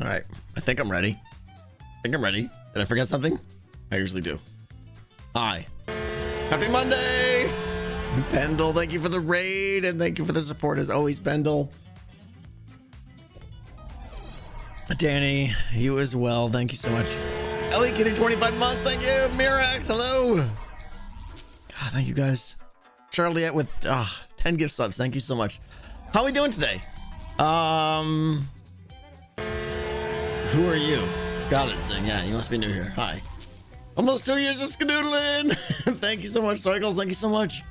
All right, I think I'm ready. Did I forget something? I usually do. Hi. Happy Monday! Pendle, thank you for the raid, and thank you for the support as always, Pendle. Danny, you as well, thank you so much. Ellie getting 25 months, thank you. Mirax, hello. God, thank you guys. Charliette with 10 gift subs, thank you so much. How are we doing today? Who are you? Got it, Sing. Yeah, you must be new here. Hi. Almost 2 years of skadoodling. Thank you so much, Cycles. Thank you so much.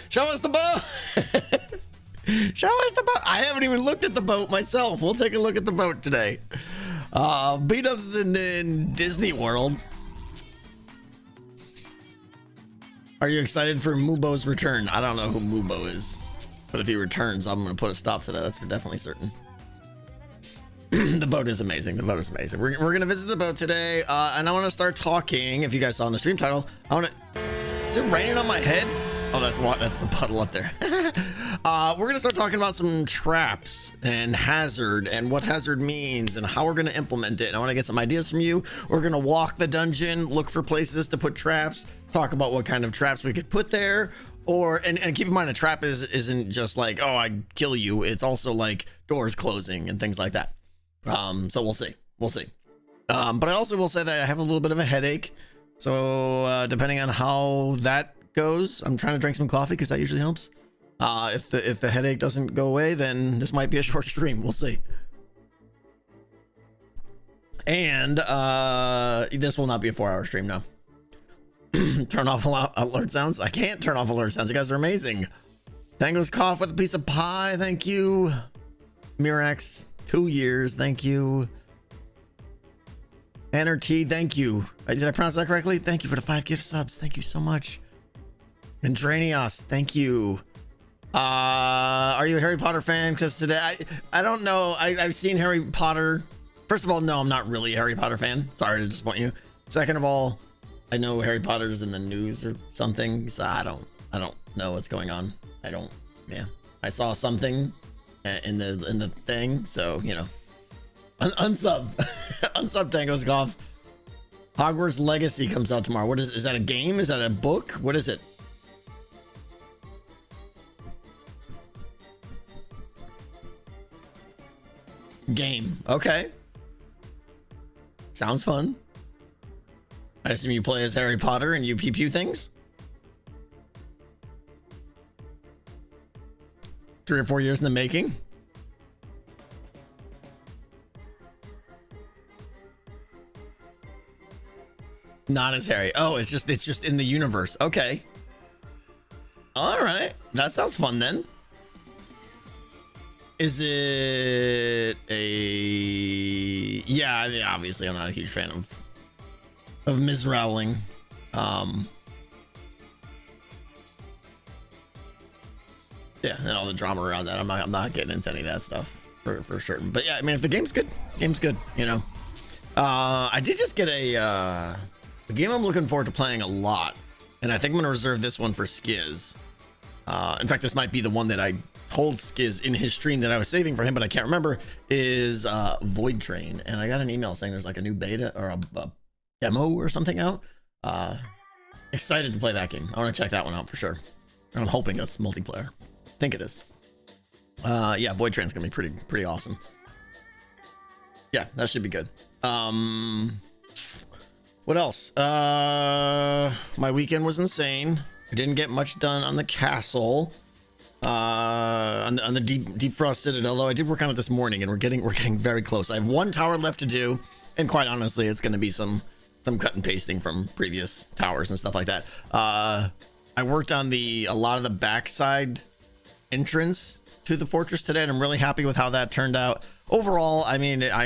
Show us the boat. Show us the boat. I haven't even looked at the boat myself. We'll take a look at the boat today. BDubs in Disney World. Are you excited for Mubo's return? I don't know who Mubo is, but if he returns, I'm going to put a stop to that. That's for definitely certain. The boat is amazing. The boat is amazing. We're going to visit the boat today, and I want to start talking. If you guys saw in the stream title, I want to... Is it raining on my head? Oh, that's the puddle up there. We're going to start talking about some traps and hazard and what hazard means and how we're going to implement it. And I want to get some ideas from you. We're going to walk the dungeon, look for places to put traps, talk about what kind of traps we could put there. And keep in mind, a trap isn't just like, oh, I kill you. It's also like doors closing and things like that. So we'll see. But I also will say that I have a little bit of a headache. So depending on how that goes, I'm trying to drink some coffee because that usually helps. If the headache doesn't go away, then this might be a short stream. We'll see. And this will not be a 4-hour stream. No. Turn off alert sounds. I can't turn off alert sounds. You guys are amazing. Tango's cough with a piece of pie. Thank you. Mirax, 2 years. Thank you. Anner T, thank you. Did I pronounce that correctly? Thank you for the 5 gift subs. Thank you so much. And Dranios, thank you. Are you a Harry Potter fan? Because today, I don't know. I've seen Harry Potter. First of all, no, I'm not really a Harry Potter fan. Sorry to disappoint you. Second of all, I know Harry Potter's in the news or something, so I don't know what's going on. I saw something in the thing, so you know. Unsub. Unsub Tango's Golf. Hogwarts Legacy comes out tomorrow. What is that a game? Is that a book? What is it? Game. Okay. Sounds fun. I assume you play as Harry Potter and you pew pew things? 3 or 4 years in the making? Not as Harry. Oh, it's just in the universe. Okay. All right. That sounds fun then. Is it a... Yeah, I mean, obviously I'm not a huge fan of Ms. Rowling. Yeah, and all the drama around that. I'm not getting into any of that stuff for certain. But yeah, I mean, if the game's good, you know. I did just get a game I'm looking forward to playing a lot, and I think I'm gonna reserve this one for Skiz. In fact, this might be the one that I told Skiz in his stream that I was saving for him, but I can't remember, is Void Train. And I got an email saying there's like a new beta or a demo or something out. Excited to play that game. I want to check that one out for sure. I'm hoping it's multiplayer. I think it is. Yeah, Void Train's gonna be pretty awesome. Yeah, that should be good. What else? My weekend was insane. I didn't get much done on the castle. On the deep frost citadel, though I did work on it this morning, and we're getting very close. I have 1 tower left to do, and quite honestly, it's going to be some cut and pasting from previous towers and stuff like that. I worked on a lot of the backside entrance to the fortress today, and I'm really happy with how that turned out. Overall, I mean, I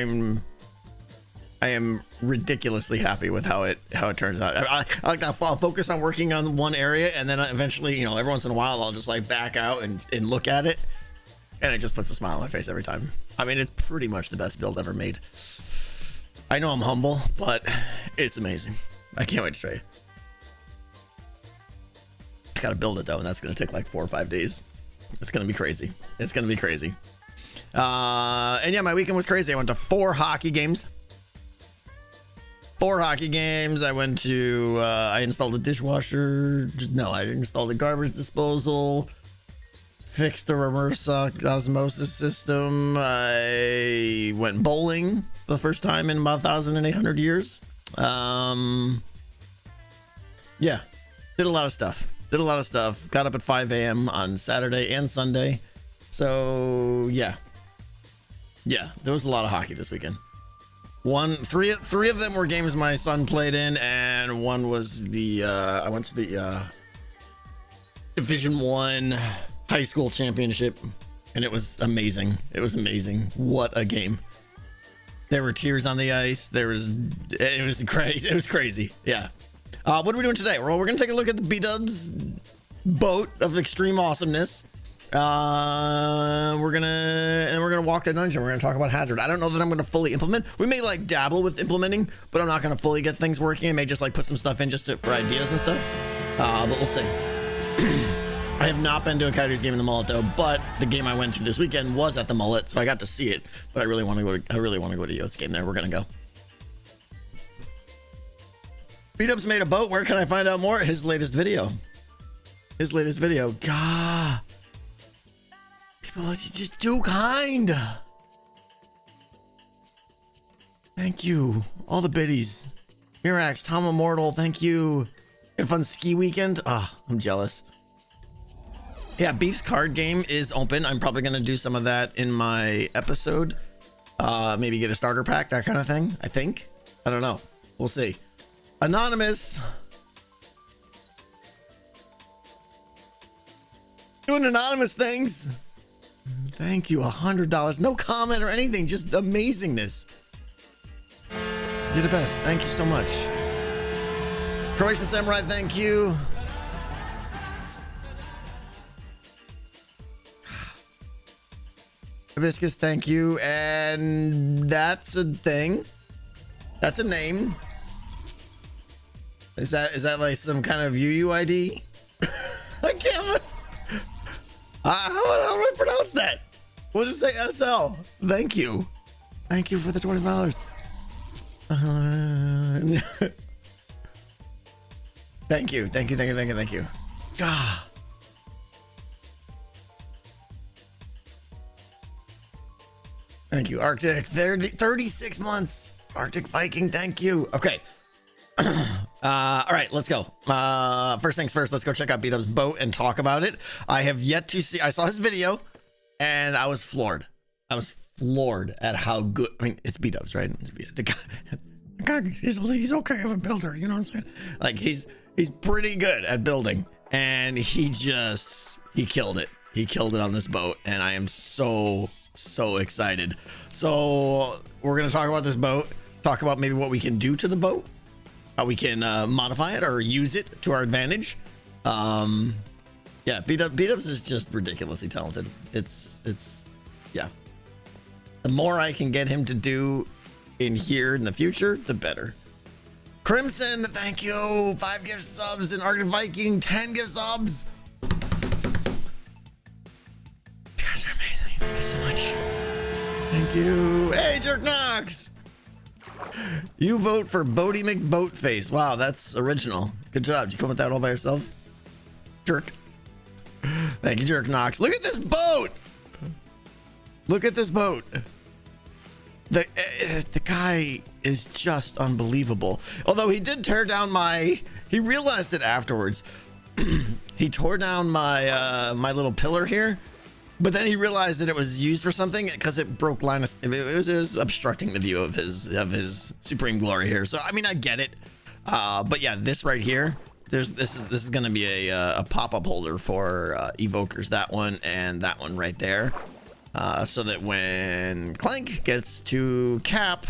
am ridiculously happy with how it turns out. I like that. I'll focus on working on one area, and then eventually, you know, every once in a while, I'll just like back out and look at it, and it just puts a smile on my face every time. I mean, it's pretty much the best build ever made. I know I'm humble, but it's amazing. I can't wait to show you. I gotta build it though, and that's gonna take like 4 or 5 days. It's gonna be crazy. It's gonna be crazy. And yeah, my weekend was crazy. I went to 4 hockey games. 4 hockey games. I went to, I installed a dishwasher. No, I installed a garbage disposal. Fixed the reverse osmosis system. I went bowling for the first time in about 1,800 years. Yeah, did a lot of stuff. Got up at 5 a.m. on Saturday and Sunday. So yeah, there was a lot of hockey this weekend. Three of them were games my son played in, and one was the I went to the Division 1 high school championship, and it was amazing. What a game. There were tears on the ice. It was crazy. Yeah. What are we doing today? Well, we're gonna take a look at the BDubs boat of extreme awesomeness. We're gonna walk the dungeon. We're gonna talk about hazard. I don't know that I'm gonna fully implement. We may like dabble with implementing, but I'm not gonna fully get things working. I may just like put some stuff in just for ideas and stuff. But we'll see. I have not been to a Coyotes game in the Mullet though, but the game I went to this weekend was at the Mullet, so I got to see it. But I really want to go to Yote's game there. We're gonna go. BDubs made a boat. Where can I find out more? His latest video. God. People, it's just too kind. Thank you. All the biddies. Mirax, Tom Immortal, thank you. Had a fun ski weekend. I'm jealous. Yeah, Beef's card game is open. I'm probably going to do some of that in my episode. Maybe get a starter pack, that kind of thing. I think. I don't know. We'll see. Anonymous. Doing anonymous things. Thank you. $100. No comment or anything. Just amazingness. You're the best. Thank you so much. Croatian Samurai, thank you. Hibiscus, thank you. And that's a thing. That's a name. Is that like some kind of UUID? I can't. How do I pronounce that? We'll just say SL. Thank you. Thank you for the $20. Thank you. God. Thank you, Arctic. 36 months. Arctic Viking, thank you. Okay. All right, let's go. First things first, let's go check out BDubs boat and talk about it. I have yet to see. I saw his video and I was floored. At how good. I mean, it's BDubs, right? The guy, he's okay of a builder, you know what I'm saying? Like he's pretty good at building, and he killed it. He killed it on this boat, and I am so excited. So we're gonna talk about this boat, talk about maybe what we can do to the boat, how we can modify it or use it to our advantage. Yeah, BDubs is just ridiculously talented. It's yeah. The more I can get him to do in here in the future, the better. Crimson, thank you. 5 gift subs, and Arctic Viking, 10 gift subs. You guys are amazing. Thank you so much. Thank you. Hey, Jerk Knox. You vote for Bodie McBoatface. Wow, that's original. Good job. Did you come with that all by yourself? Jerk. Thank you, Jerk Knox. Look at this boat. Look at this boat. The guy is just unbelievable. Although he did tear down he realized it afterwards. He tore down my little pillar here, but then he realized that it was used for something because it broke Linus. It was obstructing the view of his supreme glory here. So I mean, I get it. But yeah, this right here, this is gonna be a pop-up holder for evokers. That one and that one right there. So that when Clank gets to cap,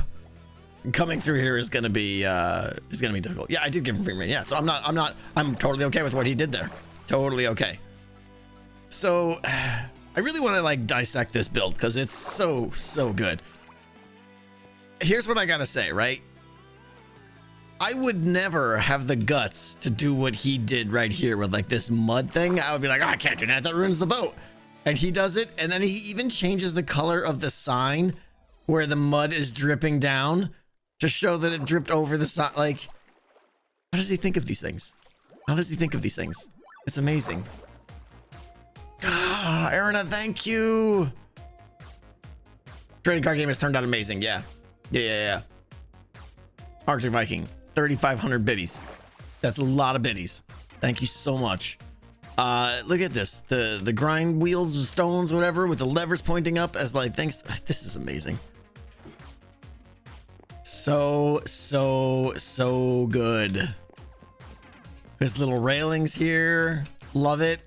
coming through here is gonna be difficult. Yeah, I did give him free reign. Yeah, so I'm totally okay with what he did there. Totally okay. So I really want to like dissect this build because it's so good. Here's what I gotta say, right? I would never have the guts to do what he did right here with like this mud thing. I would be like, oh, I can't do that. That ruins the boat. And he does it, and then he even changes the color of the sign where the mud is dripping down to show that it dripped over the sign. Like, how does he think of these things? How does he think of these things? It's amazing. Ah, Erina, thank you. Trading card game has turned out amazing. Yeah. Arctic Viking, 3,500 biddies. That's a lot of biddies. Thank you so much. Look at this. The grind wheels, stones, whatever, with the levers pointing up as like things. This is amazing. So good. There's little railings here. Love it.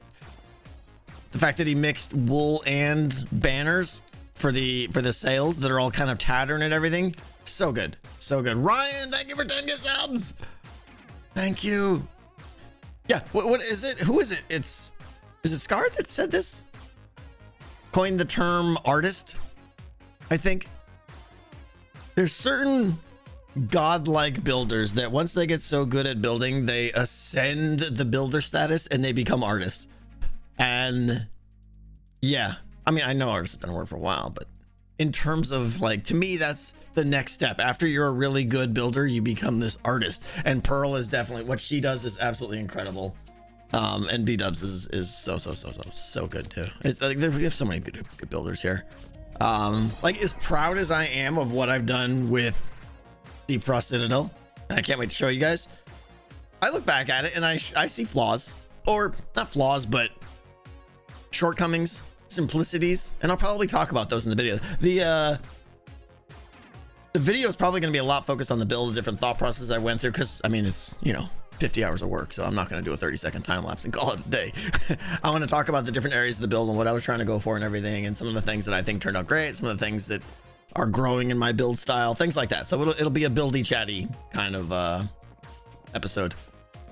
The fact that he mixed wool and banners for the sails that are all kind of tattered and everything. So good. So good. Ryan, thank you for 10 gift subs. Thank you. Yeah, what is it? Who is it? Is it Scar that said this? Coined the term artist, I think. There's certain godlike builders that once they get so good at building, they ascend the builder status and they become artists. And yeah, I mean, I know artists have been around for a while, but in terms of like, to me, that's the next step. After you're a really good builder, you become this artist. And Pearl is definitely, what she does is absolutely incredible. And BDubs is so good too. It's like we have so many good builders here. Like, as proud as I am of what I've done with Deep Frost Citadel, and I can't wait to show you guys, I look back at it and I see flaws, or not flaws, but shortcomings, simplicities, and I'll probably talk about those in the video. The video is probably going to be a lot focused on the build, the different thought processes I went through, because I mean, it's, you know, 50 hours of work, so I'm not going to do a 30-second time lapse and call it a day. I want to talk about the different areas of the build and what I was trying to go for and everything, and some of the things that I think turned out great, some of the things that are growing in my build style, things like that. So it'll be a buildy chatty kind of episode.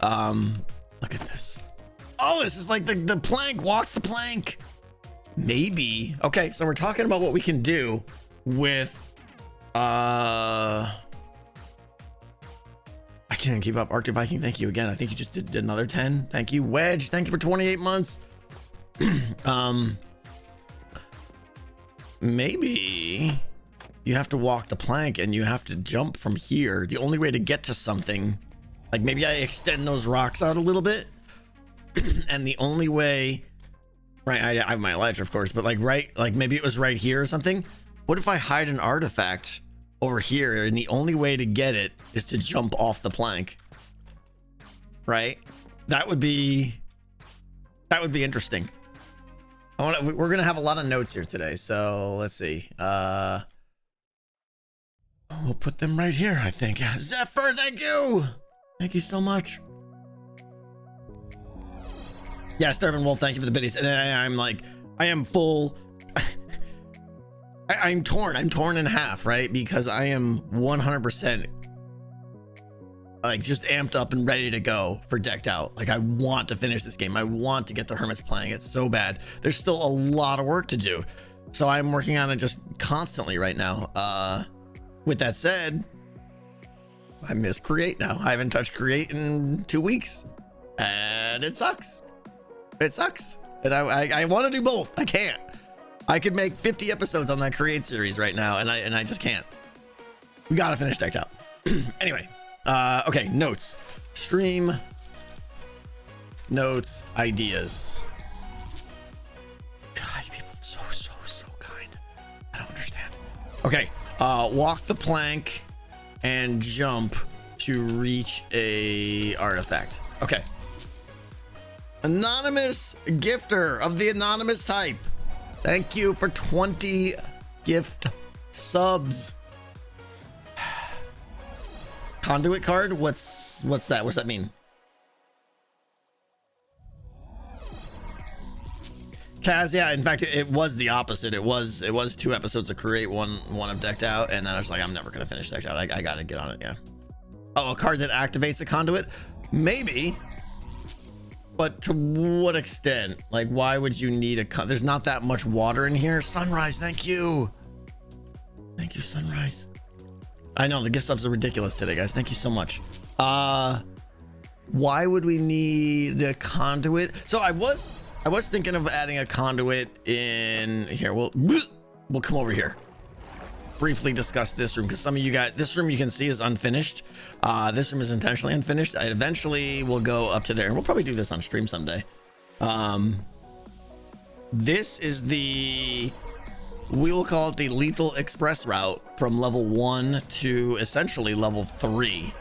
Look at this. Oh, this is like the plank. Walk the plank. Maybe. Okay, so we're talking about what we can do with I can't keep up. Arctic Viking, thank you again. I think you just did another 10. Thank you. Wedge, thank you for 28 months. Maybe you have to walk the plank and you have to jump from here. The only way to get to something, like maybe I extend those rocks out a little bit, and the only way, right, I have my ledge, of course, but like maybe it was right here or something. What if I hide an artifact over here and the only way to get it is to jump off the plank? Right? That would be interesting. We're gonna have a lot of notes here today, so let's see. We'll put them right here, I think. Zephyr, thank you so much. Yeah, Starvin Wolf, thank you for the biddies. And then I'm like, I am full. I'm torn in half, right? Because I am 100% like just amped up and ready to go for Decked Out. Like, I want to finish this game. I want to get the Hermits playing it so bad. There's still a lot of work to do, so I'm working on it just constantly right now. With that said, I miss Create now. I haven't touched Create in 2 weeks, and it sucks. It sucks, and I want to do both. I can't. I could make 50 episodes on that Create series right now, and I just can't. We gotta finish Decked Out. Anyway, okay, notes. Stream notes, ideas. God, you people are so kind. I don't understand. Okay, walk the plank and jump to reach a artifact. Okay. Anonymous gifter of the anonymous type. Thank you for 20 gift subs. Conduit card? What's that? What's that mean? Kaz, yeah, in fact, it was the opposite. It was 2 episodes of Create, one of Decked Out, and then I was like, I'm never gonna finish Decked Out. I gotta get on it, yeah. Oh, a card that activates a conduit? Maybe. But to what extent? Like, why would you need there's not that much water in here. Sunrise, thank you. Thank you, Sunrise. I know the gift subs are ridiculous today, guys. Thank you so much. Why would we need a conduit? So I was I was thinking of adding a conduit in here. We'll come over here. Briefly discuss this room because some of you guys, this room you can see is unfinished. This room is intentionally unfinished. I eventually will go up to there and we'll probably do this on stream someday. This is we will call it the lethal express route from level 1 to essentially level 3.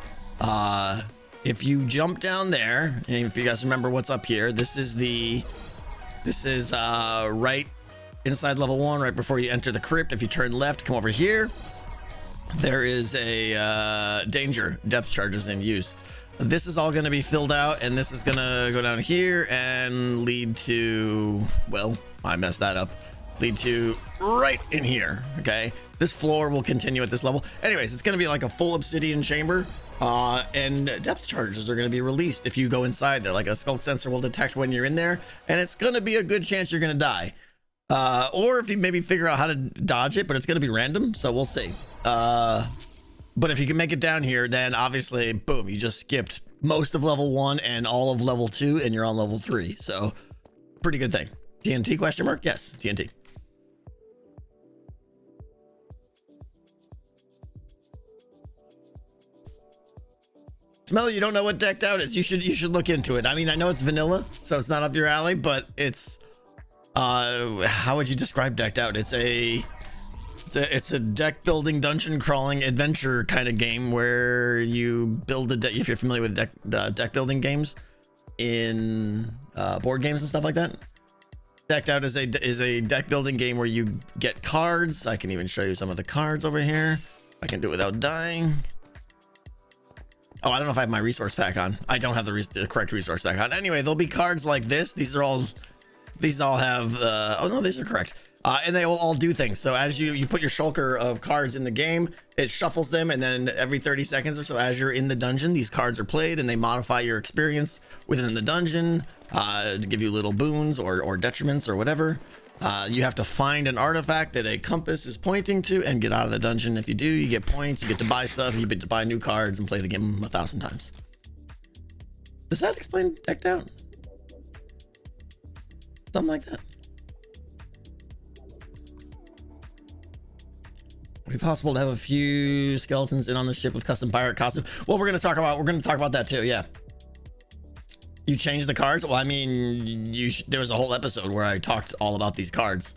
If you jump down there, and if you guys remember what's up here, this is right inside level 1, right before you enter the crypt. If you turn left, come over here, there is a danger depth charges in use. This is all going to be filled out, and this is going to go down here and lead to, well, I messed that up, lead to right in here. Okay, this floor will continue at this level. Anyways, it's going to be like a full obsidian chamber, and depth charges are going to be released if you go inside there. Like a skulk sensor will detect when you're in there, and it's going to be a good chance you're going to die. Or if you maybe figure out how to dodge it, but it's going to be random, so we'll see. But if you can make it down here, then obviously, boom, you just skipped most of level 1 and all of level 2, and you're on level 3. So, pretty good thing. TNT question mark? Yes, TNT. Smelly, you don't know what decked out is. You should look into it. I mean, I know it's vanilla, so it's not up your alley, but it's how would you describe decked out? It's a deck building, dungeon crawling adventure kind of game where you build a deck. If you're familiar with deck building games in board games and stuff like that, decked out is a deck building game where you get cards. I can even show you some of the cards over here. I can do it without dying. Oh, I don't know if I have my resource pack on. I don't have the correct resource pack on. Anyway, there'll be cards like this. These all have oh no, these are correct. And they will all do things. So as you put your shulker of cards in the game, it shuffles them, and then every 30 seconds or so, as you're in the dungeon, these cards are played and they modify your experience within the dungeon to give you little boons or detriments or whatever. You have to find an artifact that a compass is pointing to and get out of the dungeon. If you do, you get points, you get to buy stuff, you get to buy new cards and play the game 1,000 times. Does that explain decked out? Something like that. Would it be possible to have a few skeletons in on the ship with custom pirate costume? Well, we're going to talk about that too. Yeah. You changed the cards? Well, I mean, there was a whole episode where I talked all about these cards.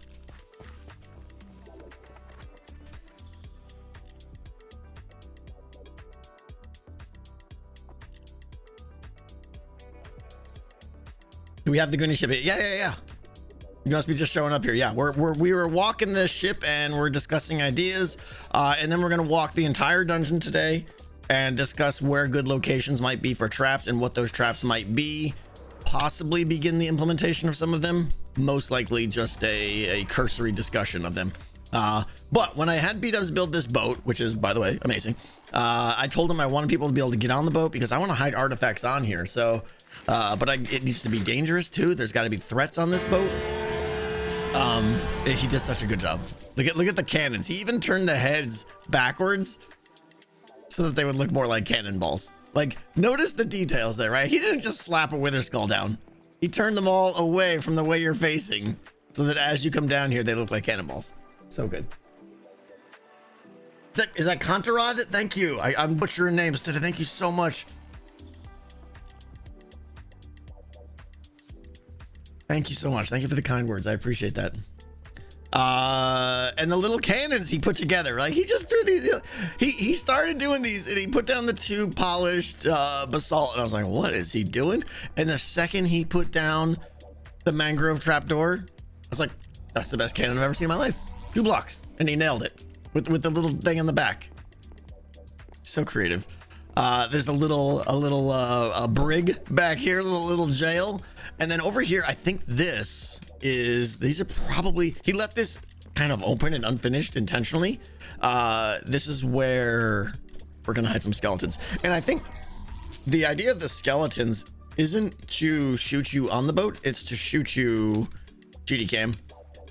Do we have the Goonie ship? Yeah. You must be just showing up here. Yeah, we were walking the ship and we're discussing ideas, and then we're gonna walk the entire dungeon today and discuss where good locations might be for traps and what those traps might be. Possibly begin the implementation of some of them. Most likely just a cursory discussion of them. But when I had BDubs build this boat, which is, by the way, amazing, I told him I wanted people to be able to get on the boat because I want to hide artifacts on here. So, it needs to be dangerous too. There's got to be threats on this boat. He did such a good job. Look at the cannons. He even turned the heads backwards so that they would look more like cannonballs. Like, notice the details there, right? He didn't just slap a wither skull down. He turned them all away from the way you're facing so that as you come down here, they look like cannonballs. So good. Is that Contarod? Thank you. I'm butchering names today. Thank you so much. Thank you so much. Thank you for the kind words. I appreciate that. And the little cannons he put together, like he just threw these. He started doing these, and he put down the 2 polished basalt, and I was like, "What is he doing?" And the second he put down the mangrove trapdoor, I was like, "That's the best cannon I've ever seen in my life." 2 blocks, and he nailed it with the little thing in the back. So creative. There's a brig back here, a little jail. And then over here, I think these are probably, he left this kind of open and unfinished intentionally. This is where we're going to hide some skeletons. And I think the idea of the skeletons isn't to shoot you on the boat. It's to shoot you, GD cam,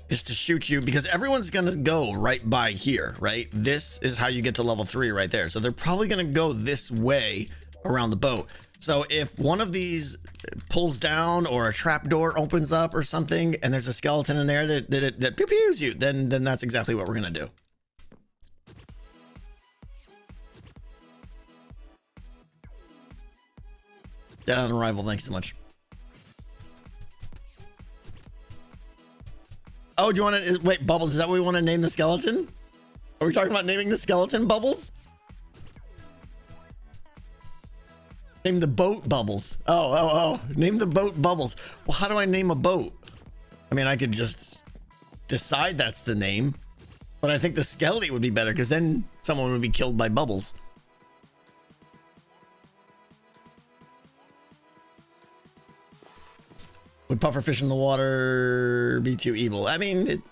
is to shoot you because everyone's going to go right by here, right? This is how you get to level 3 right there. So they're probably going to go this way around the boat. So if one of these pulls down or a trap door opens up or something, and there's a skeleton in there that pew pews you, then that's exactly what we're gonna do. Dead on arrival, thanks so much. Oh, do you want to wait, Bubbles? Is that what we want to name the skeleton? Are we talking about naming the skeleton, Bubbles? Name the boat Bubbles. Oh. Name the boat Bubbles. Well, how do I name a boat? I mean, I could just decide that's the name, but I think the skelly would be better because then someone would be killed by Bubbles. Would pufferfish in the water be too evil? I mean,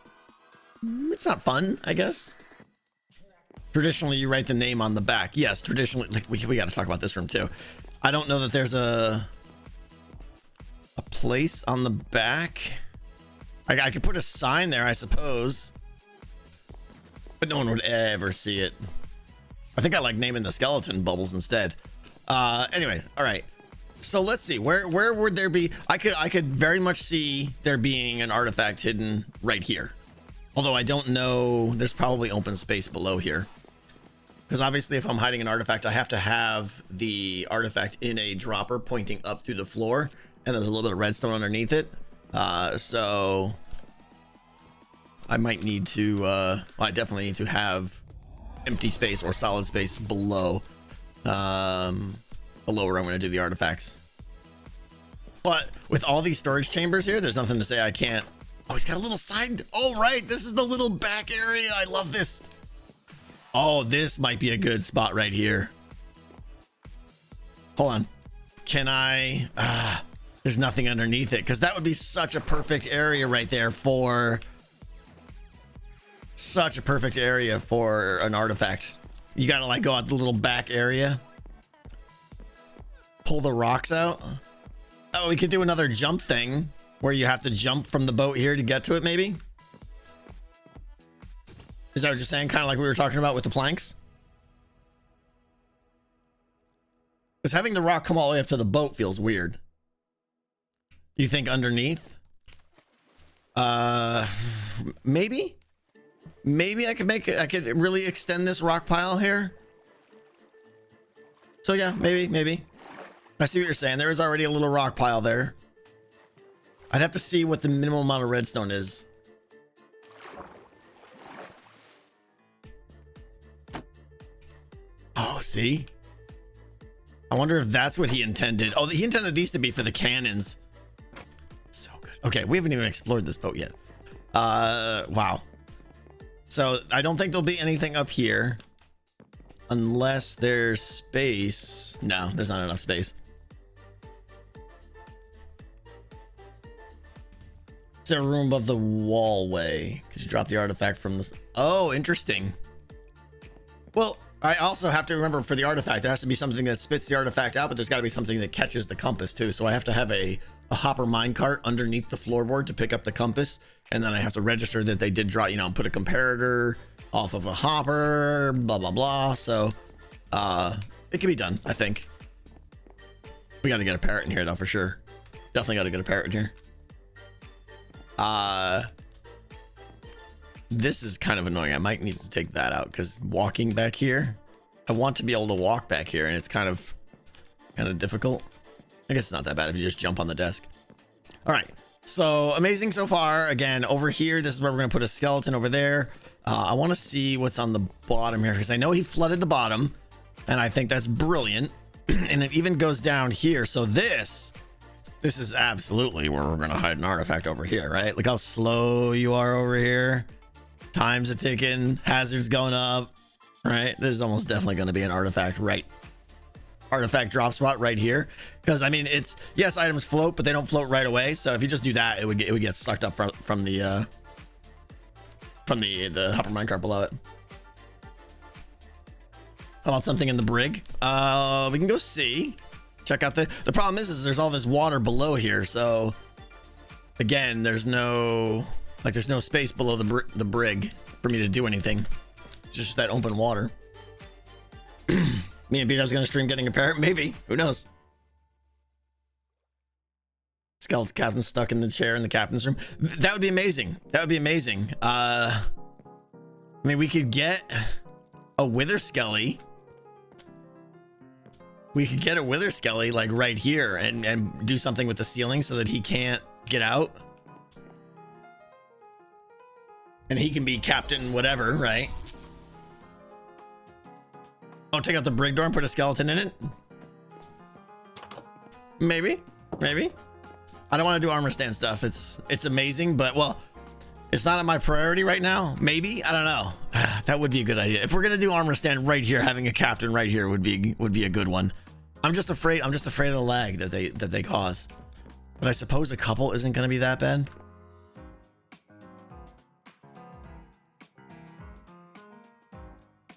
it's not fun, I guess. Traditionally, you write the name on the back. Yes, traditionally, like we got to talk about this room too. I don't know that there's a place on the back. I could put a sign there, I suppose, but no one would ever see it. I think I like naming the skeleton Bubbles instead. Anyway, all right. So let's see, where would there be? I could very much see there being an artifact hidden right here. Although I don't know, there's probably open space below here. Because obviously if I'm hiding an artifact, I have to have the artifact in a dropper pointing up through the floor. And there's a little bit of redstone underneath it. So I might need to, well, I definitely need to have empty space or solid space below. Below where I'm going to do the artifacts. But with all these storage chambers here, there's nothing to say I can't. Oh, he's got a little side. Oh, right. This is the little back area. I love this. Oh, this might be a good spot right here. Hold on. Can I? There's nothing underneath it because that would be such a perfect area right there for. Such a perfect area for an artifact. You got to like go out the little back area. Pull the rocks out. Oh, we could do another jump thing where you have to jump from the boat here to get to it, maybe. Is that what you're saying? Kind of like we were talking about with the planks? Because having the rock come all the way up to the boat feels weird. You think underneath? Maybe I could really extend this rock pile here. So yeah, maybe. I see what you're saying. There is already a little rock pile there. I'd have to see what the minimum amount of redstone is. Oh, see? I wonder if that's what he intended. Oh, he intended these to be for the cannons. So good. Okay, we haven't even explored this boat yet. Wow. So I don't think there'll be anything up here. Unless there's space. No, there's not enough space. Is there a room above the wallway? Because you dropped the artifact from this. Oh, interesting. Well, I also have to remember for the artifact, there has to be something that spits the artifact out, but there's got to be something that catches the compass too. So I have to have a hopper minecart underneath the floorboard to pick up the compass. And then I have to register that they did draw, put a comparator off of a hopper, blah, blah, blah. So it can be done, I think. We got to get a parrot in here though, for sure. Definitely got to get a parrot in here. This is kind of annoying. I might need to take that out because walking back here, I want to be able to walk back here and it's kind of difficult. I guess it's not that bad if you just jump on the desk. All right. So amazing so far. Again, over here, this is where we're going to put a skeleton over there. I want to see what's on the bottom here because I know he flooded the bottom and I think that's brilliant. And it even goes down here. So this is absolutely where we're going to hide an artifact over here, right? Look how slow you are over here. Time's a ticking, hazards going up, right? There's almost definitely going to be an artifact artifact drop spot right here. Because I mean, it's, yes, items float, but they don't float right away. So if you just do that, it would get sucked up from the hopper minecart below it. How about something in the brig? We can go see. Check out the problem is there's all this water below here. So again, there's no space below the brig for me to do anything. It's just that open water. Me and BDubs gonna stream getting a parrot? Maybe. Who knows? skeleton captain stuck in the chair in the captain's room. That would be amazing. That would be amazing. I mean, we could get a Wither Skelly. We could get a Wither Skelly like right here and do something with the ceiling so that he can't get out. And he can be captain whatever, right? Oh, take out the brig door and put a skeleton in it? Maybe. Maybe. I don't want to do armor stand stuff. It's amazing, but well, it's not my priority right now. Maybe. I don't know. That would be a good idea. If we're gonna do armor stand right here, having a captain right here would be a good one. I'm just afraid of the lag that they cause. But I suppose a couple isn't gonna be that bad.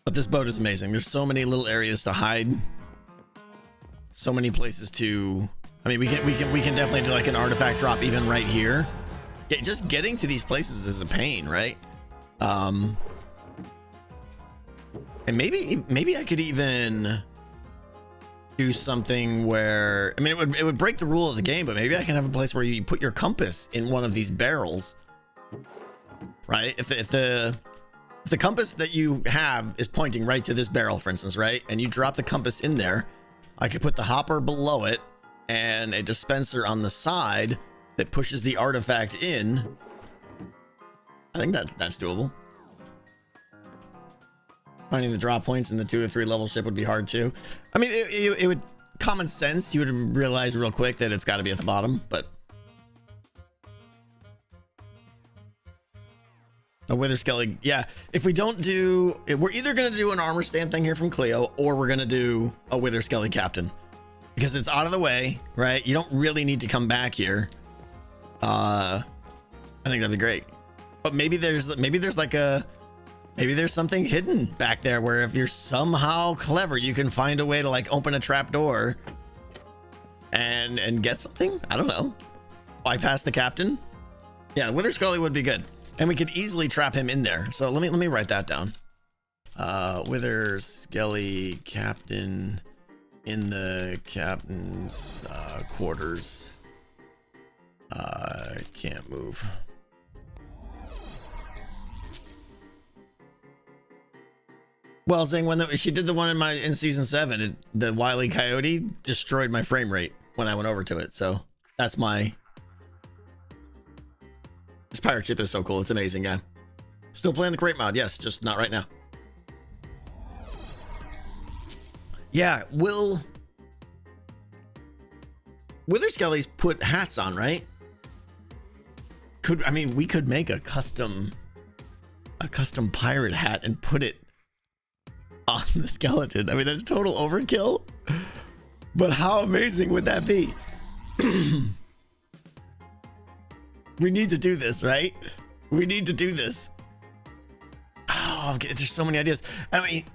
But this boat is amazing. There's so many little areas to hide. So many places to. I mean, we can definitely do like an artifact drop even right here. Yeah, just getting to these places is a pain, right? And maybe I could even do something where, I mean, it would break the rule of the game, but maybe I can have a place where you put your compass in one of these barrels, right? If the compass that you have is pointing right to this barrel, for instance, right? And you drop the compass in there, I could put the hopper below it and a dispenser on the side that pushes the artifact in. I think that's doable. Finding the drop points in the 2 or 3 level ship would be hard too. I mean, it would, common sense, you would realize real quick that it's got to be at the bottom, but a Wither Skelly, yeah. If we don't do, we're either gonna do an armor stand thing here from Cleo, or we're gonna do a Wither Skelly captain, because it's out of the way, right? You don't really need to come back here. I think that'd be great. But maybe there's something hidden back there where if you're somehow clever, you can find a way to like open a trap door and get something. I don't know. Bypass the captain. Yeah, Wither Skelly would be good. And we could easily trap him in there. So let me write that down. Wither Skelly captain in the captain's quarters. Can't move. Well, saying when she did the one in season 7, the Wile E. Coyote destroyed my frame rate when I went over to it. So that's my. This pirate ship is so cool. It's amazing, yeah. Still playing the Crypt mod, yes, just not right now. Yeah, Wither Skellies put hats on, right? We could make a custom pirate hat and put it on the skeleton. I mean, that's total overkill. But how amazing would that be? We need to do this, right? We need to do this. Oh, there's so many ideas. I mean,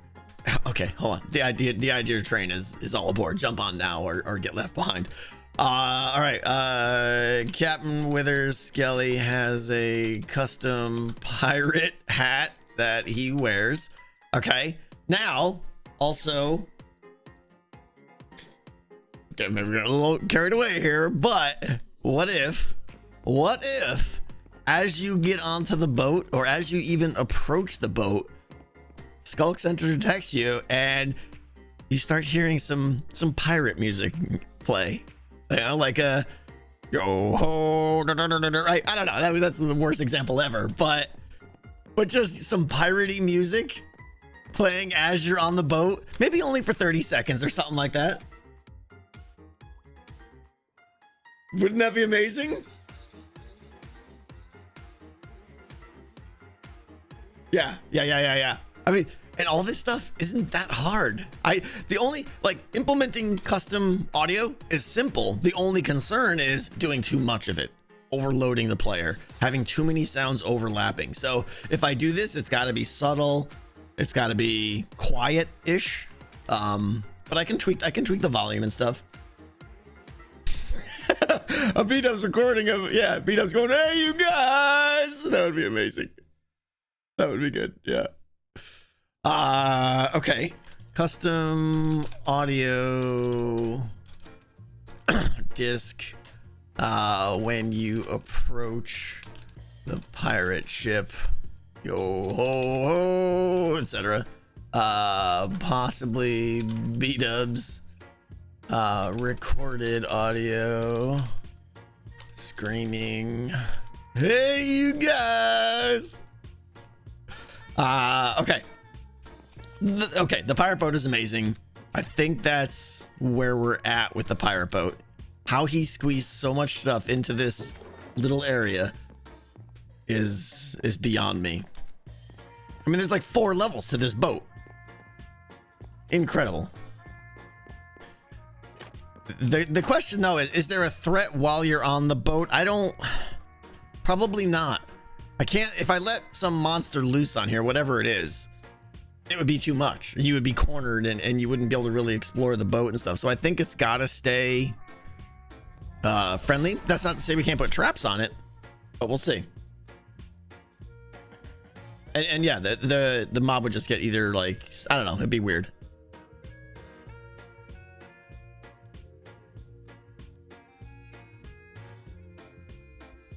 okay, hold on. The idea train is all aboard. Jump on now or get left behind. All right. Captain Wither Skelly has a custom pirate hat that he wears. Okay. Now, also, okay, maybe we're getting a little carried away here, but what if as you get onto the boat or as you even approach the boat, Skulk Center detects you and you start hearing some pirate music play, you know, like a yo ho da, da, da, da, da, right? I don't know, that's the worst example ever, but just some piratey music playing as you're on the boat, maybe only for 30 seconds or something like that. Wouldn't that be amazing? Yeah. I mean, and all this stuff isn't that hard. The only, like, implementing custom audio is simple. The only concern is doing too much of it, overloading the player, having too many sounds overlapping. So if I do this, it's got to be subtle. It's got to be quiet-ish. But I can tweak the volume and stuff. A BDubs recording of, yeah, BDubs going, hey, you guys. That would be amazing. That would be good. Yeah. Okay. Custom audio disc when you approach the pirate ship, yo ho ho, etc. Possibly BDubs, recorded audio, screaming, hey you guys. Okay. Okay, the pirate boat is amazing. I think that's where we're at with the pirate boat. How he squeezed so much stuff into this little area is beyond me. I mean, there's like 4 levels to this boat. Incredible. The question though is there a threat while you're on the boat? Probably not. I can't, if I let some monster loose on here, whatever it is, it would be too much. You would be cornered and you wouldn't be able to really explore the boat and stuff. So I think it's gotta stay friendly. That's not to say we can't put traps on it, but we'll see. And yeah, the mob would just get either like, I don't know, it'd be weird.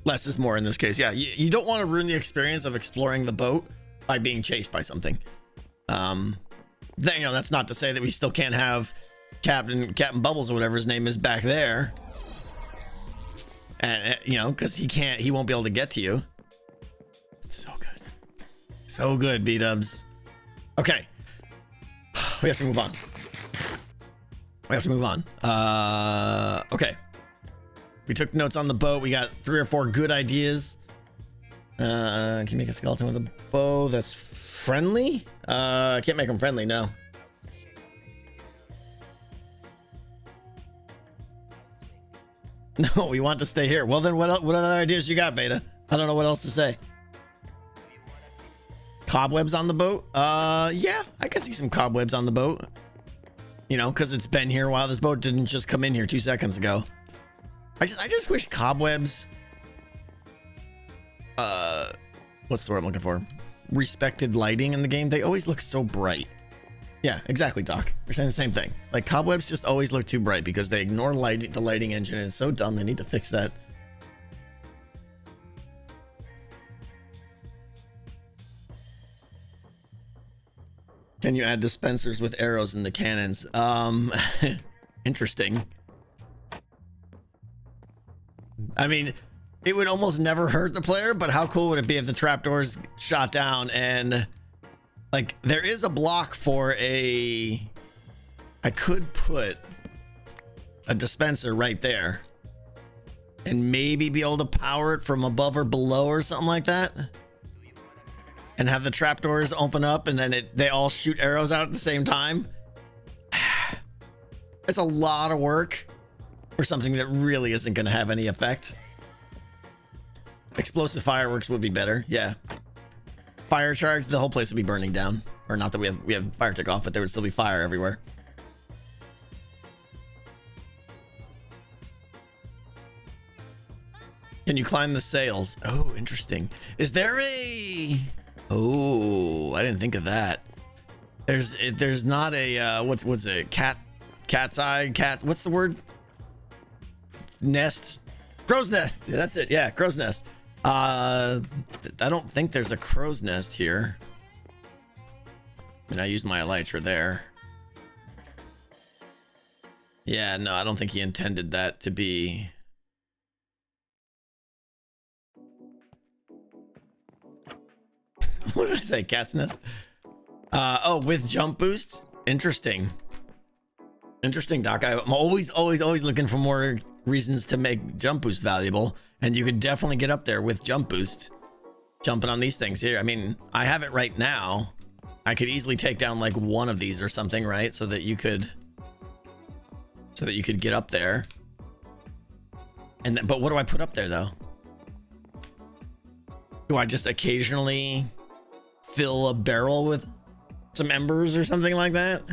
Less is more in this case. Yeah, you don't want to ruin the experience of exploring the boat by being chased by something. Then, you know, that's not to say that we still can't have Captain Bubbles or whatever his name is back there, and you know, because he won't be able to get to you. It's so good, BDubs. Okay, we have to move on. Okay. We took notes on the boat. We got 3 or 4 good ideas. Can you make a skeleton with a bow that's friendly? I can't make them friendly, no. No, we want to stay here. Well, then what other ideas you got, Beta? I don't know what else to say. Cobwebs on the boat? Yeah, I can see some cobwebs on the boat. You know, because it's been here a while. This boat didn't just come in here 2 seconds ago. I just wish cobwebs, what's the word I'm looking for? Respected lighting in the game. They always look so bright. Yeah, exactly, Doc. You're saying the same thing. Like, cobwebs just always look too bright because they ignore the lighting engine, and it's so dumb. They need to fix that. Can you add dispensers with arrows in the cannons? Interesting. I mean, it would almost never hurt the player, but how cool would it be if the trapdoors shot down and like there is a block for I could put a dispenser right there and maybe be able to power it from above or below or something like that, and have the trapdoors open up and then they all shoot arrows out at the same time. It's a lot of work for something that really isn't going to have any effect. Explosive fireworks would be better. Yeah. Fire charge, the whole place would be burning down. Or not that we have fire tick off, but there would still be fire everywhere. Can you climb the sails? Oh, interesting. Is there a... Oh, I didn't think of that. There's not a what's it? Cat's eye? What's the word? Nest? Crow's nest. Yeah, that's it. Yeah, crow's nest. I don't think there's a crow's nest here. I mean, I used my elytra there. Yeah, no, I don't think he intended that to be... What did I say? Cat's nest? Oh, with jump boost? Interesting. Interesting, Doc. I'm always looking for more reasons to make jump boost valuable, and you could definitely get up there with jump boost. Jumping on these things here. I mean, I have it right now. I could easily take down like one of these or something, right? So that you could get up there. And then, but what do I put up there though? Do I just occasionally fill a barrel with some embers or something like that?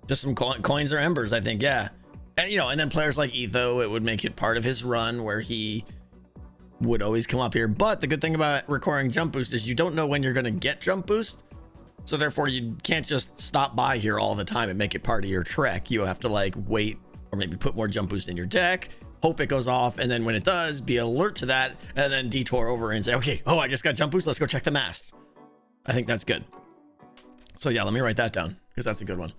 Just some coins or embers, I think. Yeah. And you know, and then players like Etho, it would make it part of his run where he would always come up here. But the good thing about requiring jump boost is you don't know when you're going to get jump boost, so therefore you can't just stop by here all the time and make it part of your trek. You have to like wait or maybe put more jump boost in your deck, hope it goes off, and then when it does, be alert to that, and then detour over and say, okay, oh, I just got jump boost, let's go check the mast. I think that's good. So yeah, let me write that down, because that's a good one.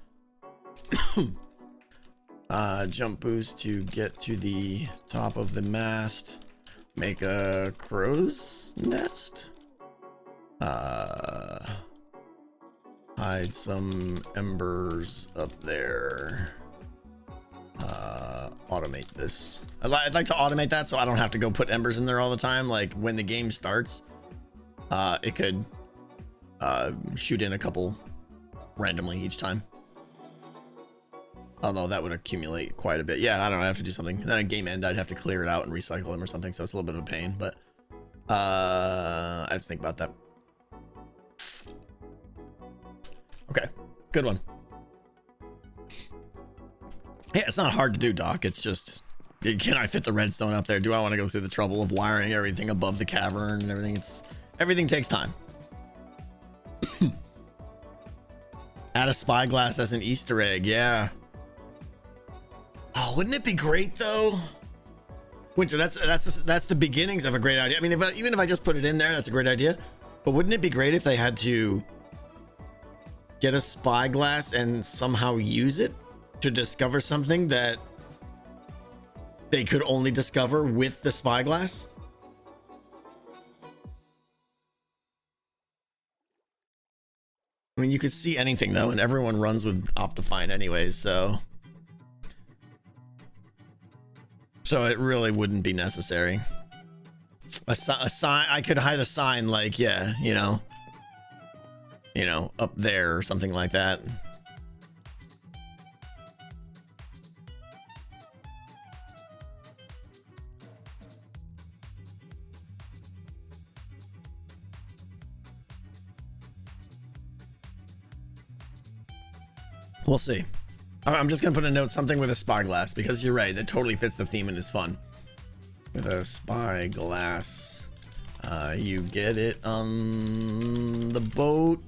Jump boost to get to the top of the mast, make a crow's nest, hide some embers up there, automate this. I'd like to automate that so I don't have to go put embers in there all the time. Like when the game starts, it could shoot in a couple randomly each time. Although that would accumulate quite a bit. Yeah, I don't know, I have to do something. And then at game end, I'd have to clear it out and recycle them or something. So it's a little bit of a pain, but I have to think about that. Okay, good one. Yeah, it's not hard to do, Doc. It's just, can I fit the redstone up there? Do I want to go through the trouble of wiring everything above the cavern and everything? Everything takes time. Add a spyglass as an Easter egg. Yeah. Oh, wouldn't it be great though? Winter, that's the beginnings of a great idea. I mean, even if I just put it in there, that's a great idea. But wouldn't it be great if they had to get a spyglass and somehow use it to discover something that they could only discover with the spyglass? I mean, you could see anything though, and everyone runs with Optifine anyways, so it really wouldn't be necessary. A sign, I could hide a sign like, yeah, you know, up there or something like that. We'll see. I'm just gonna put a note, something with a spyglass, because you're right, that totally fits the theme and is fun. With a spyglass, you get it on the boat,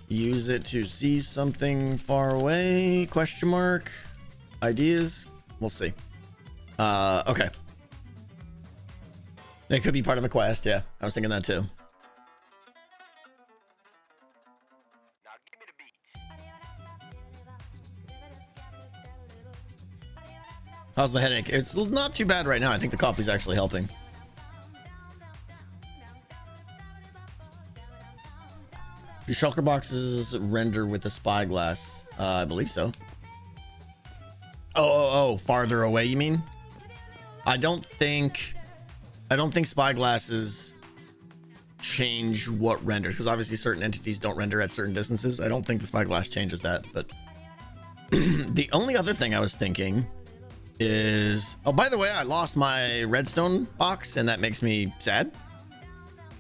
use it to see something far away, question mark, ideas, we'll see. Okay. It could be part of a quest, yeah, I was thinking that too. How's the headache? It's not too bad right now. I think the coffee's actually helping. Do shulker boxes render with a spyglass? I believe so. Oh, farther away, you mean? I don't think spyglasses change what renders, because obviously certain entities don't render at certain distances. I don't think the spyglass changes that, but the only other thing I was thinking is, oh, by the way, I lost my redstone box and that makes me sad.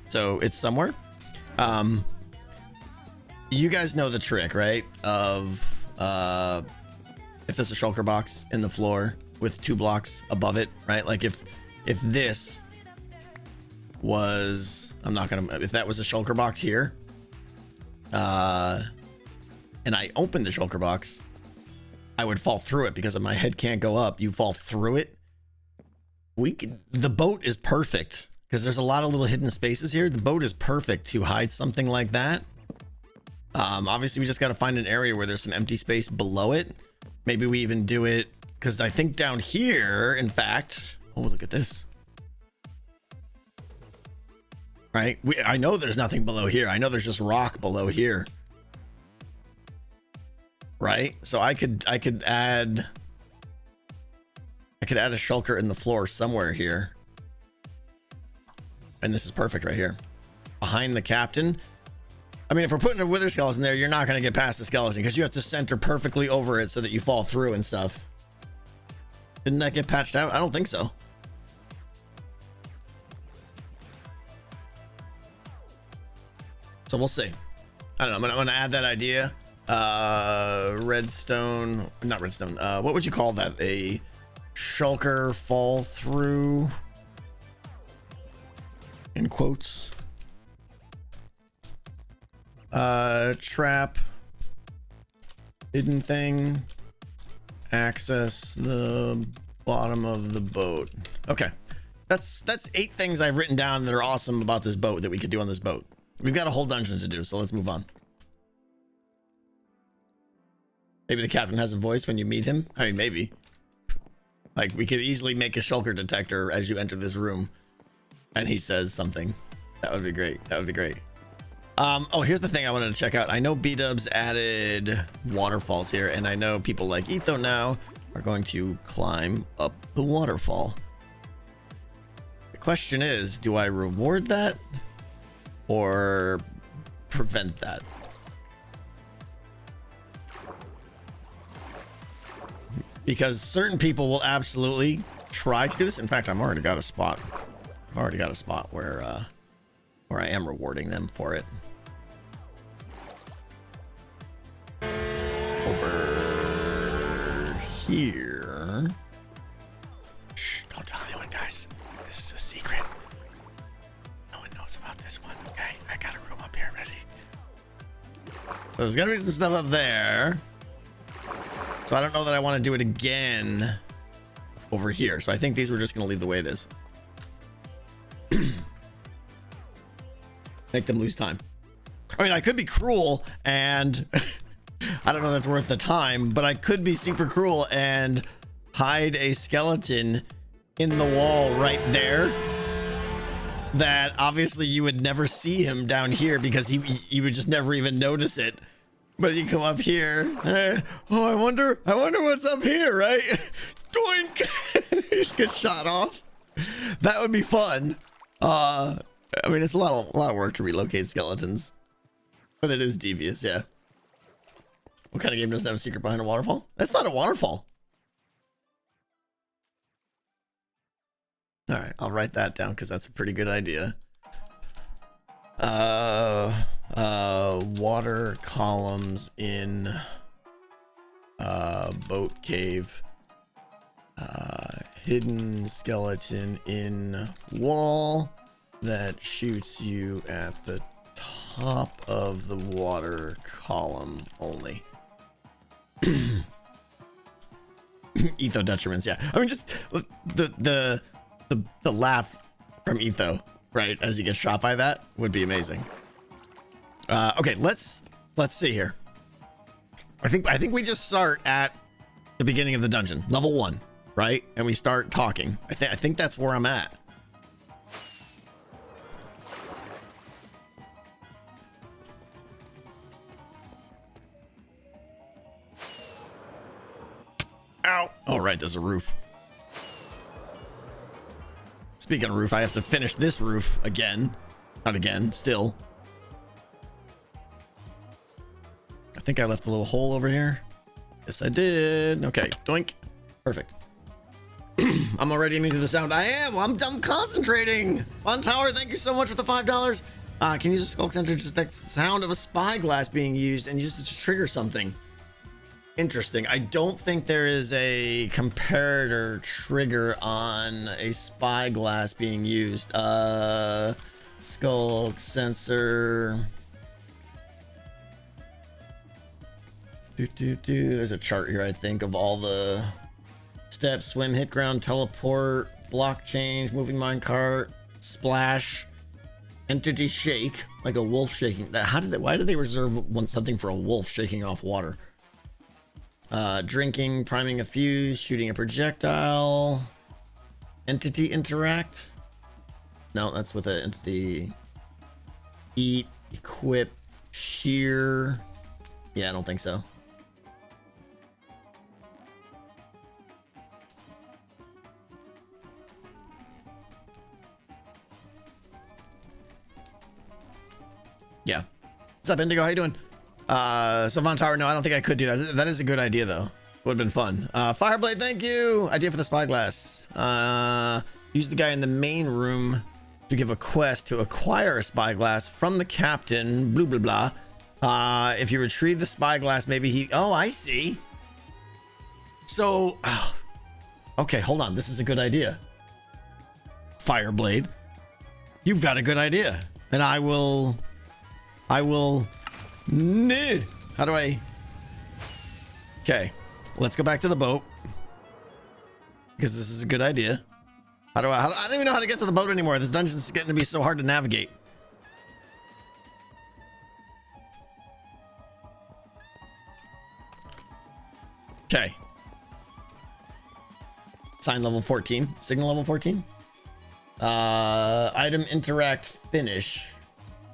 So it's somewhere. You guys know the trick, right? Of if there's a shulker box in the floor with 2 blocks above it, right? Like if this was, if that was a shulker box here, and I opened the shulker box, I would fall through it because if my head can't go up, you fall through it. The boat is perfect because there's a lot of little hidden spaces here. The boat is perfect to hide something like that. Obviously we just got to find an area where there's some empty space below it. Maybe we even do it because I think down here, in fact, oh, look at this. Right? I know there's nothing below here. I know there's just rock below here. Right? So I could add a shulker in the floor somewhere here. And this is perfect right here. Behind the captain. I mean, if we're putting a wither skeleton there, you're not going to get past the skeleton because you have to center perfectly over it so that you fall through and stuff. Didn't that get patched out? I don't think so. So we'll see. I don't know. I'm gonna add that idea. Redstone, not redstone. What would you call that? A shulker fall through, in quotes. Trap, hidden thing, access the bottom of the boat. Okay. That's 8 things I've written down that are awesome about this boat that we could do on this boat. We've got a whole dungeon to do, so let's move on. Maybe the captain has a voice when you meet him. I mean, maybe. Like, we could easily make a shulker detector as you enter this room and he says something. That would be great. That would be great. Oh, here's the thing I wanted to check out. I know BDubs added waterfalls here, and I know people like Etho now are going to climb up the waterfall. The question is, do I reward that or prevent that? Because certain people will absolutely try to do this. In fact, I've already got a spot. I've already got a spot where I am rewarding them for it. Over here. Shh, don't tell anyone, guys. This is a secret. No one knows about this one. Okay, I got a room up here ready. So there's gonna be some stuff up there. So I don't know that I want to do it again over here. So I think these were just going to leave the way it is. Make them lose time. I mean, I could be cruel and I don't know that's worth the time, but I could be super cruel and hide a skeleton in the wall right there that obviously you would never see him down here because you would just never even notice it. But you come up here. Oh, I wonder what's up here, right? Doink! You just get shot off. That would be fun. I mean, it's a lot of work to relocate skeletons, but it is devious, yeah. What kind of game doesn't have a secret behind a waterfall? That's not a waterfall. All right, I'll write that down because that's a pretty good idea. Water columns in boat cave. Hidden skeleton in wall that shoots you at the top of the water column only. Etho detriments, yeah. I mean, just the laugh from Etho, right, as he gets shot by that would be amazing. Okay, let's see here. I think we just start at the beginning of the dungeon, level 1, right? And we start talking. I think that's where I'm at. Ow! Oh, right, there's a roof. Speaking of roof, I have to finish this roof again. Not again, still. I think I left a little hole over here. Yes, I did. Okay, doink. Perfect. I'm already into the sound. I am. I'm concentrating. Fun Tower, thank you so much for the $5. Can you use a Skulk Center to detect the sound of a spyglass being used and use it to trigger something? Interesting. I don't think there is a comparator trigger on a spyglass being used. Skulk sensor. There's a chart here, I think, of all the steps: swim, hit ground, teleport, block change, moving minecart, splash, entity shake, like a wolf shaking. Why did they reserve something for a wolf shaking off water? Drinking, priming a fuse, shooting a projectile, entity interact. No, that's with an entity. Eat, equip, shear. Yeah, I don't think so. Yeah. What's up, Indigo? How you doing? Savant Tower, no, I don't think I could do that. That is a good idea, though. Would have been fun. Fireblade, thank you. Idea for the spyglass. Use the guy in the main room to give a quest to acquire a spyglass from the captain. Blah, blah, blah. If you retrieve the spyglass, maybe he... Oh, I see. So... Oh, okay, hold on. This is a good idea. Fireblade. You've got a good idea. And I will... How do I... Okay. Let's go back to the boat. Because this is a good idea. I don't even know how to get to the boat anymore. This dungeon is getting to be so hard to navigate. Okay. Sign level 14. Signal level 14. Item interact finish.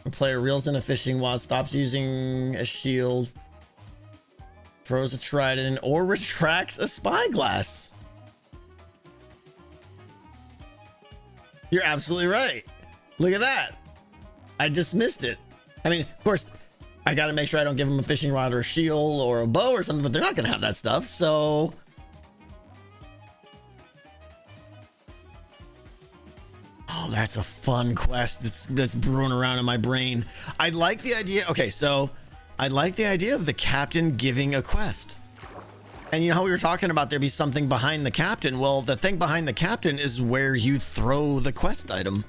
The player reels in a fishing rod, stops using a shield, throws a trident, or retracts a spyglass. You're absolutely right. Look at that. I dismissed it. I mean, of course, I got to make sure I don't give them a fishing rod or a shield or a bow or something, but they're not going to have that stuff. So oh, that's a fun quest that's brewing around in my brain. I like the idea. Okay, so I like the idea of the captain giving a quest. And you know how we were talking about there be something behind the captain? Well, the thing behind the captain is where you throw the quest item.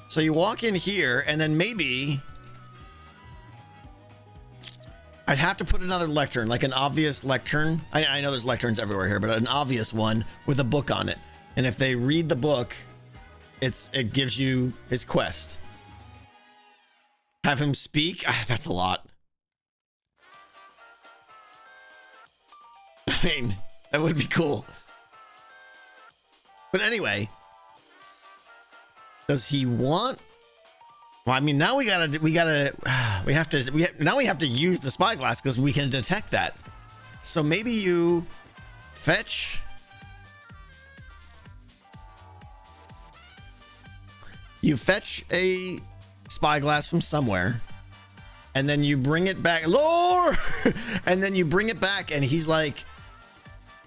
So you walk in here and then maybe I'd have to put another lectern, like an obvious lectern. I know there's lecterns everywhere here, but an obvious one with a book on it. And if they read the book, it gives you his quest. Have him speak? That's a lot. I mean, that would be cool. But anyway, does he want? Well, I mean, now we have to use the spyglass because we can detect that. So maybe you fetch. You fetch a spyglass from somewhere, and then you bring it back, Lord, and then you bring it back, and he's like,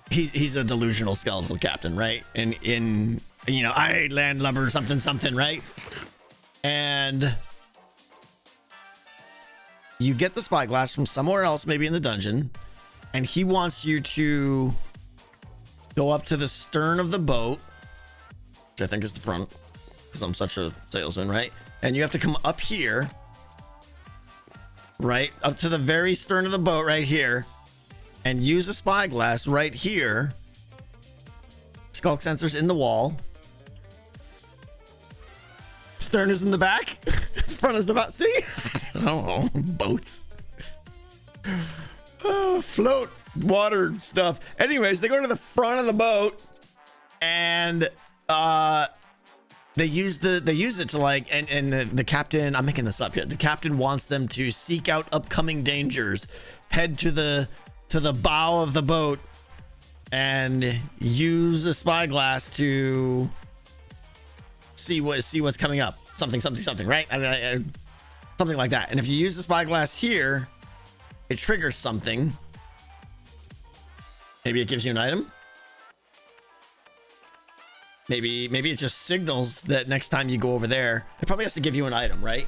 he's a delusional skeletal captain, right? And in you know, I landlubber something, right? And you get the spyglass from somewhere else, maybe in the dungeon, and he wants you to go up to the stern of the boat, which I think is the front, because I'm such a salesman, right? And you have to come up here, right up to the very stern of the boat right here, and use a spyglass right here. Skulk sensors in the wall. Stern is in the back. Front is the back. See? I don't know. Boats. Oh, float water stuff. Anyways, they go to the front of the boat, and they use it to like, and the captain, I'm making this up here. The captain wants them to seek out upcoming dangers, head to the bow of the boat, and use a spyglass to see what's coming up. Something, right? Something like that. And if you use the spyglass here, it triggers something. Maybe it gives you an item. Maybe it just signals that next time you go over there, it probably has to give you an item, right?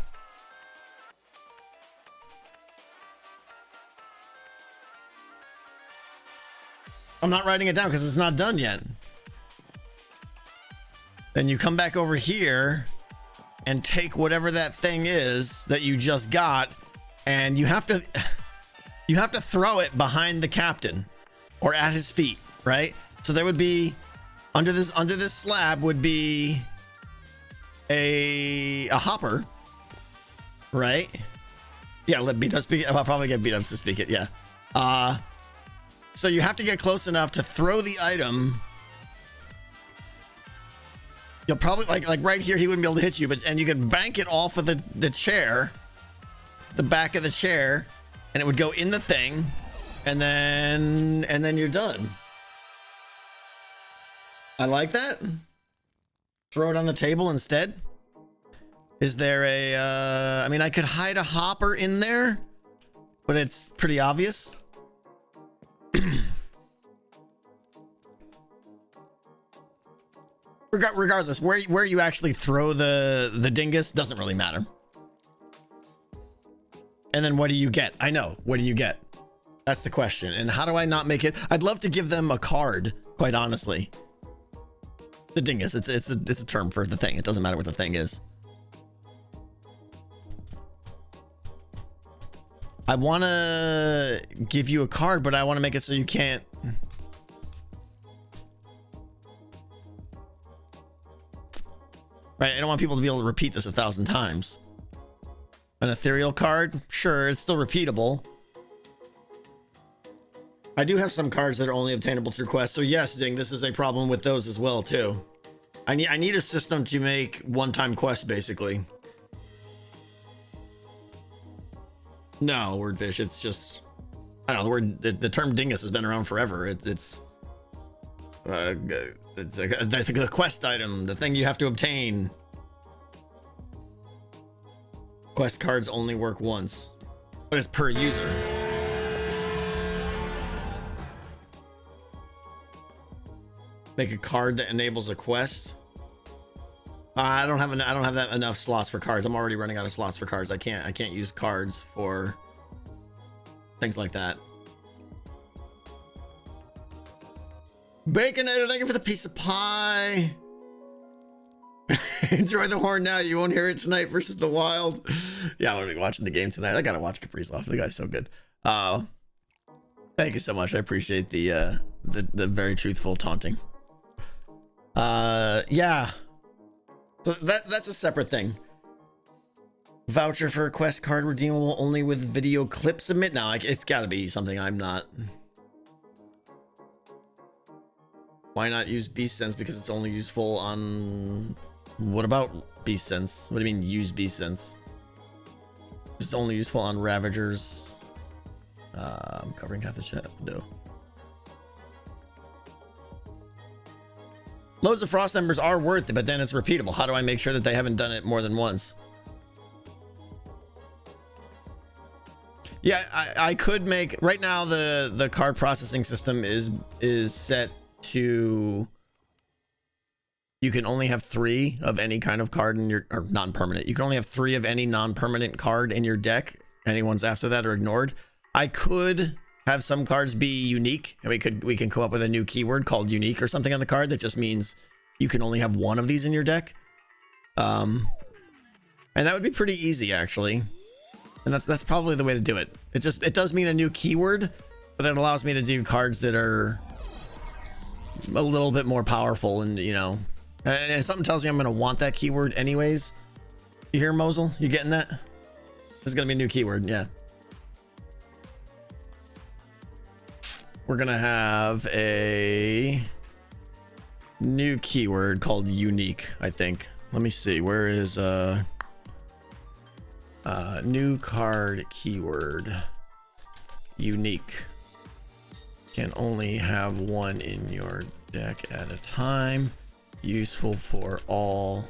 I'm not writing it down because it's not done yet. Then you come back over here and take whatever that thing is that you just got, and you have to throw it behind the captain or at his feet, right? So there would be under this slab would be a hopper, right? Yeah, let BDubs speak. I'll probably get BDubs to speak it. Yeah. So you have to get close enough to throw the item. You'll probably like right here, he wouldn't be able to hit you, and you can bank it off of the chair, the back of the chair, and it would go in the thing, and then you're done. I like that. Throw it on the table instead. Is there a I mean, I could hide a hopper in there, but it's pretty obvious. Regardless, where you actually throw the dingus doesn't really matter. And then what do you get? I know. What do you get? That's the question. And how do I not make it? I'd love to give them a card, quite honestly. The dingus, it's a term for the thing. It doesn't matter what the thing is. I want to give you a card, but I want to make it so you can't. Right, I don't want people to be able to repeat this 1,000 times. An ethereal card, sure, it's still repeatable. I do have some cards that are only obtainable through quests, so yes, Zing, this is a problem with those as well too. I need a system to make one-time quests, basically. No, Wordfish, it's just, I don't know, the term dingus has been around forever. It's the quest item, the thing you have to obtain. Quest cards only work once, but it's per user. Make a card that enables a quest. I don't have that enough slots for cards. I'm already running out of slots for cards. I can't use cards for things like that. Baconator, thank you for the piece of pie. Enjoy the horn now. You won't hear it tonight versus the Wild. Yeah, I'm gonna be watching the game tonight. I gotta watch Kaprizov. The guy's so good. Thank you so much. I appreciate the very truthful taunting. Yeah. So that's a separate thing. Voucher for a quest card redeemable only with video clip submit. Now, it's got to be something I'm not. Why not use Beast Sense? Because it's only useful on. What about Beast Sense? What do you mean use Beast Sense? It's only useful on Ravagers. I'm covering half the chat window. Loads of Frost Embers are worth it, but then it's repeatable. How do I make sure that they haven't done it more than once? Yeah, I could make right now the card processing system is set to you can only have 3 of any kind of card in your or non-permanent. You can only have 3 of any non-permanent card in your deck. Any ones after that are ignored. I could have some cards be unique, and we can come up with a new keyword called unique or something on the card that just means you can only have 1 of these in your deck. And that would be pretty easy actually. And that's probably the way to do it. It does mean a new keyword, but it allows me to do cards that are a little bit more powerful, and you know, and something tells me I'm gonna want that keyword anyways. You hear, Mosul? You getting that? There's gonna be a new keyword, yeah. We're gonna have a new keyword called unique, I think. Let me see, where is new card keyword unique. Can only have 1 in your deck at a time. Useful for all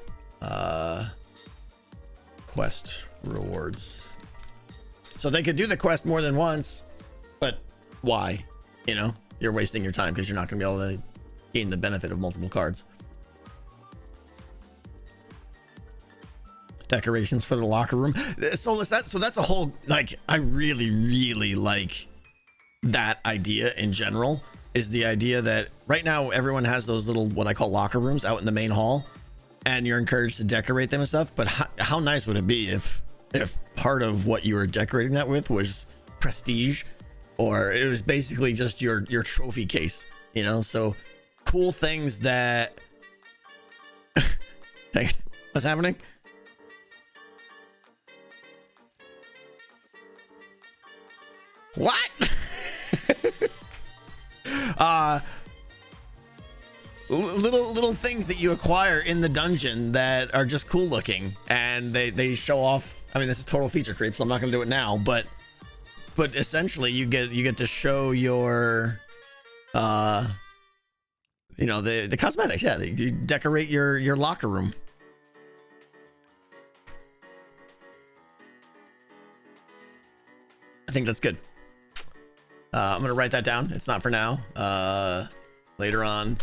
quest rewards. So they could do the quest more than once, but why? You know, you're wasting your time because you're not going to be able to gain the benefit of multiple cards. Decorations for the locker room. So that's a whole, like, I really like that idea in general. Is the idea that right now everyone has those little what I call locker rooms out in the main hall, and you're encouraged to decorate them and stuff. But how nice would it be if part of what you were decorating that with was prestige, or it was basically just your trophy case, you know? So cool things that hey, what's happening? What? Little things that you acquire in the dungeon that are just cool looking, and they show off. I mean, this is total feature creep, so I'm not gonna do it now, but essentially you get to show your you know, the cosmetics. Yeah, you decorate your locker room. I think that's good. I'm gonna write that down. It's not for now. Later on.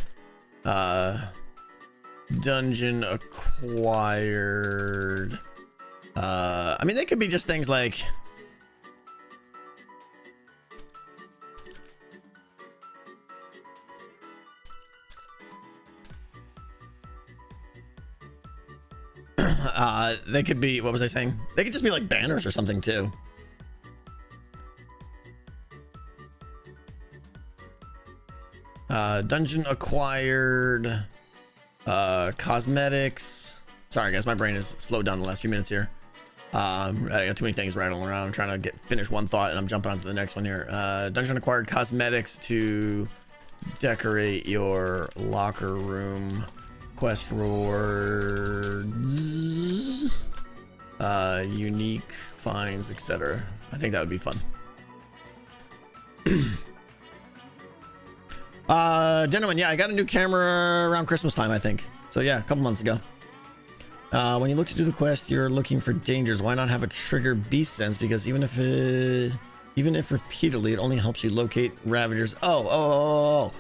Dungeon acquired. I mean, they could be just things like they could be, what was I saying? They could just be like banners or something too. Dungeon acquired, cosmetics. Sorry guys, my brain is slowed down the last few minutes here. I got too many things rattling around. I'm trying to finish one thought and I'm jumping on to the next one here. Dungeon acquired cosmetics to decorate your locker room. Quest rewards, unique finds, etc. I think that would be fun. Gentlemen, yeah, I got a new camera around Christmas time, I think. So yeah, a couple months ago. When you look to do the quest, you're looking for dangers. Why not have a trigger beast sense? Because even if repeatedly, it only helps you locate ravagers. Oh.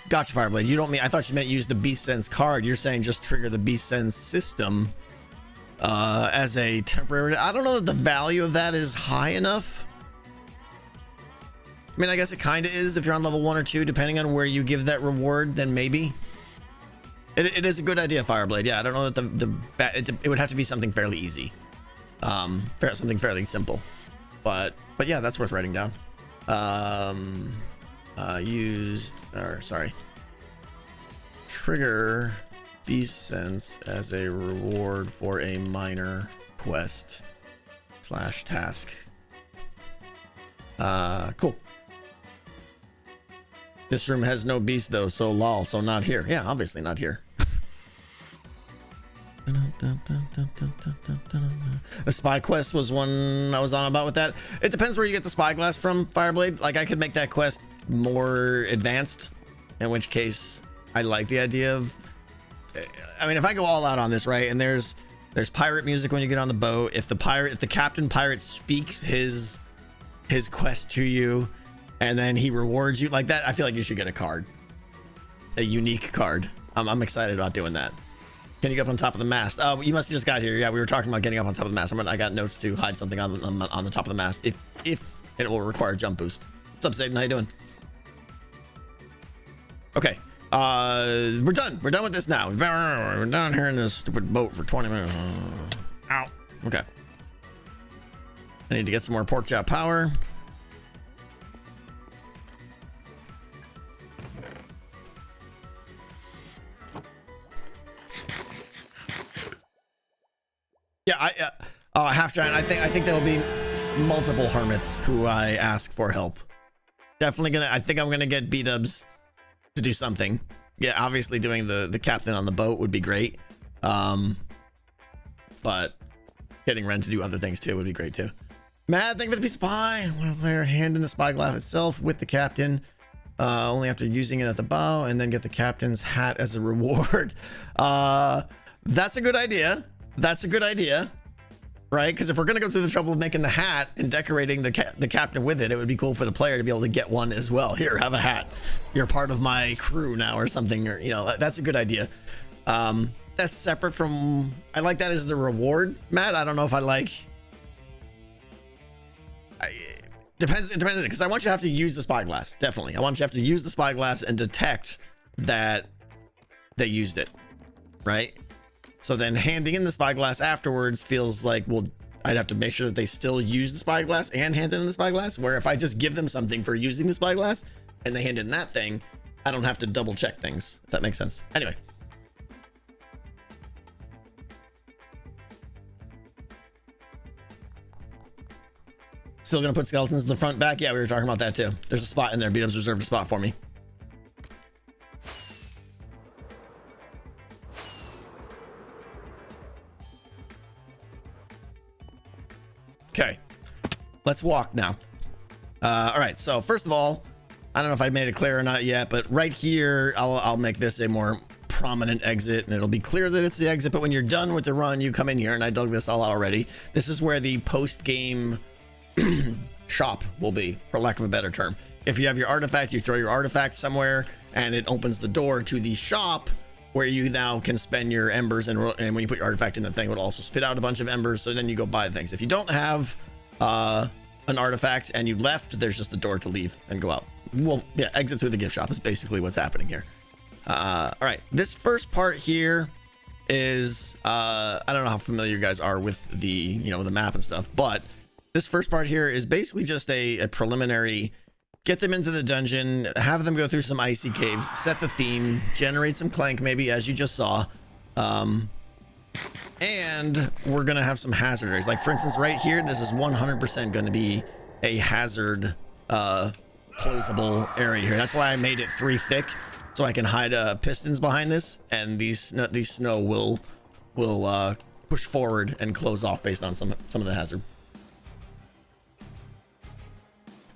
Gotcha, Fireblade. You don't mean, I thought you meant use the beast sense card. You're saying just trigger the beast sense system as a temporary. I don't know that the value of that is high enough. I mean, I guess it kind of is if you're on level 1 or 2, depending on where you give that reward, then maybe. It is a good idea, Fireblade. Yeah, I don't know that it would have to be something fairly easy. Something fairly simple. But yeah, that's worth writing down. Trigger beast sense as a reward for a minor quest / task. Cool. This room has no beast though, so lol, so not here. Yeah, obviously not here. The spy quest was one I was on about with that. It depends where you get the spyglass from, Fireblade. Like I could make that quest more advanced, in which case I like the idea of, I mean, if I go all out on this, right, and there's pirate music when you get on the boat. If the captain pirate speaks his quest to you and then he rewards you like that, I feel like you should get a card, a unique card. I'm excited about doing that. Can you get up on top of the mast? You must have just got here. Yeah, we were talking about getting up on top of the mast. I got notes to hide something on the top of the mast if it will require a jump boost. What's up, Satan? How you doing? Okay, we're done. We're done with this now. We're down here in this stupid boat for 20 minutes. Ow. Okay. I need to get some more pork chop power. Yeah, half giant. I think there'll be multiple hermits who I ask for help. Definitely I think I'm gonna get BDubs to do something. Yeah, obviously doing the captain on the boat would be great. But getting Ren to do other things too would be great too. Mad, thank you for the piece of pie. I want to play her hand in the spyglass itself with the captain. Only after using it at the bow, and then get the captain's hat as a reward. That's a good idea. That's a good idea, right? Because if we're gonna go through the trouble of making the hat and decorating the captain with it, it would be cool for the player to be able to get one as well. Here, have a hat. You're part of my crew now, or something. Or that's a good idea. That's separate from. I like that as the reward, Matt. I don't know if I like. Depends because I want you to have to use the spyglass. Definitely, I want you to have to use the spyglass and detect that they used it, right? So then handing in the spyglass afterwards feels like, well, I'd have to make sure that they still use the spyglass and hand it in the spyglass. Where if I just give them something for using the spyglass and they hand in that thing, I don't have to double check things. If that makes sense. Anyway. Still gonna put skeletons in the front back? Yeah, we were talking about that too. There's a spot in there. BDubs reserved a spot for me. Okay, let's walk now. All right, so first of all, I don't know if I made it clear or not yet, but right here, I'll make this a more prominent exit, and it'll be clear that it's the exit. But when you're done with the run, you come in here, and I dug this all out already. This is where the post-game shop will be, for lack of a better term. If you have your artifact, you throw your artifact somewhere, and it opens the door to the shop, where you now can spend your embers, and when you put your artifact in the thing, it will also spit out a bunch of embers, so then you go buy things. If you don't have an artifact and you left, there's just a door to leave and go out. Well, yeah, exit through the gift shop is basically what's happening here. All right, this first part here is, I don't know how familiar you guys are with the, the map and stuff, but this first part here is basically just a preliminary get them into the dungeon, have them go through some icy caves, set the theme, generate some clank maybe, as you just saw. And we're gonna have some hazard areas. Like for instance, right here, this is 100% gonna be a hazard closable area here. That's why I made it 3 thick, so I can hide pistons behind this, and these snow will push forward and close off based on some of the hazard.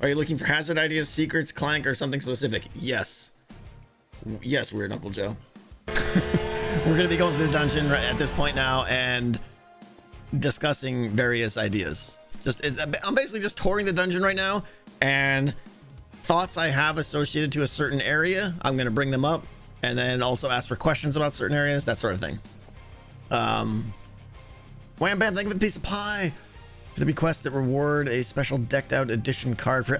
Are you looking for hazard ideas, secrets, clank, or something specific? Yes. Yes, Weird Uncle Joe. We're going to be going through the dungeon right at this point now and discussing various ideas. I'm basically just touring the dungeon right now, and thoughts I have associated to a certain area, I'm going to bring them up, and then also ask for questions about certain areas, that sort of thing. Wham Bam, thank you for the piece of pie. For the request that reward a special decked out edition card for.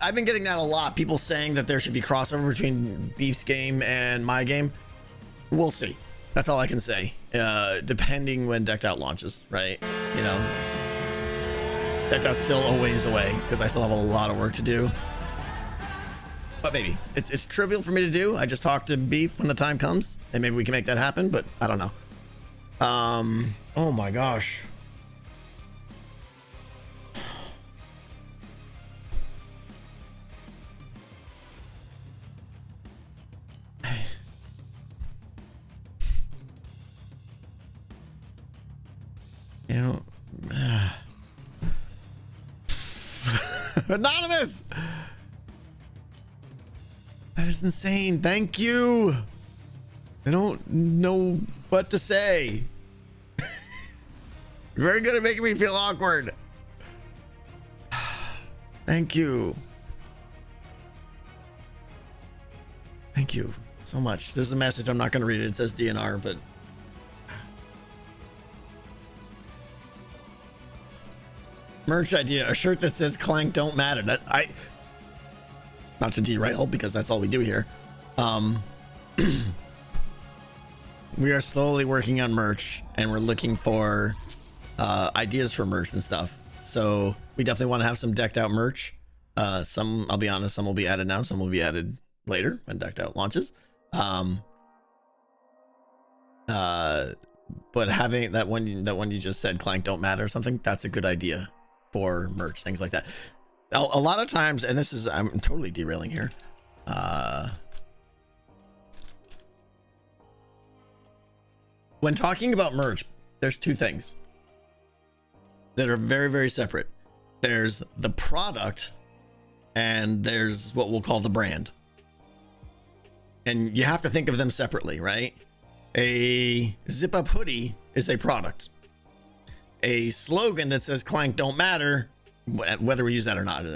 I've been getting that a lot. People saying that there should be crossover between Beef's game and my game. We'll see. That's all I can say. Depending when decked out launches, right? You know, decked out's still a ways away because I still have a lot of work to do. But maybe it's trivial for me to do. I just talk to Beef when the time comes, and maybe we can make that happen. But I don't know. Oh my gosh. You know, anonymous. That is insane. Thank you. I don't know what to say. You're very good at making me feel awkward. Thank you. Thank you so much. This is a message. I'm not going to read it. It says DNR, but merch idea, a shirt that says clank don't matter. That not to derail because that's all we do here. We are slowly working on merch, and we're looking for ideas for merch and stuff. So we definitely want to have some decked out merch. Some, I'll be honest, some will be added now, some will be added later when decked out launches. But having that one you just said, clank don't matter or something, that's a good idea for merch, things like that. A lot of times, and this is, I'm totally derailing here. When talking about merch, there's two things that are very, very separate. There's the product, and there's what we'll call the brand. And you have to think of them separately, right? A zip-up hoodie is a product. A slogan that says clank don't matter, whether we use that or not,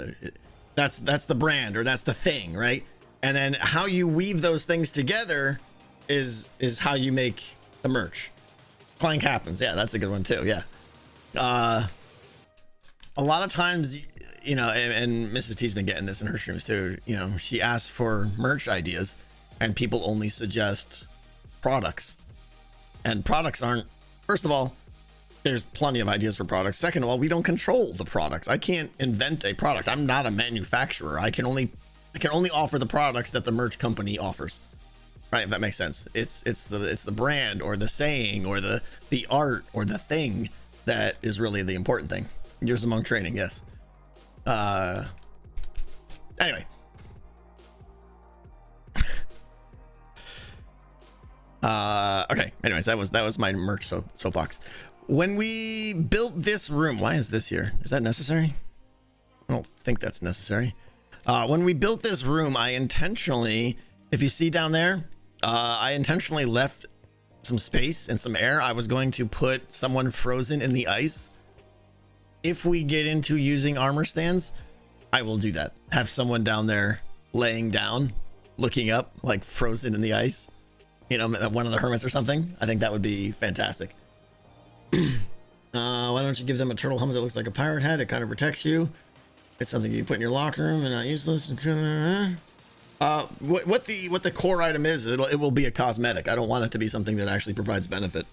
that's the brand, or that's the thing, right? And then how you weave those things together is how you make the merch. Clank happens. Yeah, that's a good one too. Yeah. A lot of times, you know, and Mrs. T's been getting this in her streams too, you know, she asks for merch ideas and people only suggest products, and products aren't, first of all, there's plenty of ideas for products. Second of all, we don't control the products. I can't invent a product. I'm not a manufacturer. I can only offer the products that the merch company offers. Right, if that makes sense. It's the brand or the saying or the art or the thing that is really the important thing. Years among training, yes. Anyway. Okay. Anyways, that was my merch soapbox. When we built this room, why is this here? Is that necessary? I don't think that's necessary. When we built this room, I intentionally, if you see down there, I intentionally left some space and some air. I was going to put someone frozen in the ice. If we get into using armor stands, I will do that. Have someone down there laying down, looking up, like frozen in the ice. You know, one of the hermits or something. I think that would be fantastic. Why don't you give them a turtle helmet that looks like a pirate hat? It kind of protects you. It's something you put in your locker room and not useless. What the core item is, it will be a cosmetic. I don't want it to be something that actually provides benefit.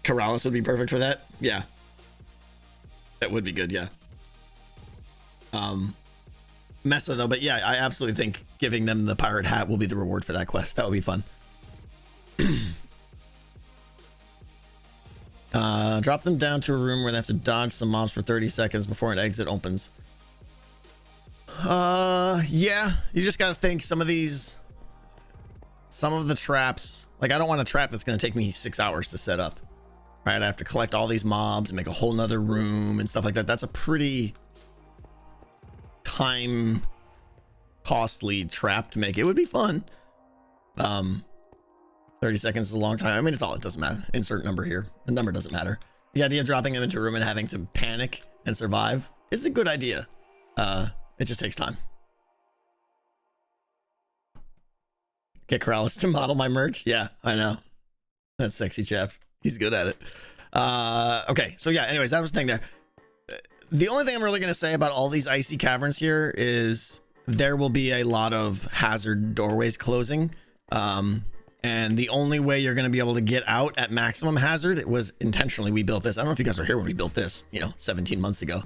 Corrales would be perfect for that. Yeah, that would be good. Yeah. Mesa though, but yeah, I absolutely think giving them the pirate hat will be the reward for that quest. That would be fun. Drop them down to a room where they have to dodge some mobs for 30 seconds before an exit opens. Yeah, you just gotta think some of the traps, like I don't want a trap that's gonna take me 6 hours to set up. Right, I have to collect all these mobs and make a whole nother room and stuff like that. That's a pretty time costly trap to make. It would be fun. 30 seconds is a long time. I mean, it doesn't matter. Insert number here. The number doesn't matter. The idea of dropping them into a room and having to panic and survive is a good idea. It just takes time. Get Corrales to model my merch. Yeah, I know. That sexy chap. He's good at it. Okay, so yeah, anyways, that was the thing there. The only thing I'm really going to say about all these icy caverns here is there will be a lot of hazard doorways closing. And the only way you're going to be able to get out at maximum hazard, it was intentionally we built this. I don't know if you guys were here when we built this, 17 months ago.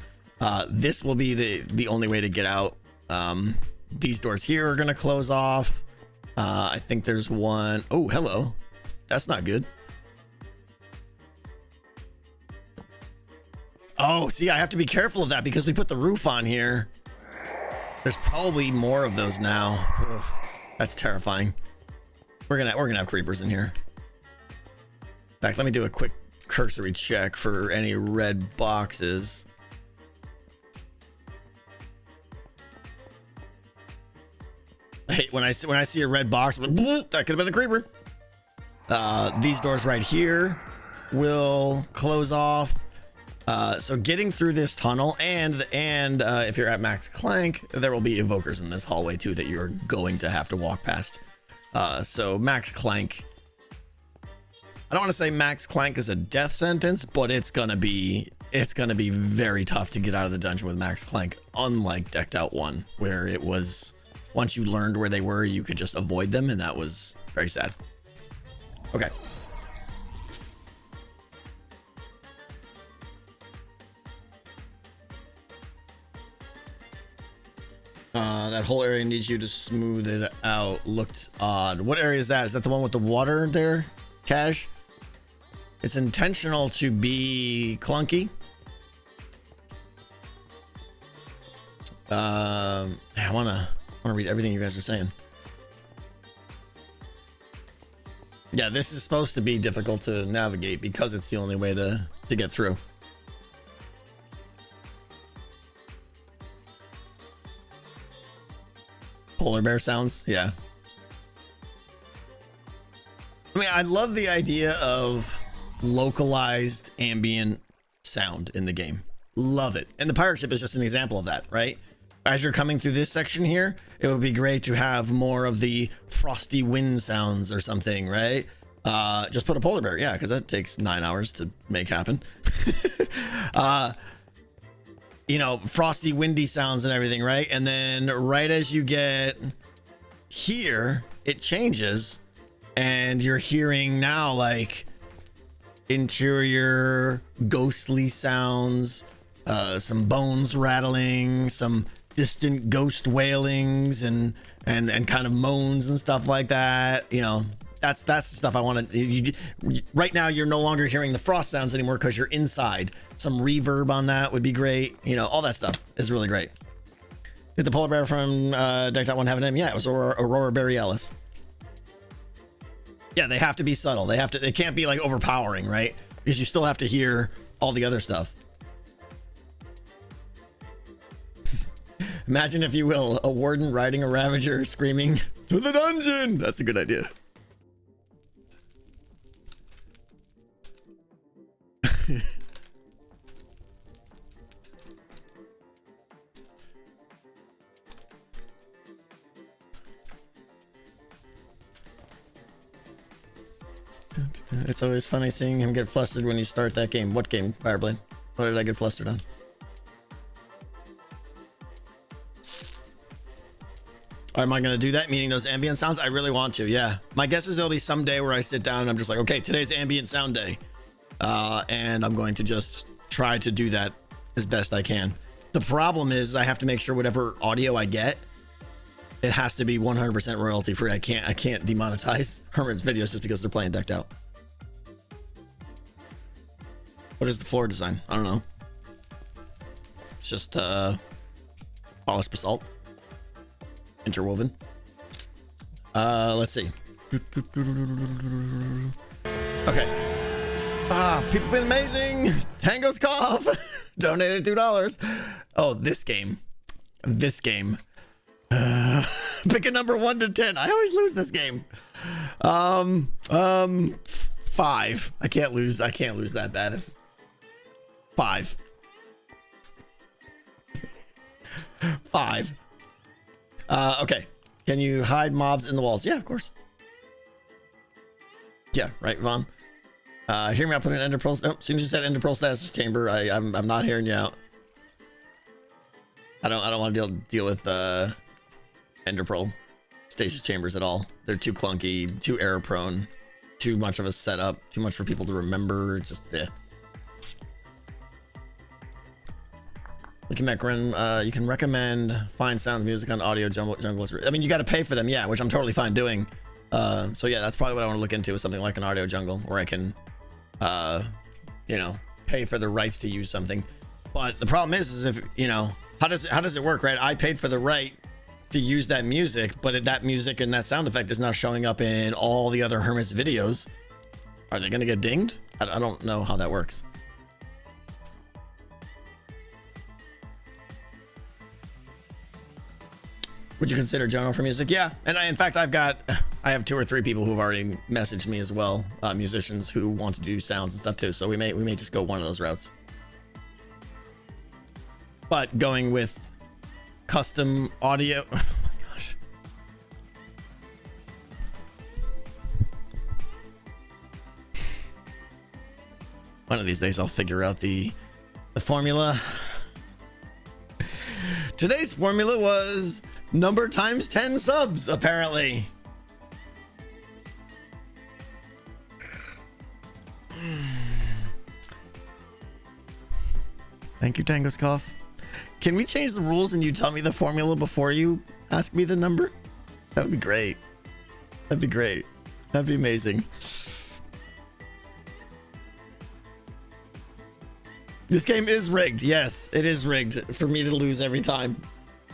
This will be the only way to get out. These doors here are going to close off. I think there's one. Oh, hello. That's not good. Oh, see, I have to be careful of that because we put the roof on here. There's probably more of those now. Ugh, that's terrifying. We're gonna have creepers in here. In fact, let me do a quick cursory check for any red boxes. I hate when I see a red box, but that could have been a creeper. These doors right here will close off. So getting through this tunnel and if you're at max clank, there will be evokers in this hallway too that you're going to have to walk past. So max clank, I don't want to say max clank is a death sentence, but it's gonna be very tough to get out of the dungeon with max clank, unlike Decked Out 1, where it was once you learned where they were, you could just avoid them, and that was very sad. Okay. That whole area needs you to smooth it out. Looked odd. What area is that? Is that the one with the water there, Cash? It's intentional to be clunky. I wanna read everything you guys are saying. Yeah, this is supposed to be difficult to navigate because it's the only way to get through. Polar bear sounds, yeah. I mean, I love the idea of localized ambient sound in the game. Love it. And the pirate ship is just an example of that, right? As you're coming through this section here, it would be great to have more of the frosty wind sounds or something, right? Just put a polar bear, yeah, because that takes 9 hours to make happen. Frosty, windy sounds and everything, right? And then right as you get here, it changes and you're hearing now like interior ghostly sounds, some bones rattling, some distant ghost wailings and kind of moans and stuff like that. That's the stuff I want to. Right now, you're no longer hearing the frost sounds anymore because you're inside. Some reverb on that would be great. All that stuff is really great. Did the polar bear from Decked Out 1 have a name? Yeah, it was Aurora Borealis. Yeah, they have to be subtle. They can't be like overpowering, right? Because you still have to hear all the other stuff. Imagine, if you will, a warden riding a ravager screaming, "To the dungeon!" That's a good idea. It's always funny seeing him get flustered when you start that game. What game, Fireblade? What did I get flustered on? Am I going to do that? Meaning those ambient sounds? I really want to, yeah. My guess is there'll be some day where I sit down and I'm just like, okay, today's ambient sound day. And I'm going to just try to do that as best I can. The problem is I have to make sure whatever audio I get, it has to be 100% royalty free. I can't demonetize Hermit's videos just because they're playing decked out. What is the floor design? I don't know. It's just polished basalt, interwoven. Let's see. Okay. People been amazing. Tango's cough donated $2. Oh, this game. Pick a number 1 to 10. I always lose this game. 5. I can't lose that bad. 5. 5. Okay. Can you hide mobs in the walls? Yeah, of course. Yeah, right, Vaughn. Hear me out. Put an ender pearl. Oh, as soon as you said ender pearl stasis chamber, I'm not hearing you out. I don't want to deal with ender pearl stasis chambers at all. They're too clunky, too error prone, too much of a setup, too much for people to remember. Just You can recommend fine sound music on audio jungle. I mean, you got to pay for them, yeah, which I'm totally fine doing. So yeah, that's probably what I want to look into, is something like an audio jungle where I can, pay for the rights to use something. But the problem is if how does it work, right? I paid for the right to use that music, but that music and that sound effect is now showing up in all the other Hermit's videos. Are they gonna get dinged? I don't know how that works. Would you consider Jono for music? Yeah, and in fact, I have 2 or 3 people who've already messaged me as well, musicians who want to do sounds and stuff too. So we may just go one of those routes. But going with custom audio, oh my gosh. One of these days I'll figure out the formula. Today's formula was number times 10 subs, apparently. Thank you, Tango's cough. Can we change the rules and you tell me the formula before you ask me the number? That would be great. That'd be great. That'd be amazing. This game is rigged. Yes, it is rigged for me to lose every time.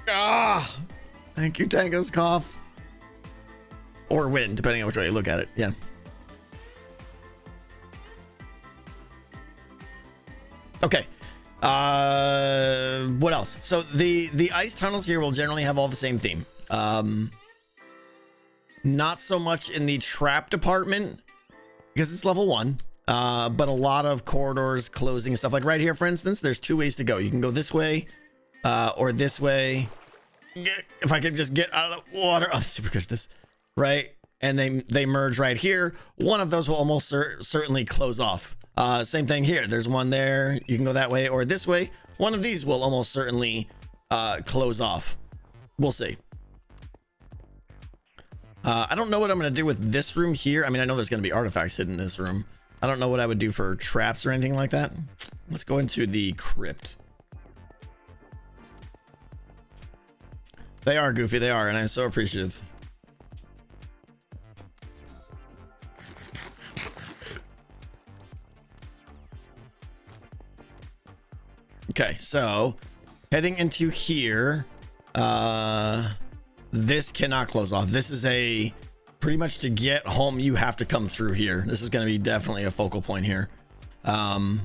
Ah! Thank you, Tango's cough. Or win, depending on which way you look at it. Yeah. Okay. What else? So the ice tunnels here will generally have all the same theme. Not so much in the trap department because it's level 1. But a lot of corridors closing and stuff. Like right here, for instance, there's 2 ways to go. You can go this way, or this way. If I could just get out of the water, I'm super good at this, right? And they merge right here. One of those will almost certainly close off. Same thing here. There's one there. You can go that way or this way. One of these will almost certainly close off. We'll see. I don't know what I'm going to do with this room here. I mean, I know there's going to be artifacts hidden in this room. I don't know what I would do for traps or anything like that. Let's go into the crypt. They are goofy, they are, and I'm so appreciative. Okay, so heading into here, this cannot close off. This is a pretty much to get home, you have to come through here. This is going to be definitely a focal point here. I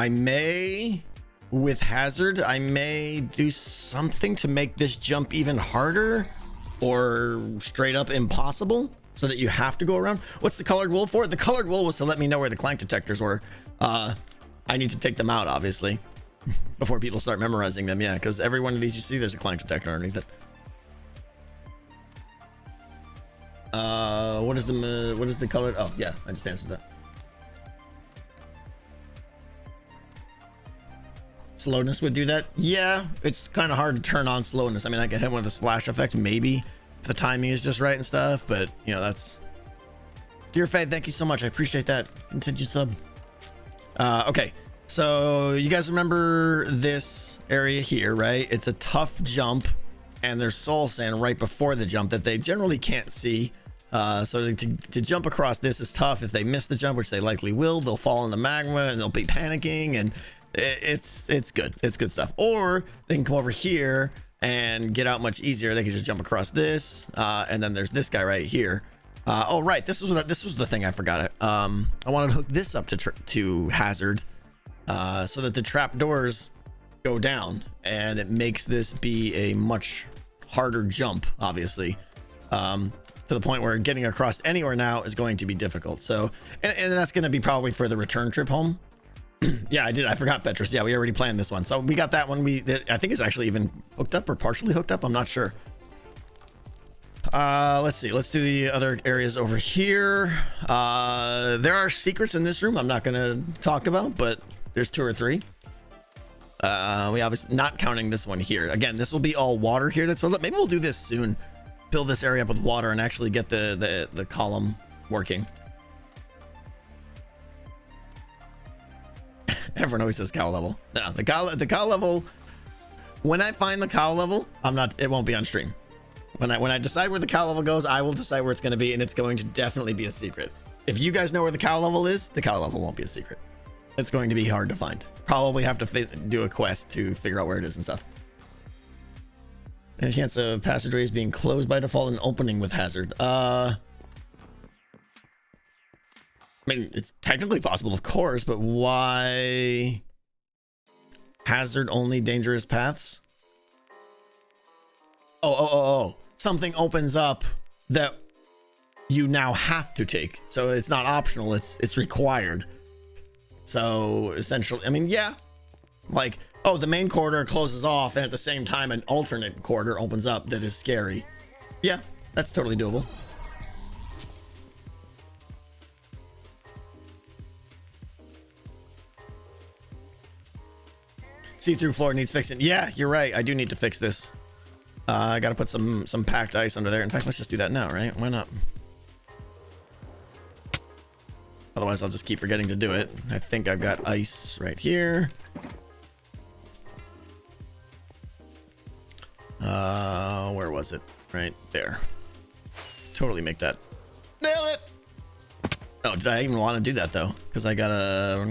may, with hazard, I may do something to make this jump even harder or straight up impossible so that you have to go around. What's the colored wool for? The colored wool was to let me know where the clank detectors were. I need to take them out, obviously, before people start memorizing them. Yeah, because every one of these you see, there's a clank detector underneath it. What is the color? Oh yeah, I just answered that. Slowness would do that. Yeah, it's kind of hard to turn on slowness. I mean, I can hit one with a splash effect, maybe if the timing is just right and stuff, but you know, that's Dear Faye, thank you so much. I appreciate that continued sub. Okay, So you guys remember this area here, right? It's a tough jump, and there's soul sand right before the jump that they generally can't see. So to jump across this is tough. If they miss the jump, which they likely will, they'll fall in the magma and they'll be panicking, and it's good. It's good stuff. Or they can come over here and get out much easier. They can just jump across this, and then there's this guy right here. Oh right, this was the thing I forgot. I wanted to hook this up to hazard, so that the trap doors go down, and it makes this be a much harder jump, obviously, to the point where getting across anywhere now is going to be difficult. So, and that's going to be probably for the return trip home. Yeah, I forgot Petrus. Yeah, we already planned this one, so we got that one. I think it's actually even hooked up or partially hooked up. I'm not sure. Let's see. Let's do the other areas over here. There are secrets in this room I'm not going to talk about, but there's 2 or 3. We obviously not counting this one here. Again, this will be all water here. That's what, maybe we'll do this soon. Fill this area up with water and actually get the column working. Everyone always says cow level. No, the cow level. When I find the cow level, it won't be on stream. When I decide where the cow level goes, I will decide where it's going to be, and it's going to definitely be a secret. If you guys know where the cow level is, the cow level won't be a secret. It's going to be hard to find. Probably have to do a quest to figure out where it is and stuff. Any chance of passageways being closed by default and opening with hazard? I mean, it's technically possible, of course, but why hazard only dangerous paths? Oh. Something opens up that you now have to take. So it's not optional, it's required. So essentially, I mean, yeah, like, oh, the main corridor closes off, and at the same time, an alternate corridor opens up that is scary. Yeah, that's totally doable. See-through floor needs fixing. Yeah, you're right. I do need to fix this. I got to put some packed ice under there. In fact, let's just do that now, right? Why not? Otherwise, I'll just keep forgetting to do it. I think I've got ice right here. Where was it? Right there. Totally make that. Nail it! Oh, did I even want to do that, though? Because I got a...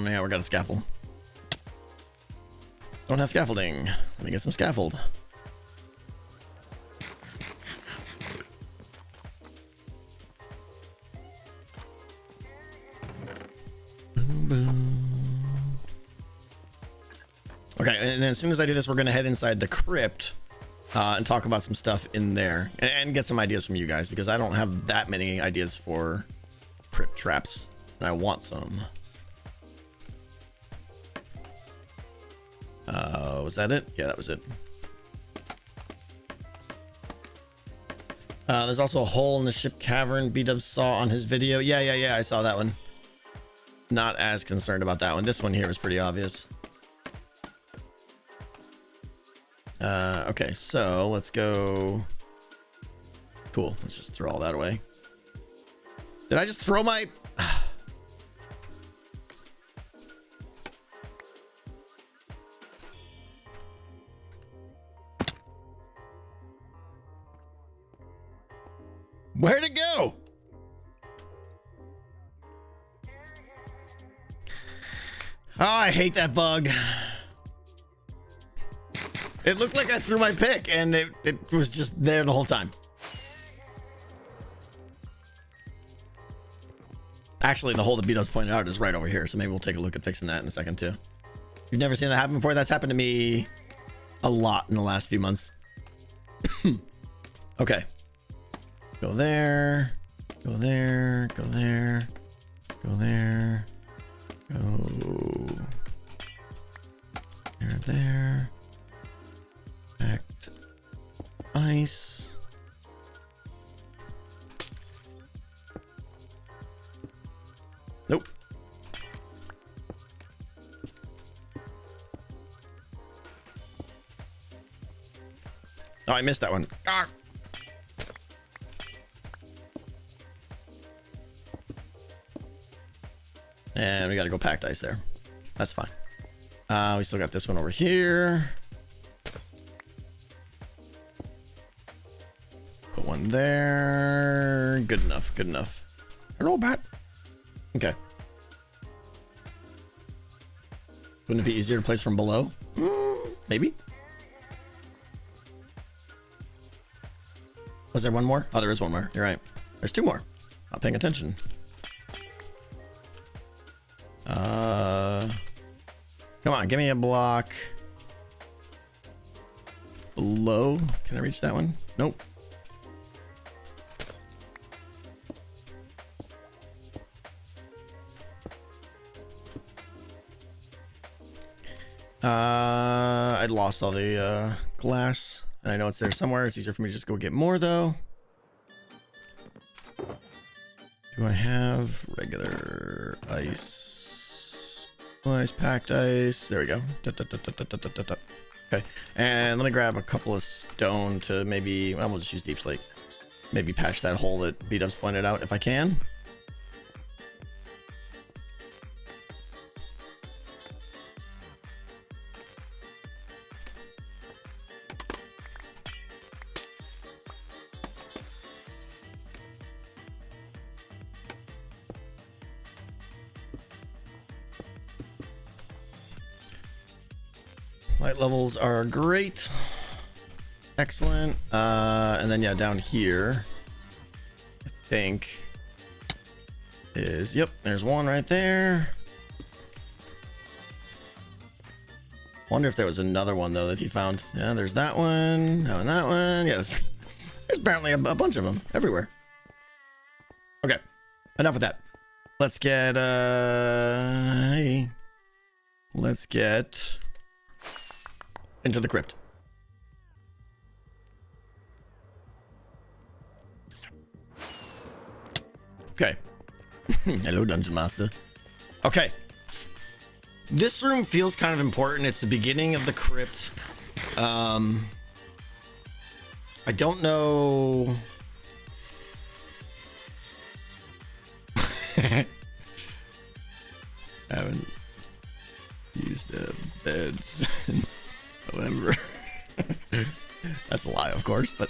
Yeah, we got a scaffold. Don't have scaffolding. Let me get some scaffold. Okay, and then as soon as I do this, we're gonna head inside the crypt and talk about some stuff in there and get some ideas from you guys, because I don't have that many ideas for crypt traps, and I want some. Was that it? Yeah, that was it. There's also a hole in the ship cavern BDubs saw on his video. Yeah, I saw that one. Not as concerned about that one. This one here is pretty obvious. Okay, so let's go. Cool. Let's just throw all that away. Did I just throw my... Where'd it go? Oh, I hate that bug. It looked like I threw my pick, and it was just there the whole time. Actually, the hole that BDubs pointed out is right over here, so maybe we'll take a look at fixing that in a second too. You've never seen that happen before? That's happened to me a lot in the last few months. Okay. Go there. Go there. Go there. Go there. Go there. Packed ice. Nope. Oh, I missed that one. Ah. And we got to go packed ice there. That's fine. We still got this one over here. Put one there. Good enough. Good enough. Hello, bat. Okay. Wouldn't it be easier to place from below? Maybe. Was there one more? Oh, there is one more. You're right. There's two more. Not paying attention. Come on, give me a block. Below. Can I reach that one? Nope. I lost all the glass, and I know it's there somewhere. It's easier for me to just go get more, though. Do I have regular ice? Ice, packed ice. There we go. Okay, and let me grab a couple of stone to maybe, well, we'll just use deep slate. Maybe patch that hole that BDubs pointed out if I can. Light levels are great. Excellent. And then, yeah, down here, I think is, yep, there's one right there. Wonder if there was another one, though, that he found. Yeah, there's that one. Oh, and that one. Yes. There's apparently a bunch of them everywhere. Okay. Enough of that. Let's get, let's get into the crypt. Okay. Hello, Dungeon Master. Okay. This room feels kind of important. It's the beginning of the crypt. I don't know. Haven't used a bed since November. That's a lie, of course, but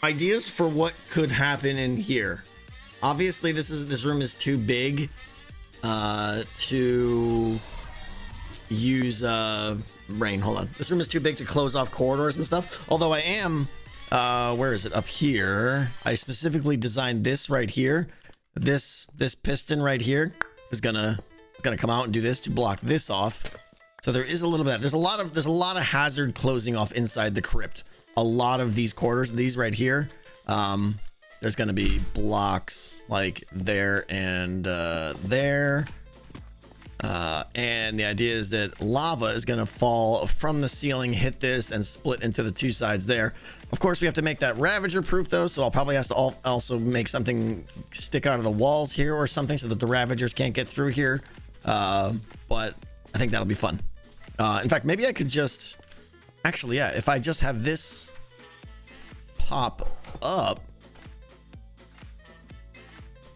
ideas for what could happen in here. Obviously, this room is too big to use rain. Hold on. This room is too big to close off corridors and stuff. Although I am where is it? Up here. I specifically designed this right here. This piston right here is gonna come out and do this to block this off. So there is a little bit. There's a lot of hazard closing off inside the crypt. A lot of these corridors, these right here, there's gonna be blocks like there and there. And the idea is that lava is gonna fall from the ceiling, hit this, and split into the two sides there. Of course, we have to make that Ravager proof though, so I'll probably have to also make something stick out of the walls here or something so that the Ravagers can't get through here. But I think that'll be fun. In fact, maybe I could just, actually, yeah, if I just have this pop up,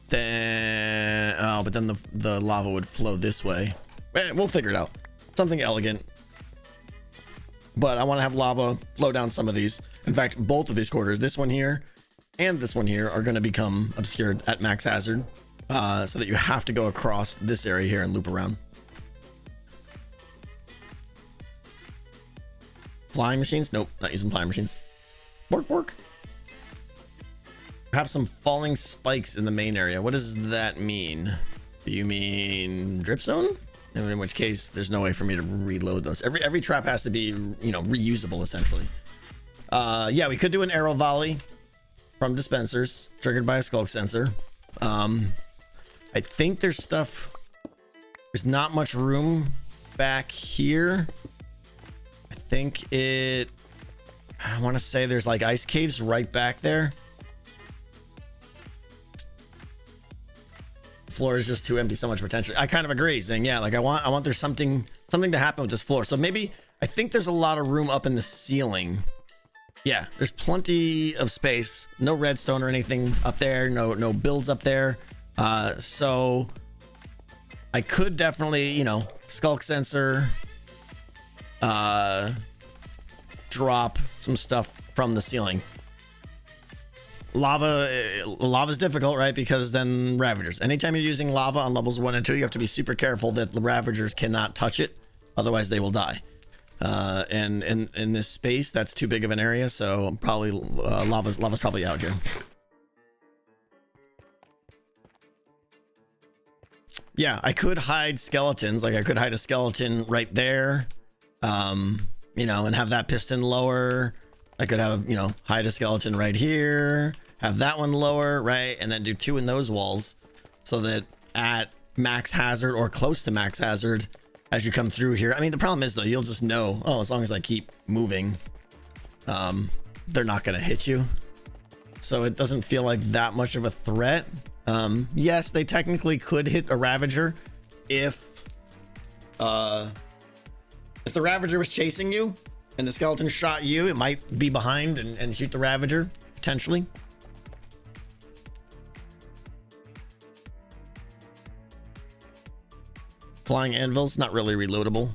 then, oh, but then the lava would flow this way. We'll figure it out. Something elegant. But I want to have lava flow down some of these. In fact, both of these corridors, this one here and this one here, are going to become obscured at max hazard, so that you have to go across this area here and loop around. Flying machines? Nope, not using flying machines. Bork, bork. Perhaps some falling spikes in the main area. What does that mean? Do you mean drip zone? In which case, there's no way for me to reload those. Every trap has to be, you know, reusable essentially. Yeah, we could do an arrow volley from dispensers triggered by a skulk sensor. I think there's stuff. There's not much room back here. I think I want to say there's like ice caves right back there. Floor is just too empty, so much potential. I kind of agree, saying, yeah, like I want there's something to happen with this floor. So maybe I think there's a lot of room up in the ceiling. Yeah, there's plenty of space. No redstone or anything up there. No builds up there. So I could definitely, you know, skulk sensor, drop some stuff from the ceiling. Lava's difficult, right? Because then Ravagers. Anytime you're using lava on levels 1 and 2, you have to be super careful that the Ravagers cannot touch it, otherwise they will die. And in this space, that's too big of an area, so probably lava's probably out here. Yeah, I could hide skeletons. Like I could hide a skeleton right there, you know, and have that piston lower. I could have, you know, hide a skeleton right here, have that one lower, right? And then do 2 in those walls so that at max hazard or close to max hazard as you come through here. I mean, the problem is though, you'll just know, oh, as long as I keep moving, they're not going to hit you. So it doesn't feel like that much of a threat. Yes, they technically could hit a Ravager if the Ravager was chasing you and the skeleton shot you, it might be behind and shoot the Ravager, potentially. Flying anvils, not really reloadable.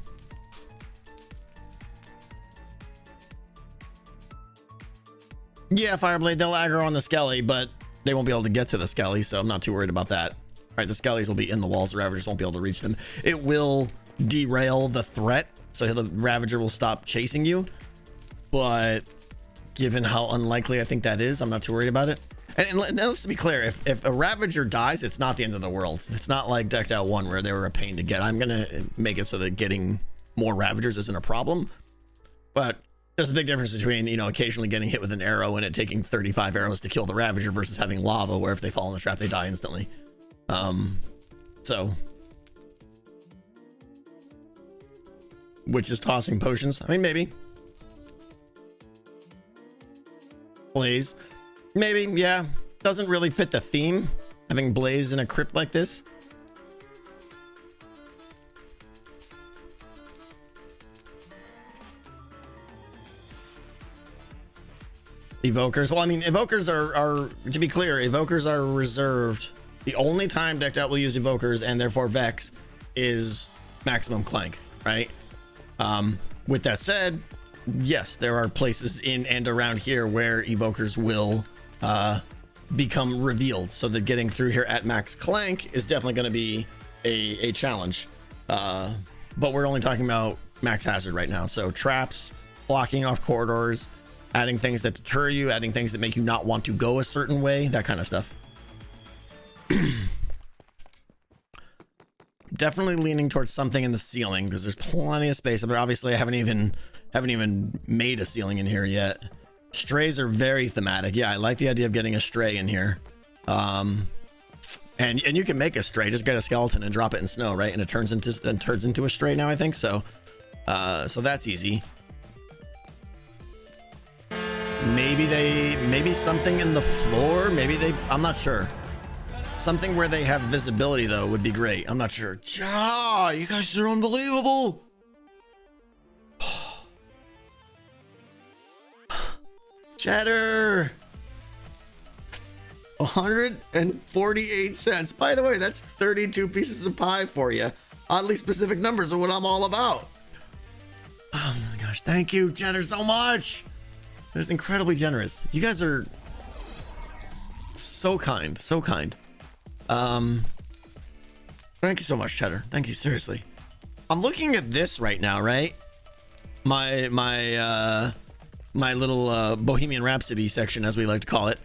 Yeah, Fireblade, they'll aggro on the Skelly, but they won't be able to get to the Skelly, so I'm not too worried about that. All right, the Skellies will be in the walls, the Ravagers won't be able to reach them. It will derail the threat, so the Ravager will stop chasing you, but given how unlikely I think that is, I'm not too worried about it. And let's be clear, if a Ravager dies, it's not the end of the world. It's not like Decked Out 1 where they were a pain to get. I'm gonna make it so that getting more Ravagers isn't a problem, but there's a big difference between, you know, occasionally getting hit with an arrow and it taking 35 arrows to kill the Ravager versus having lava where if they fall in the trap they die instantly. So which is tossing potions. I mean, maybe Blaze, maybe, yeah, doesn't really fit the theme having Blaze in a crypt like this. Evokers, well, I mean, evokers are to be clear, evokers are reserved. The only time Decked Out will use evokers and therefore Vex is maximum clank, right? With that said, yes, there are places in and around here where evokers will become revealed, so that getting through here at max clank is definitely going to be a challenge, but we're only talking about max hazard right now. So traps, blocking off corridors, adding things that deter you, adding things that make you not want to go a certain way, that kind of stuff. Definitely leaning towards something in the ceiling because there's plenty of space. Obviously I haven't even made a ceiling in here yet. Strays are very thematic. Yeah, I like the idea of getting a stray in here. And you can make a stray, just get a skeleton and drop it in snow, right? And it turns into a stray now, I think. So that's easy. Maybe something in the floor, I'm not sure. Something where they have visibility though would be great. I'm not sure. Ah, you guys are unbelievable. Cheddar, 148 cents. By the way, that's 32 pieces of pie for you. Oddly specific numbers are what I'm all about. Oh my gosh, thank you, Cheddar, so much. That's incredibly generous. You guys are so kind, so kind. Thank you so much, Cheddar. Thank you, seriously. I'm looking at this right now, right? My little Bohemian Rhapsody section, as we like to call it.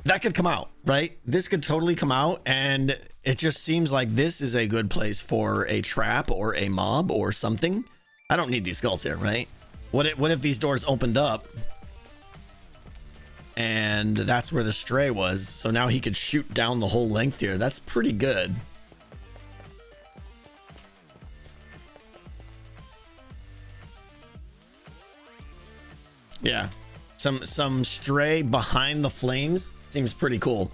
That could come out, right? This could totally come out, and it just seems like this is a good place for a trap or a mob or something. I don't need these skulls here, right? What if these doors opened up and that's where the stray was, so now he could shoot down the whole length here? That's pretty good. Yeah, some stray behind the flames seems pretty cool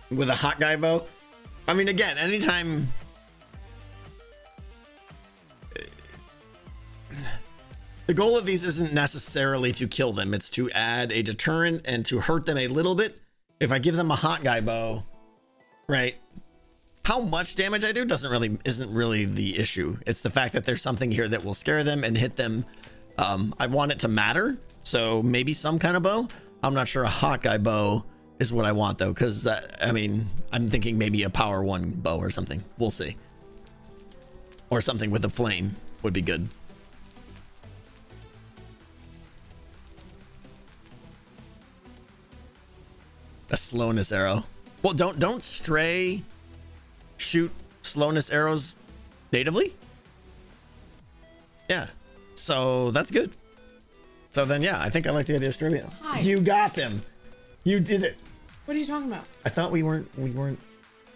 with a hot guy bow. I mean, again, anytime the goal of these isn't necessarily to kill them, it's to add a deterrent and to hurt them a little bit. If I give them a hot guy bow, right, How much damage I do isn't really the issue. It's the fact that there's something here that will scare them and hit them. I want it to matter, so maybe some kind of bow. I'm not sure a Hawkeye bow is what I want though, because I mean, I'm thinking maybe a power 1 bow or something. We'll see. Or something with a flame would be good. A slowness arrow. Well, don't stray shoot slowness arrows natively. Yeah, so that's good. So then, yeah, I think I like the idea of straying. You got them. You did it. What are you talking about? I thought we weren't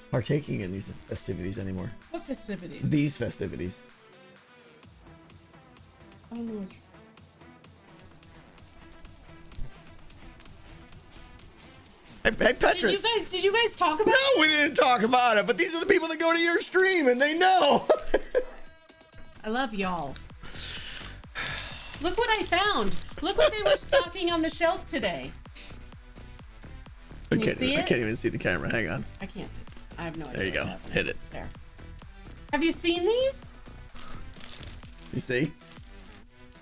partaking in these festivities anymore. What festivities? These festivities. I don't know what Hey, Petrus. Did you guys talk about it? No, we didn't talk about it, but these are the people that go to your stream and they know. I love y'all. Look what I found. Look what they were stocking on the shelf today. Can you see it? I can't even see the camera. Hang on. I can't see it. I have no idea. There you go. Hit it. There. Have you seen these? You see?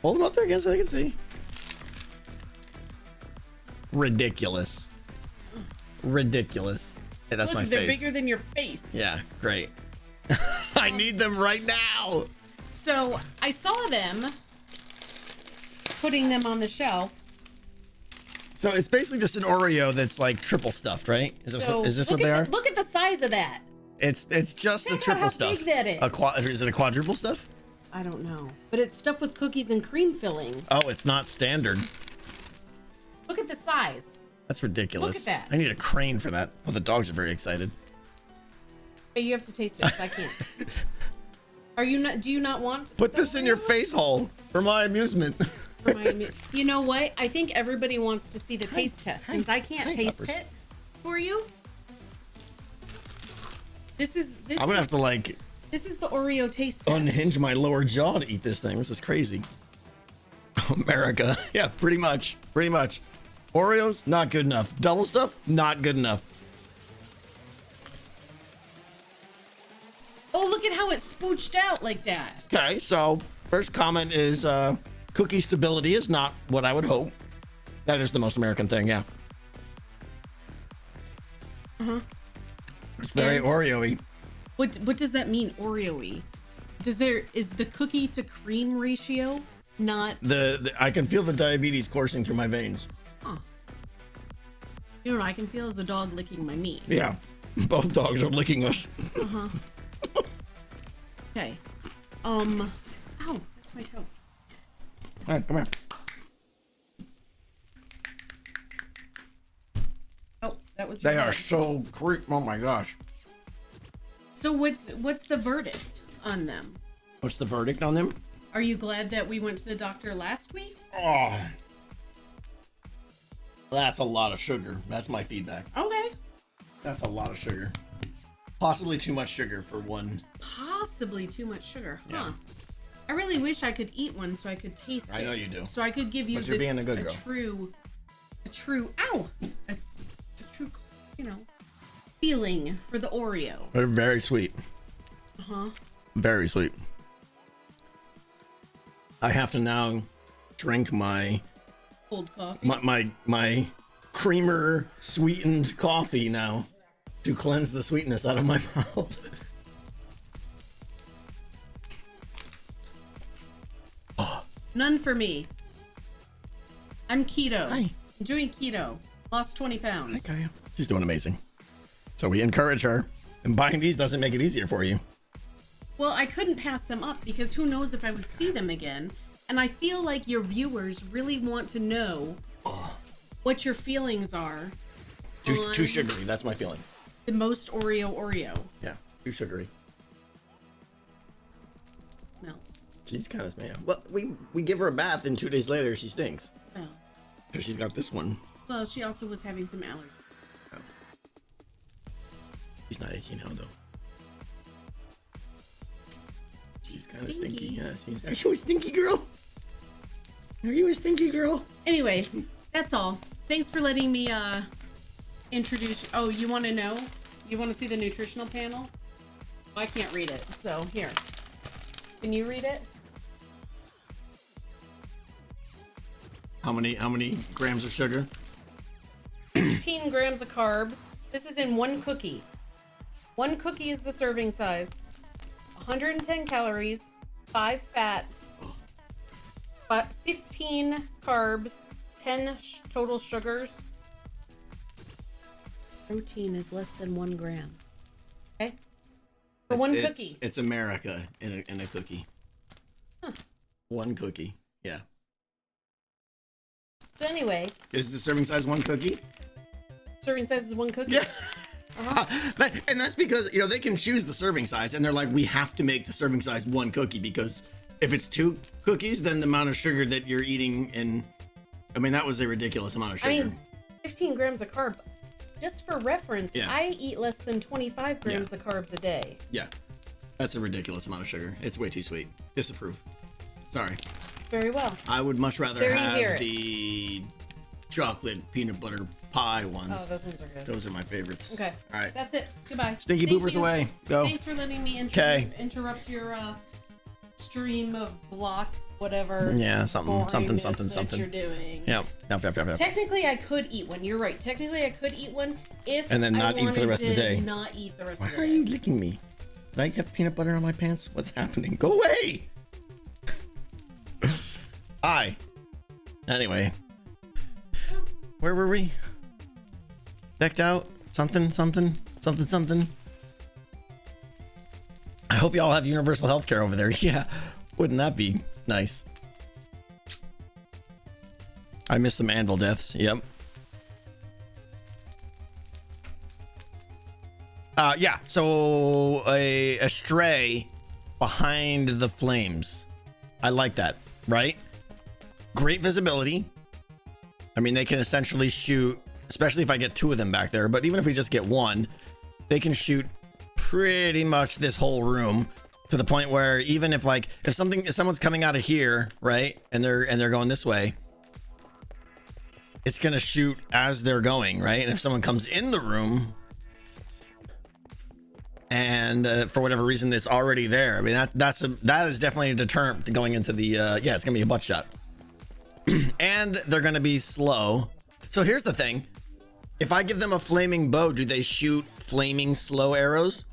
Hold them up there again so I can see. Ridiculous. Ridiculous. Hey, that's Look, my they're face. bigger than your face. Yeah, great. I need them right now. So I saw them putting them on the shelf. So it's basically just an Oreo that's like triple stuffed, right? Is this what they are? Look at the size of that. It's just Check a triple out how stuff. big that is. Is it a quadruple stuff? I don't know, but it's stuffed with cookies and cream filling. Oh, it's not standard. Look at the size. That's ridiculous. Look at that. I need a crane for that. Well, the dogs are very excited. But you have to taste it, 'cause I can't. Are you not? Do you not want? Put this in your face hole for my amusement. You know what? I think everybody wants to see the taste test. Since I can't taste it for you, this is. I'm gonna have to like. This is the Oreo taste test. Unhinge my lower jaw to eat this thing. This is crazy. America. Yeah, pretty much. Pretty much. Oreos, not good enough. Double stuff, not good enough. Oh, look at how it spooched out like that. Okay, so first comment is cookie stability is not what I would hope. That is the most American thing, yeah. Uh-huh. It's very Oreo-y. What does that mean, Oreo-y? Is the cookie to cream ratio not I can feel the diabetes coursing through my veins. Huh. You know what I can feel is a dog licking my meat. Yeah. Both dogs are licking us. Uh-huh. Okay. Ow, that's my toe. All right, come here. Oh, that was They your are head. so creep. Oh my gosh. So what's the verdict on them? What's the verdict on them? Are you glad that we went to the doctor last week? Oh. That's a lot of sugar. That's my feedback. Okay. That's a lot of sugar. Possibly too much sugar for one. Possibly too much sugar, huh? Yeah. I really wish I could eat one so I could taste it. I know you do. So I could give you But you're being a good girl. true, ow, a true, feeling for the Oreo. They're very sweet. Uh-huh. Very sweet. I have to now drink my Cold coffee. my creamer sweetened coffee now to cleanse the sweetness out of my mouth. None for me. I'm keto. Hi. I'm doing keto. Lost 20 pounds. Okay. She's doing amazing. So we encourage her, and buying these doesn't make it easier for you. Well, I couldn't pass them up because who knows if I would see them again. And I feel like your viewers really want to know what your feelings are. Too sugary. That's my feeling. The most Oreo. Yeah, too sugary. Smells. She's kind of man. Well, we give her a bath, and 2 days later she stinks. Oh. So she's got this one. Well, she also was having some allergies. Oh. She's not itchy now, though. She's kind of stinky. Yeah, are you a stinky girl? Are you a stinky girl? Anyway, that's all. Thanks for letting me introduce. Oh, you want to know? You want to see the nutritional panel? I can't read it, so here. Can you read it? How many grams of sugar? 15 grams of carbs. This is in one cookie. One cookie is the serving size. 110 calories, 5 fat, 15 carbs, 10 total sugars. Protein is less than 1 gram. Okay? For one cookie. It's America in a cookie. Huh. One cookie. Yeah. So anyway. Is the serving size one cookie? Serving size is one cookie? Yeah. And that's because, you know, they can choose the serving size and they're like, we have to make the serving size one cookie because if it's 2 cookies, then the amount of sugar that you're eating I mean, that was a ridiculous amount of sugar. I mean, 15 grams of carbs. Just for reference, yeah. I eat less than 25 grams of carbs a day. Yeah. That's a ridiculous amount of sugar. It's way too sweet. Disapprove. Sorry. Very well. I would much rather have the chocolate peanut butter pie ones. Oh, those ones are good. Those are my favorites. Okay. All right. That's it. Goodbye. Stinky poopers away. Go. Thanks for letting me interrupt your stream of block whatever. Yeah, something. That you're doing. Yep. Technically, I could eat one. You're right. Technically, I could eat one if and then not eat for the rest of the day. Not eat the rest of the day. Why are you licking me? Did I get peanut butter on my pants? What's happening? Go away. Hi. Anyway, where were we? Decked out? Something. I hope y'all have universal health care over there. Yeah, wouldn't that be nice? I miss some anvil deaths. Yep. Yeah, so a stray behind the flames. I like that, right? Great visibility. I mean, they can essentially shoot, especially if I get 2 of them back there, but even if we just get 1, they can shoot pretty much this whole room to the point where even if someone's coming out of here, right, and they're going this way, it's gonna shoot as they're going, right? And if someone comes in the room and for whatever reason it's already there, I mean that is definitely a deterrent to going into the it's gonna be a butt shot. And they're gonna be slow. So here's the thing: if I give them a flaming bow, do they shoot flaming slow arrows?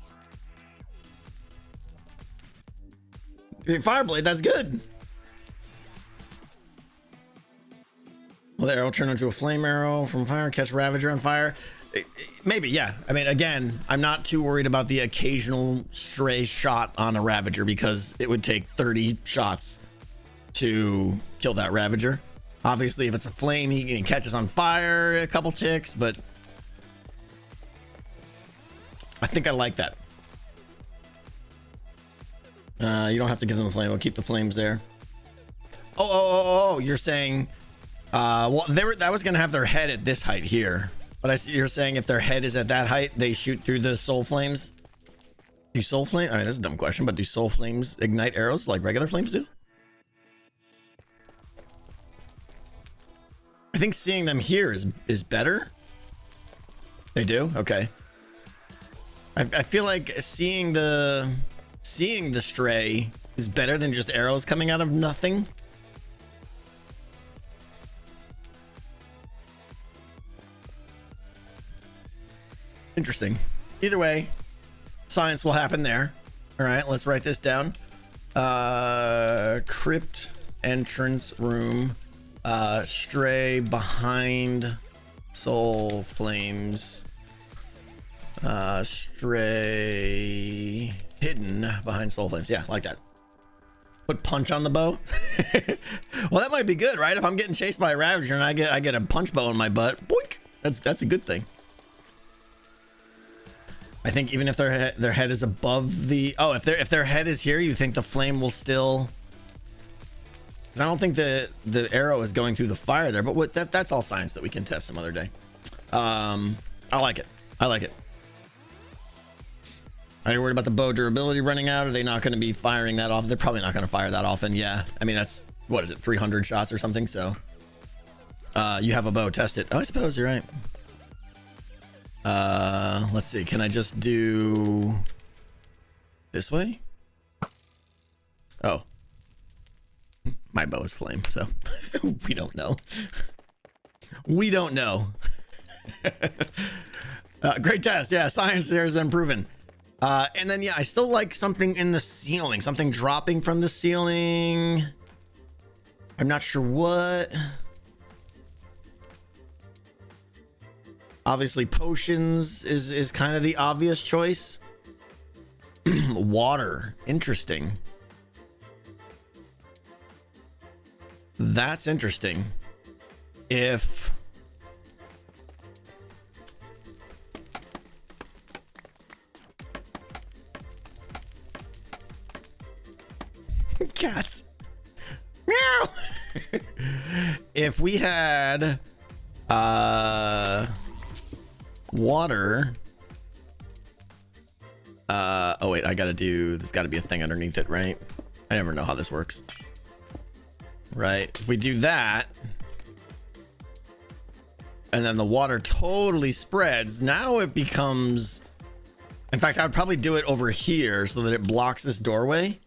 Fireblade, that's good. Will the arrow turn into a flame arrow from fire, catch Ravager on fire? Maybe, yeah. I mean, again, I'm not too worried about the occasional stray shot on a Ravager because it would take 30 shots to kill that Ravager. Obviously, if it's a flame, he catches on fire a couple ticks, but I think I like that. You don't have to give them a flame. We'll keep the flames there. Oh, you're saying well, that was gonna have their head at this height here, but you're saying if their head is at that height, they shoot through the soul flames. Do soul flame? I mean, that's a dumb question, but do soul flames ignite arrows like regular flames do? I think seeing them here is better. They do? Okay. I feel like seeing the stray is better than just arrows coming out of nothing. Interesting. Either way, science will happen there. All right, let's write this down. Crypt entrance room. Stray behind soul flames. Stray hidden behind soul flames. Yeah, like that. Put punch on the bow. Well, that might be good, right? If I'm getting chased by a Ravager and I get a punch bow in my butt, boink. That's a good thing. I think even if their head is above the if their head is here, you think the flame will still? Because I don't think the arrow is going through the fire there. But that's all science that we can test some other day. I like it. Are you worried about the bow durability running out? Are they not going to be firing that off? They're probably not going to fire that often. Yeah, I mean that's what is it, 300 shots or something? So you have a bow, test it. Oh, I suppose you're right. Let's see. Can I just do This way? Oh. My bow is flame, so we don't know. We don't know. Great test. Yeah, science there has been proven. And then, yeah, I still like something in the ceiling. Something dropping from the ceiling. I'm not sure what. Obviously, potions is kind of the obvious choice. Water. Interesting. That's interesting. If... Cats. Meow. If we had water. Oh wait, I gotta do, there's gotta be a thing underneath it, right? I never know how this works. Right, if we do that, and then the water totally spreads, now it becomes, in fact, I would probably do it over here so that it blocks this doorway.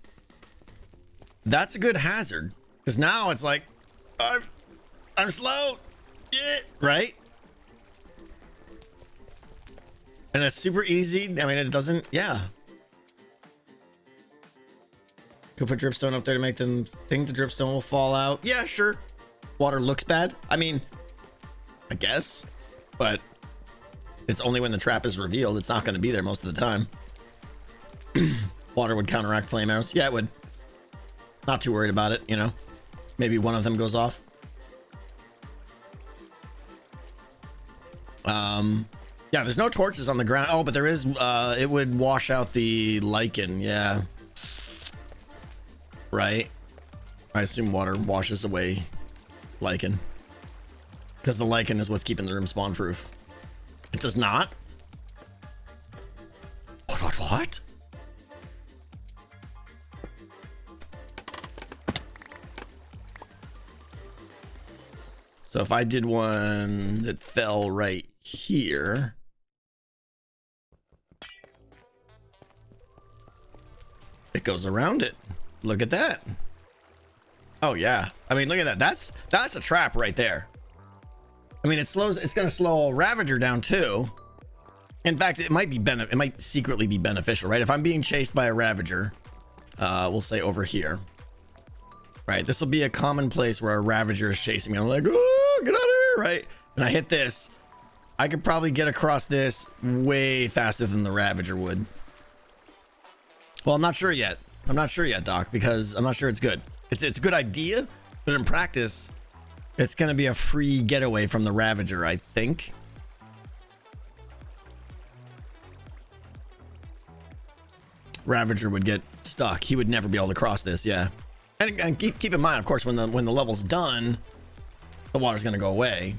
That's a good hazard, because now it's like, I'm slow, yeah, right? And it's super easy. I mean, it doesn't, yeah. Could put dripstone up there to make them think the dripstone will fall out. Yeah, sure. Water looks bad. I mean, I guess, but it's only when the trap is revealed. It's not going to be there most of the time. Water would counteract flame arrows. Yeah, it would. Not too worried about it, you know. Maybe one of them goes off. Yeah, there's no torches on the ground. Oh, but there is, it would wash out the lichen. Yeah. Right. I assume water washes away lichen. Because the lichen is what's keeping the room spawn proof. It does not? What? So if I did one that fell right here. It goes around it. Look at that. Oh yeah. I mean, look at that. That's a trap right there. I mean, it's going to slow a Ravager down too. In fact, it might secretly be beneficial, right? If I'm being chased by a Ravager, we'll say over here. Right, this will be a common place where a Ravager is chasing me. I'm like, oh, get out of here, right? And I hit this. I could probably get across this way faster than the Ravager would. Well, I'm not sure yet. I'm not sure yet, Doc, because I'm not sure it's good. It's a good idea, but in practice, it's going to be a free getaway from the Ravager, I think. Ravager would get stuck. He would never be able to cross this, yeah. And keep in mind, of course, when the level's done, the water's going to go away.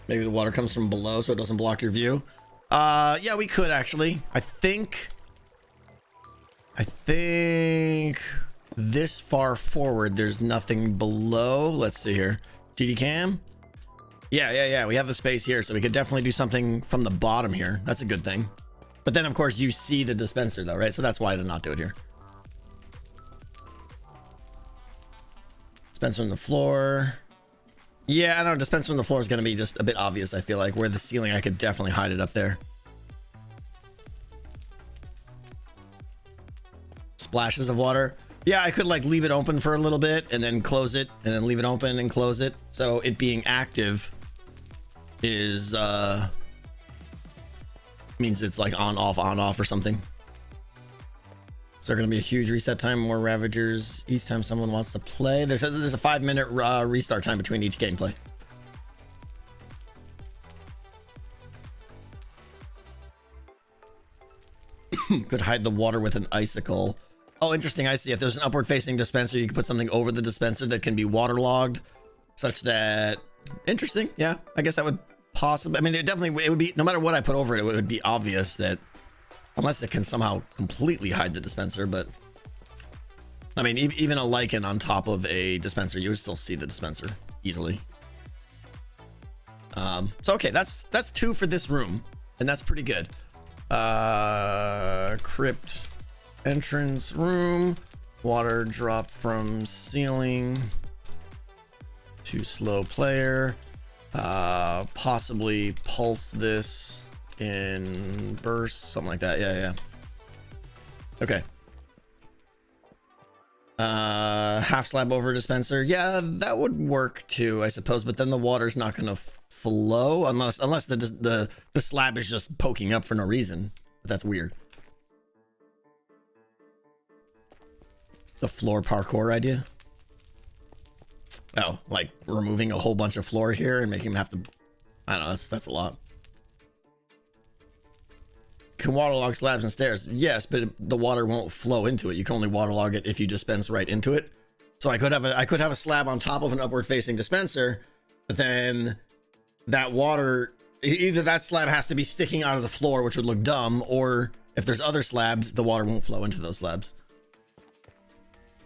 Maybe the water comes from below so it doesn't block your view. Yeah, we could actually. I think this far forward, there's nothing below. Let's see here. GD cam. Yeah. We have the space here, so we could definitely do something from the bottom here. That's a good thing. But then, of course, you see the dispenser, though, right? So that's why to not do it here. Dispenser on the floor. Yeah, I don't know. Dispenser on the floor is going to be just a bit obvious, I feel like. Where the ceiling, I could definitely hide it up there. Splashes of water. Yeah, I could like leave it open for a little bit and then close it and then leave it open and close it. So it being active is means it's like on off or something. Is there going to be a huge reset time, more Ravagers each time someone wants to play? There's a 5-minute restart time between each gameplay. Could hide the water with an icicle. Oh, interesting. I see. If there's an upward facing dispenser, you can put something over the dispenser that can be waterlogged, such that... Interesting. Yeah, I guess that would possibly... I mean, it would be... No matter what I put over it, it would be obvious that... Unless it can somehow completely hide the dispenser, but... I mean, even a lichen on top of a dispenser, you would still see the dispenser easily. So okay, that's 2 for this room, and that's pretty good. Crypt entrance room, water drop from ceiling to slow player, possibly pulse this in bursts, something like that. Yeah. Okay. Half slab over dispenser. Yeah, that would work too, I suppose, but then the water's not going to flow unless the slab is just poking up for no reason. That's weird. The floor parkour idea. Oh, like removing a whole bunch of floor here and making them have to, I don't know, that's a lot. Can waterlog slabs and stairs? Yes, but the water won't flow into it. You can only waterlog it if you dispense right into it. So I could have a slab on top of an upward facing dispenser, but then that water, either that slab has to be sticking out of the floor, which would look dumb, or if there's other slabs, the water won't flow into those slabs.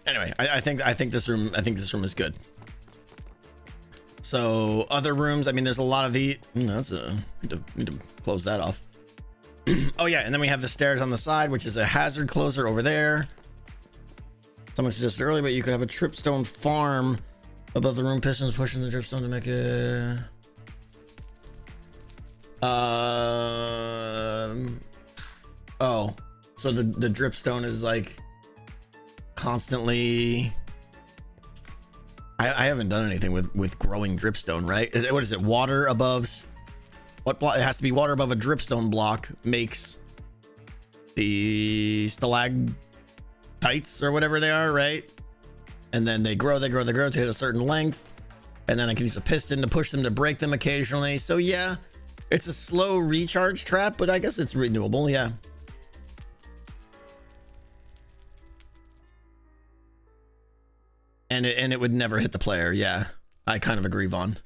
Anyway, I think this room is good. So other rooms, I mean, there's a lot of the, need to close that off. Oh yeah, and then we have the stairs on the side, which is a hazard closer over there. Someone suggested earlier, but you could have a tripstone farm above the room pistons, pushing the dripstone to make it. Oh, so the dripstone is like constantly. I haven't done anything with growing dripstone, right? What is it? Water above. What block? It has to be water above a dripstone block makes the stalactites or whatever they are, right? And then they grow to hit a certain length, and then I can use a piston to push them to break them occasionally. So yeah, it's a slow recharge trap, but I guess it's renewable. Yeah. And it would never hit the player. Yeah, I kind of agree, Vaughn.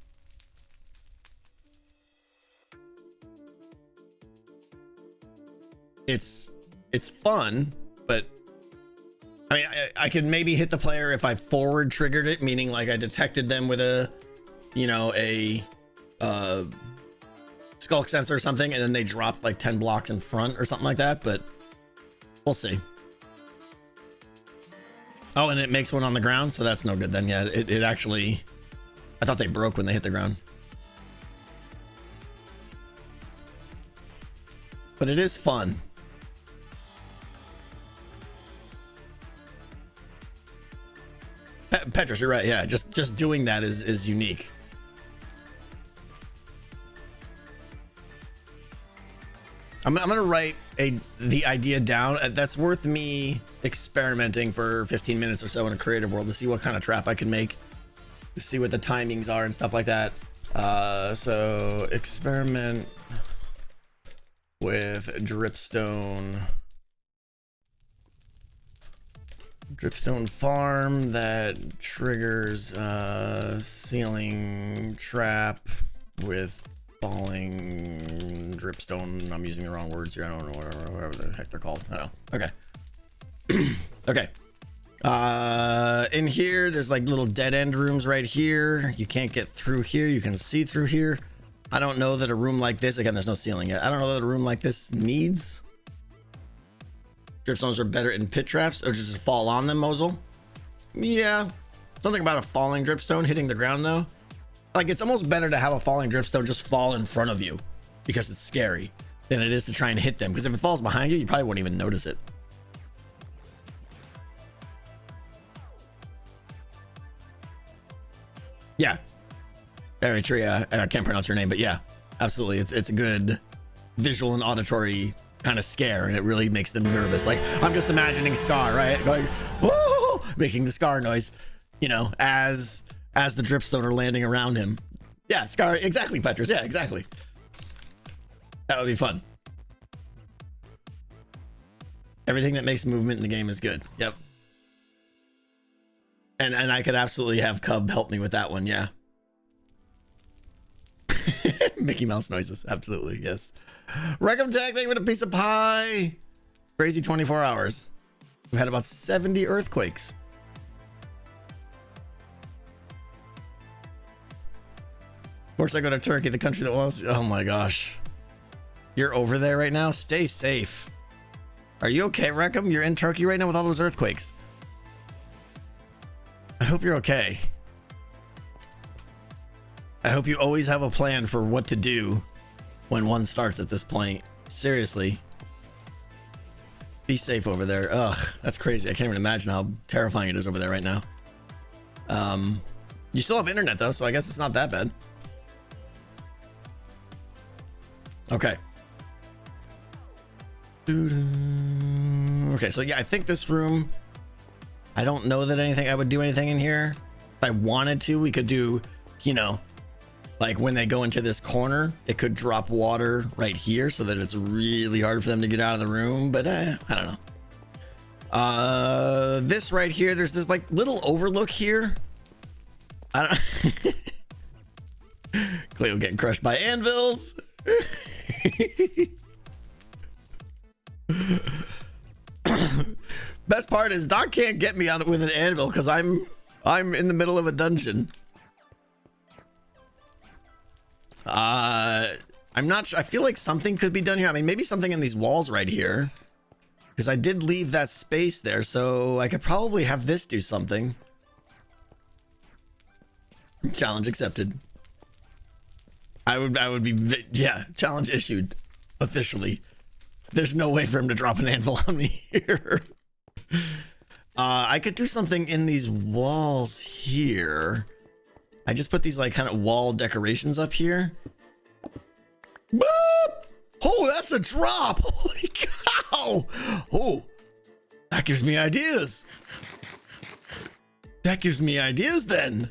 It's fun, but I mean, I could maybe hit the player if I forward triggered it, meaning like I detected them with a, a skulk sensor or something, and then they dropped like 10 blocks in front or something like that, but we'll see. Oh, and it makes one on the ground, so that's no good then. Yeah, it actually, I thought they broke when they hit the ground. But it is fun. Petrus, you're right. Yeah, just doing that is unique. I'm gonna write the idea down. That's worth me experimenting for 15 minutes or so in a creative world to see what kind of trap I can make, to see what the timings are and stuff like that. So experiment with dripstone farm that triggers ceiling trap with falling dripstone. I'm using the wrong words here. I don't know, whatever the heck they're called. I don't know. Okay. Okay. In here, there's like little dead end rooms right here. You can't get through here. You can see through here. I don't know that a room like this, again, there's no ceiling yet. I don't know that a room like this needs. Dripstones are better in pit traps, or just fall on them, Mosul. Yeah. Something about a falling dripstone hitting the ground though. Like, it's almost better to have a falling dripstone just fall in front of you because it's scary than it is to try and hit them. Because if it falls behind you, you probably won't even notice it. Yeah. Very true. Yeah. I can't pronounce your name, but yeah, absolutely. It's a good visual and auditory kind of scare, and it really makes them nervous. Like, I'm just imagining Scar, right? Like, whoa, making the Scar noise, as the dripstone are landing around him. Yeah, Scar, exactly, Petrus. Yeah, exactly. That would be fun. Everything that makes movement in the game is good. Yep. And I could absolutely have Cub help me with that one. Yeah. Mickey Mouse noises. Absolutely. Yes. Recom Tag, thank you for a piece of pie. Crazy 24 hours. We've had about 70 earthquakes. Of course I go to Turkey, the country that was. Oh my gosh. You're over there right now? Stay safe. Are you okay, Reckham? You're in Turkey right now with all those earthquakes. I hope you're okay. I hope you always have a plan for what to do when one starts at this point. Seriously. Be safe over there. Ugh, that's crazy. I can't even imagine how terrifying it is over there right now. You still have internet though, so I guess it's not that bad. Okay. Okay, so yeah, I think this room, I don't know that I would do anything in here. If I wanted to, we could do, you know, like when they go into this corner, it could drop water right here so that it's really hard for them to get out of the room. But I don't know. This right here, there's this like little overlook here. I don't. Cleo getting crushed by anvils. Best part is Doc can't get me out with an anvil because I'm in the middle of a dungeon. I'm not sure. I feel like something could be done here. I mean, maybe something in these walls right here, because I did leave that space there, so I could probably have this do something. Challenge accepted. I would be, yeah, challenge issued officially. There's no way for him to drop an anvil on me here. I could do something in these walls here. I just put these like kind of wall decorations up here. Boop! Oh, that's a drop. Holy cow. Oh, that gives me ideas. That gives me ideas then.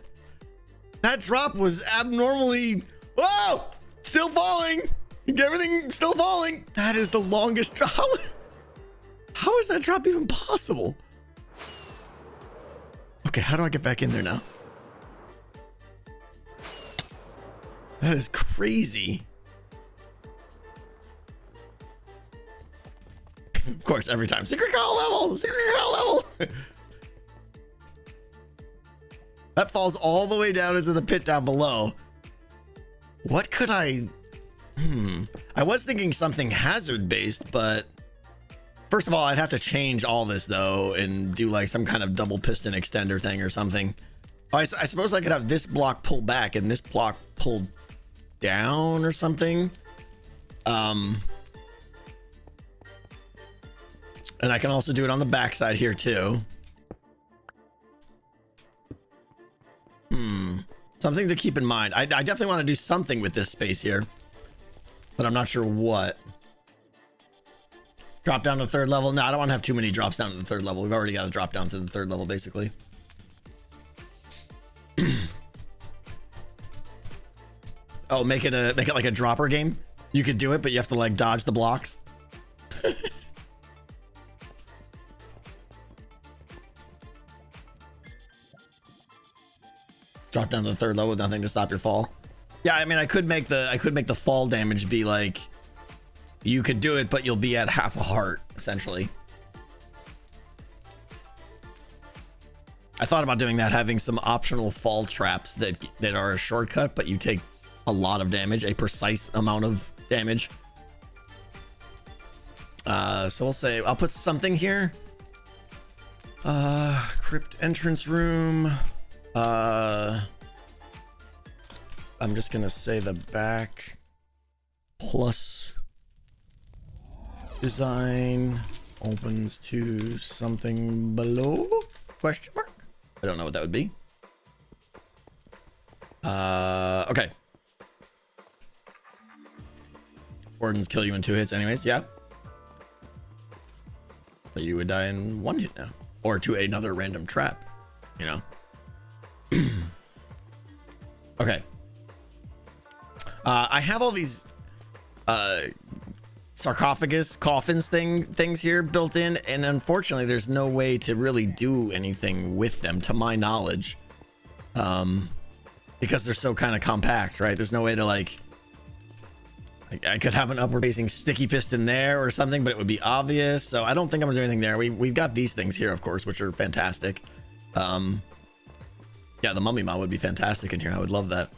That drop was abnormally, whoa, still falling. Everything still falling. That is the longest drop. How is that drop even possible? Okay, how do I get back in there now? That is crazy. Of course, every time. Secret call level! Secret call level! That falls all the way down into the pit down below. What could I... I was thinking something hazard-based, but... First of all, I'd have to change all this, though, and do, like, some kind of double piston extender thing or something. I suppose I could have this block pulled back and this block pulled down or something. And I can also do it on the backside here, too. Something to keep in mind. I definitely want to do something with this space here, but I'm not sure what. Drop down to the third level. No, I don't want to have too many drops down to the third level. We've already got to drop down to the third level, basically. Oh, make it like a dropper game. You could do it, but you have to like dodge the blocks. Drop down to the third level with nothing to stop your fall. Yeah, I mean, I could make the fall damage be like, you could do it, but you'll be at half a heart, essentially. I thought about doing that, having some optional fall traps that are a shortcut, but you take a lot of damage, a precise amount of damage. So we'll say, I'll put something here. Crypt entrance room. I'm just gonna say the back plus design opens to something below? Question mark? I don't know what that would be. Okay. Wardens kill you in 2 hits anyways, yeah. But you would die in 1 hit now. Or to another random trap, you know. Okay. I have all these sarcophagus coffins things here built in, and unfortunately there's no way to really do anything with them to my knowledge, because they're so kind of compact, right? There's no way to like, I could have an upward facing sticky piston there or something, but it would be obvious, so I don't think I'm gonna do anything there. We've got these things here, of course, which are fantastic. Yeah, the mummy mod would be fantastic in here. I would love that.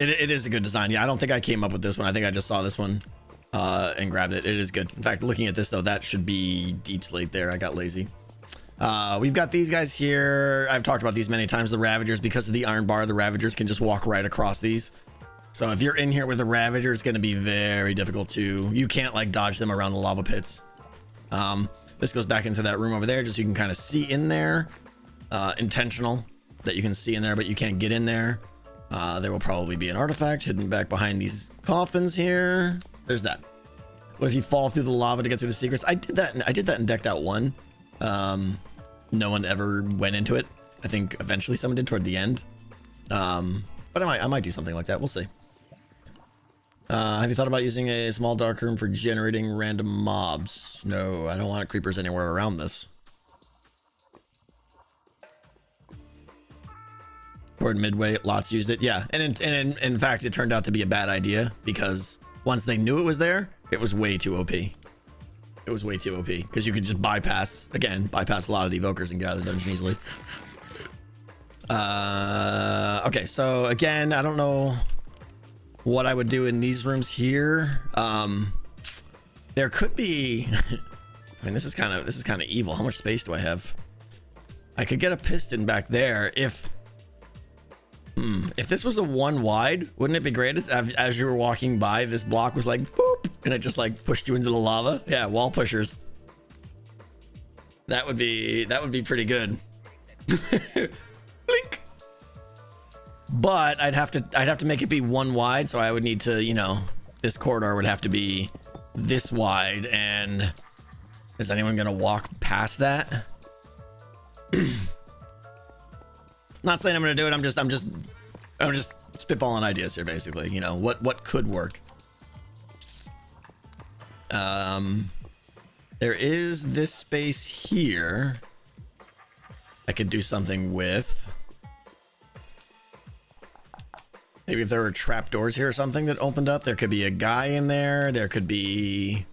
It is a good design. Yeah, I don't think I came up with this one. I think I just saw this one and grabbed it. It is good. In fact, looking at this though, that should be deep slate there. I got lazy. We've got these guys here. I've talked about these many times. The Ravagers, because of the iron bar, the Ravagers can just walk right across these. So if you're in here with a Ravager, it's going to be very difficult to. You can't like dodge them around the lava pits. This goes back into that room over there, just so you can kind of see in there. Intentional that you can see in there, but you can't get in there. There will probably be an artifact hidden back behind these coffins here. There's that. What if you fall through the lava to get through the secrets? I did that in Decked Out 1. No one ever went into it. I think eventually someone did toward the end. But I might do something like that. We'll see. Have you thought about using a small dark room for generating random mobs? No, I don't want creepers anywhere around this. Toward midway, lots used it. Yeah, and in fact, it turned out to be a bad idea because once they knew it was there, it was way too OP. It was way too OP because you could just bypass a lot of the evokers and get out of the dungeon easily. Okay, so again, I don't know what I would do in these rooms here. There could be. I mean, this is kind of evil. How much space do I have? I could get a piston back there if this was a one wide. Wouldn't it be great as you were walking by, this block was like boop, and it just like pushed you into the lava? Yeah, wall pushers. That would be pretty good. Blink. But I'd have to make it be one wide, so I would need to, you know, this corridor would have to be this wide, and is anyone gonna walk past that? Not saying I'm gonna do it. I'm just spitballing ideas here, basically. You know, what could work. There is this space here I could do something with. Maybe if there were trapdoors here or something that opened up, there could be a guy in there. There could be.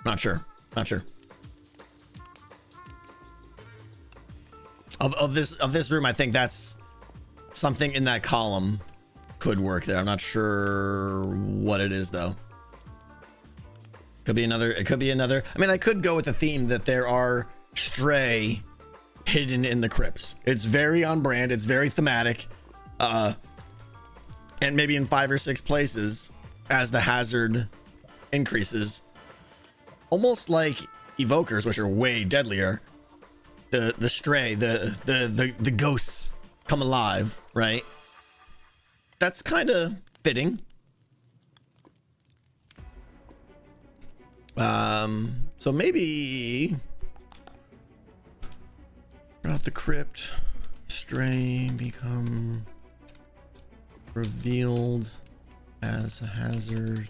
Not sure. Of this room, I think that's something in that column could work there. I'm not sure what it is though. Could be another. It could be another. I mean, I could go with the theme that there are stray hidden in the crypts. It's very on brand. It's very thematic. And maybe in 5 or 6 places as the hazard increases, almost like evokers, which are way deadlier. The stray, the ghosts come alive, right? That's kind of fitting. So maybe throughout the crypt, stray become revealed as a hazard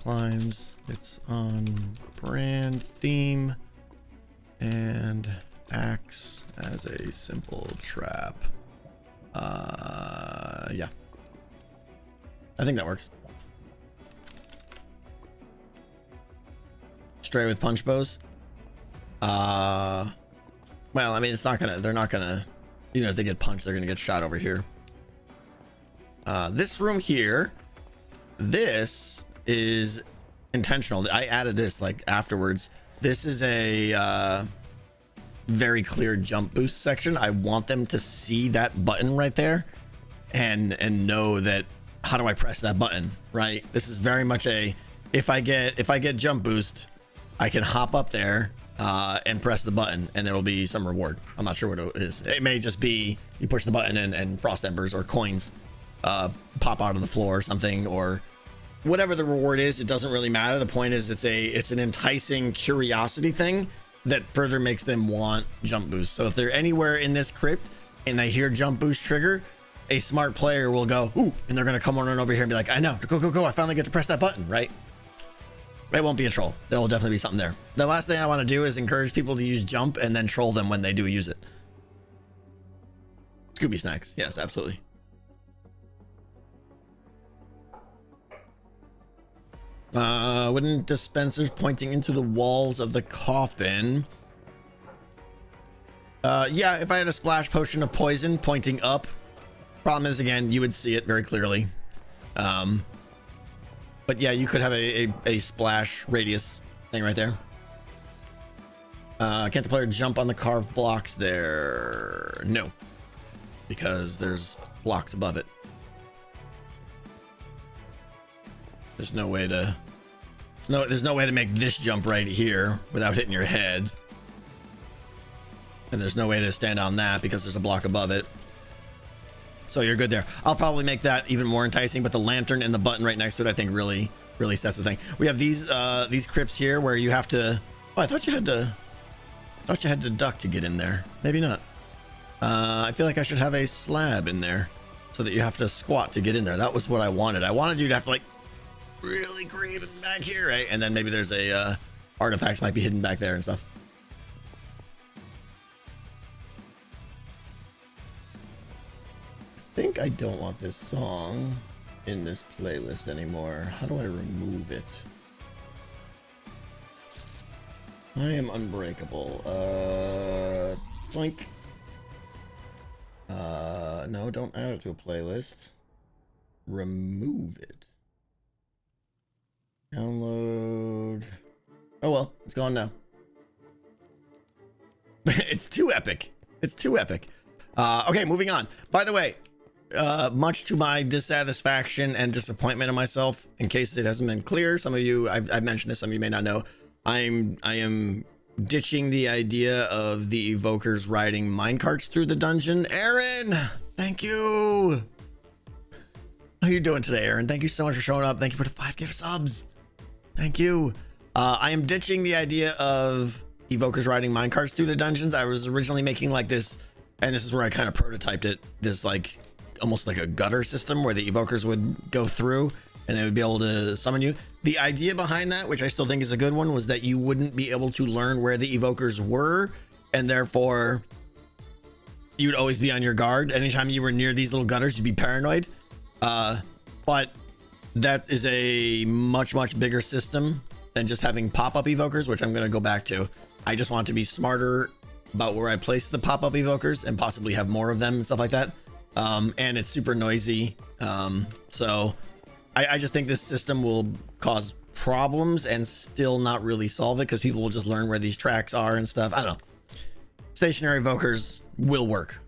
climbs. It's on brand theme and acts as a simple trap. Yeah, I think that works. Stray with punch bows. Well, I mean, they're not gonna, you know, if they get punched, they're gonna get shot over here. This room here, this is intentional. I added this like afterwards. This is a very clear jump boost section. I want them to see that button right there and know that, how do I press that button, right? This is very much a, if I get jump boost, I can hop up there and press the button and there will be some reward. I'm not sure what it is. It may just be you push the button and frost embers or coins pop out of the floor or something, or whatever the reward is. It doesn't really matter. The point is it's an enticing curiosity thing that further makes them want jump boost. So if they're anywhere in this crypt and they hear jump boost trigger, a smart player will go, ooh, and they're gonna come on over here and be like, I know, go, I finally get to press that button, right? It won't be a troll. There will definitely be something there. The last thing I want to do is encourage people to use jump and then troll them when they do use it. Scooby snacks. Yes, absolutely. Wooden dispensers pointing into the walls of the coffin. Yeah, if I had a splash potion of poison pointing up, problem is, again, you would see it very clearly. But yeah, you could have a splash radius thing right there. Can't the player jump on the carved blocks there? No, because there's blocks above it. There's no way to make this jump right here without hitting your head. And there's no way to stand on that because there's a block above it. So you're good there. I'll probably make that even more enticing, but the lantern and the button right next to it, I think really sets the thing. We have these crypts here where you have to, oh, I thought you had to duck to get in there. Maybe not. I feel like I should have a slab in there so that you have to squat to get in there. That was what I wanted. I wanted you to have to like really creep back here, right? And then maybe there's a artifacts might be hidden back there and stuff. I think I don't want this song in this playlist anymore. How do I remove it? I am unbreakable. Blink. No, don't add it to a playlist. Remove it. Download. Oh well, it's gone now. It's too epic. It's too epic. Okay, moving on. By the way, much to my dissatisfaction and disappointment in myself, in case it hasn't been clear, some of you, I've mentioned this, some of you may not know, I am ditching the idea of the evokers riding minecarts through the dungeon. Aaron, thank you. How are you doing today, Aaron? Thank you so much for showing up. Thank you for the 5 gift subs. Thank you. I am ditching the idea of evokers riding minecarts through the dungeons. I was originally making like this, and this is where I kind of prototyped it, this like almost like a gutter system where the evokers would go through and they would be able to summon you. The idea behind that, which I still think is a good one, was that you wouldn't be able to learn where the evokers were, and therefore you would always be on your guard. Anytime you were near these little gutters, you'd be paranoid. But that is a much bigger system than just having pop-up evokers, which I'm going to go back to. I just want to be smarter about where I place the pop-up evokers and possibly have more of them and stuff like that. And it's super noisy. So I just think this system will cause problems and still not really solve it because people will just learn where these tracks are and stuff. I don't know. Stationary evokers will work.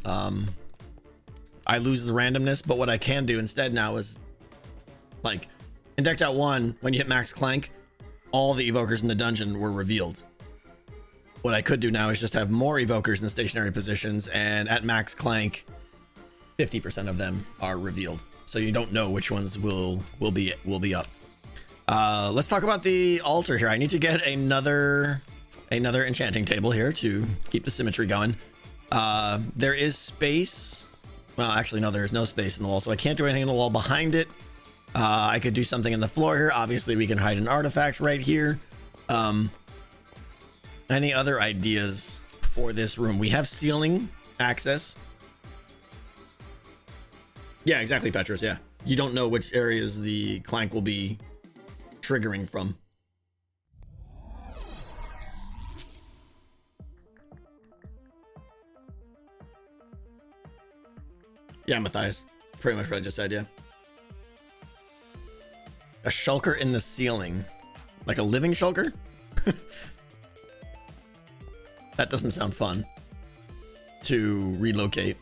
I lose the randomness, but what I can do instead now is, like, in Decked Out 1, when you hit max clank, all the evokers in the dungeon were revealed. What I could do now is just have more evokers in stationary positions, and at max clank, 50% of them are revealed. So you don't know which ones will be up. Let's talk about the altar here. I need to get another enchanting table here to keep the symmetry going. There is space. Well, actually, no, there's no space in the wall, so I can't do anything in the wall behind it. I could do something in the floor here. Obviously, we can hide an artifact right here. Any other ideas for this room? We have ceiling access. Yeah, exactly, Petrus. Yeah. You don't know which areas the clank will be triggering from. Yeah, Matthias. Pretty much what I just said, yeah. A shulker in the ceiling. Like a living shulker? That doesn't sound fun to relocate.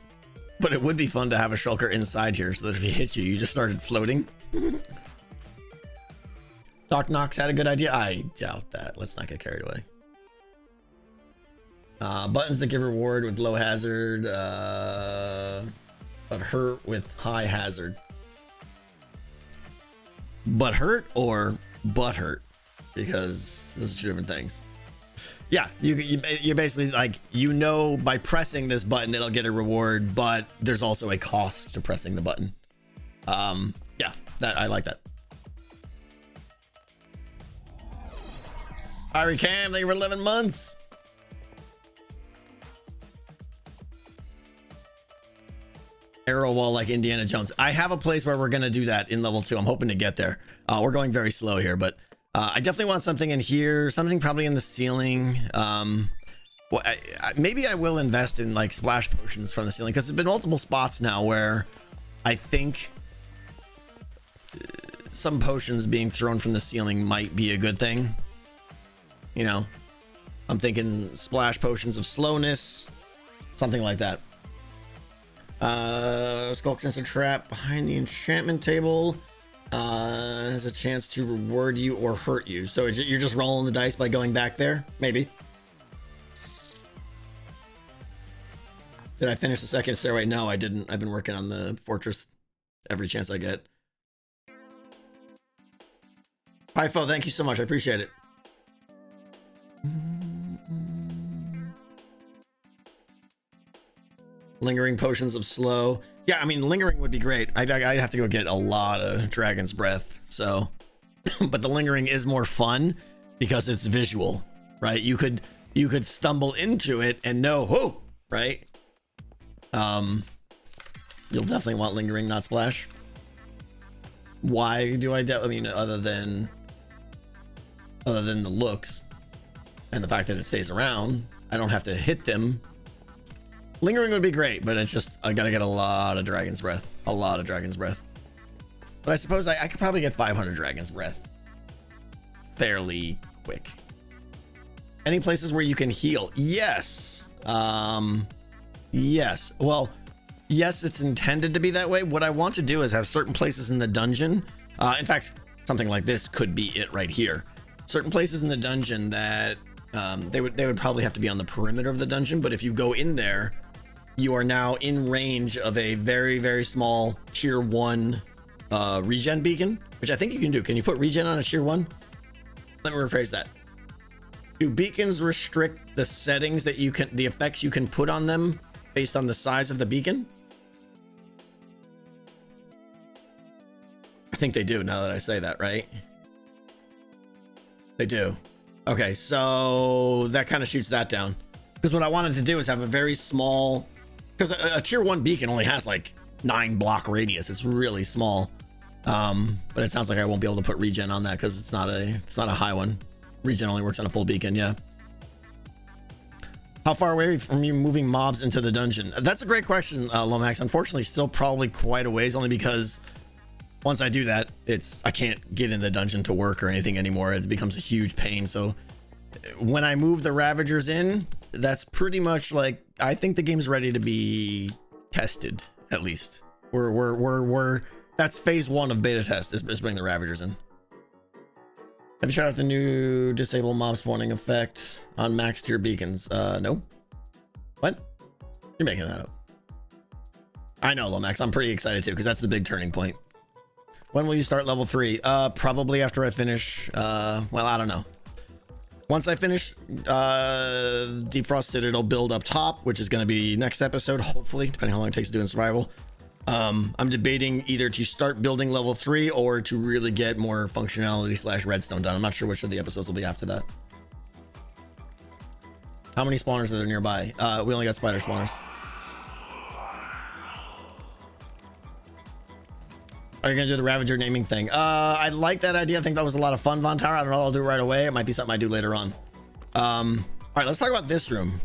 But it would be fun to have a shulker inside here so that if he hit you, you just started floating. Doc Knox had a good idea. I doubt that. Let's not get carried away. Buttons that give reward with low hazard, but hurt with high hazard. But hurt or butt hurt? Because those are two different things. Yeah, you're basically like, you know, by pressing this button, it'll get a reward, but there's also a cost to pressing the button. Yeah, that I like that. Irie Cam, thank you for 11 months. Arrow wall like Indiana Jones. I have a place where we're going to do that in level 2. I'm hoping to get there. We're going very slow here, but I definitely want something in here, something probably in the ceiling. Well, maybe I will invest in like splash potions from the ceiling, because there's been multiple spots now where I think some potions being thrown from the ceiling might be a good thing. You know, I'm thinking splash potions of slowness, something like that. Skulk sensor trap behind the enchantment table has a chance to reward you or hurt you. So you're just rolling the dice by going back there, maybe. Did I finish the second stairway? No, I didn't. I've been working on the fortress every chance I get. Hi, Fo. Thank you so much. I appreciate it. Lingering potions of slow. Yeah, I mean, lingering would be great. I'd have to go get a lot of Dragon's Breath. So, but the lingering is more fun because it's visual, right? You could stumble into it and know, whoa, right? You'll definitely want lingering, not splash. Why do I mean, other than the looks and the fact that it stays around, I don't have to hit them. Lingering would be great, but it's just, I gotta get a lot of Dragon's Breath. A lot of Dragon's Breath. But I suppose I could probably get 500 Dragon's Breath fairly quick. Any places where you can heal? Yes. Yes. Well, yes, it's intended to be that way. What I want to do is have certain places in the dungeon. In fact, something like this could be it right here. Certain places in the dungeon that they would probably have to be on the perimeter of the dungeon. But if you go in there, you are now in range of a very, very small tier 1 regen beacon, which I think you can do. Can you put regen on a tier 1? Let me rephrase that. Do beacons restrict the settings that you can, the effects you can put on them based on the size of the beacon? I think they do, now that I say that, right? They do. Okay, so that kind of shoots that down. Because what I wanted to do is have a very small, because a tier 1 beacon only has like 9 block radius. It's really small. But it sounds like I won't be able to put regen on that because it's not a high one. Regen only works on a full beacon, yeah. How far away from you moving mobs into the dungeon? That's a great question, Lomax. Unfortunately, still probably quite a ways, only because once I do that, I can't get in the dungeon to work or anything anymore. It becomes a huge pain. So when I move the Ravagers in, that's pretty much like, I think the game's ready to be tested, at least. That's phase 1 of beta test, is bringing the Ravagers in. Have you tried out the new disable mob spawning effect on max tier beacons? No. What? You're making that up. I know, Lomax. I'm pretty excited too, because that's the big turning point. When will you start level 3? Probably after I finish, well, I don't know. Once I finish Defrost Citadel build up top, which is going to be next episode, hopefully, depending how long it takes to do in survival. I'm debating either to start building level 3 or to really get more functionality / redstone done. I'm not sure which of the episodes will be after that. How many spawners are there nearby? We only got spider spawners. Are you gonna do the Ravager naming thing? I like that idea. I think that was a lot of fun, Von Tower. I don't know if I'll do it right away. It might be something I do later on. All right, let's talk about this room.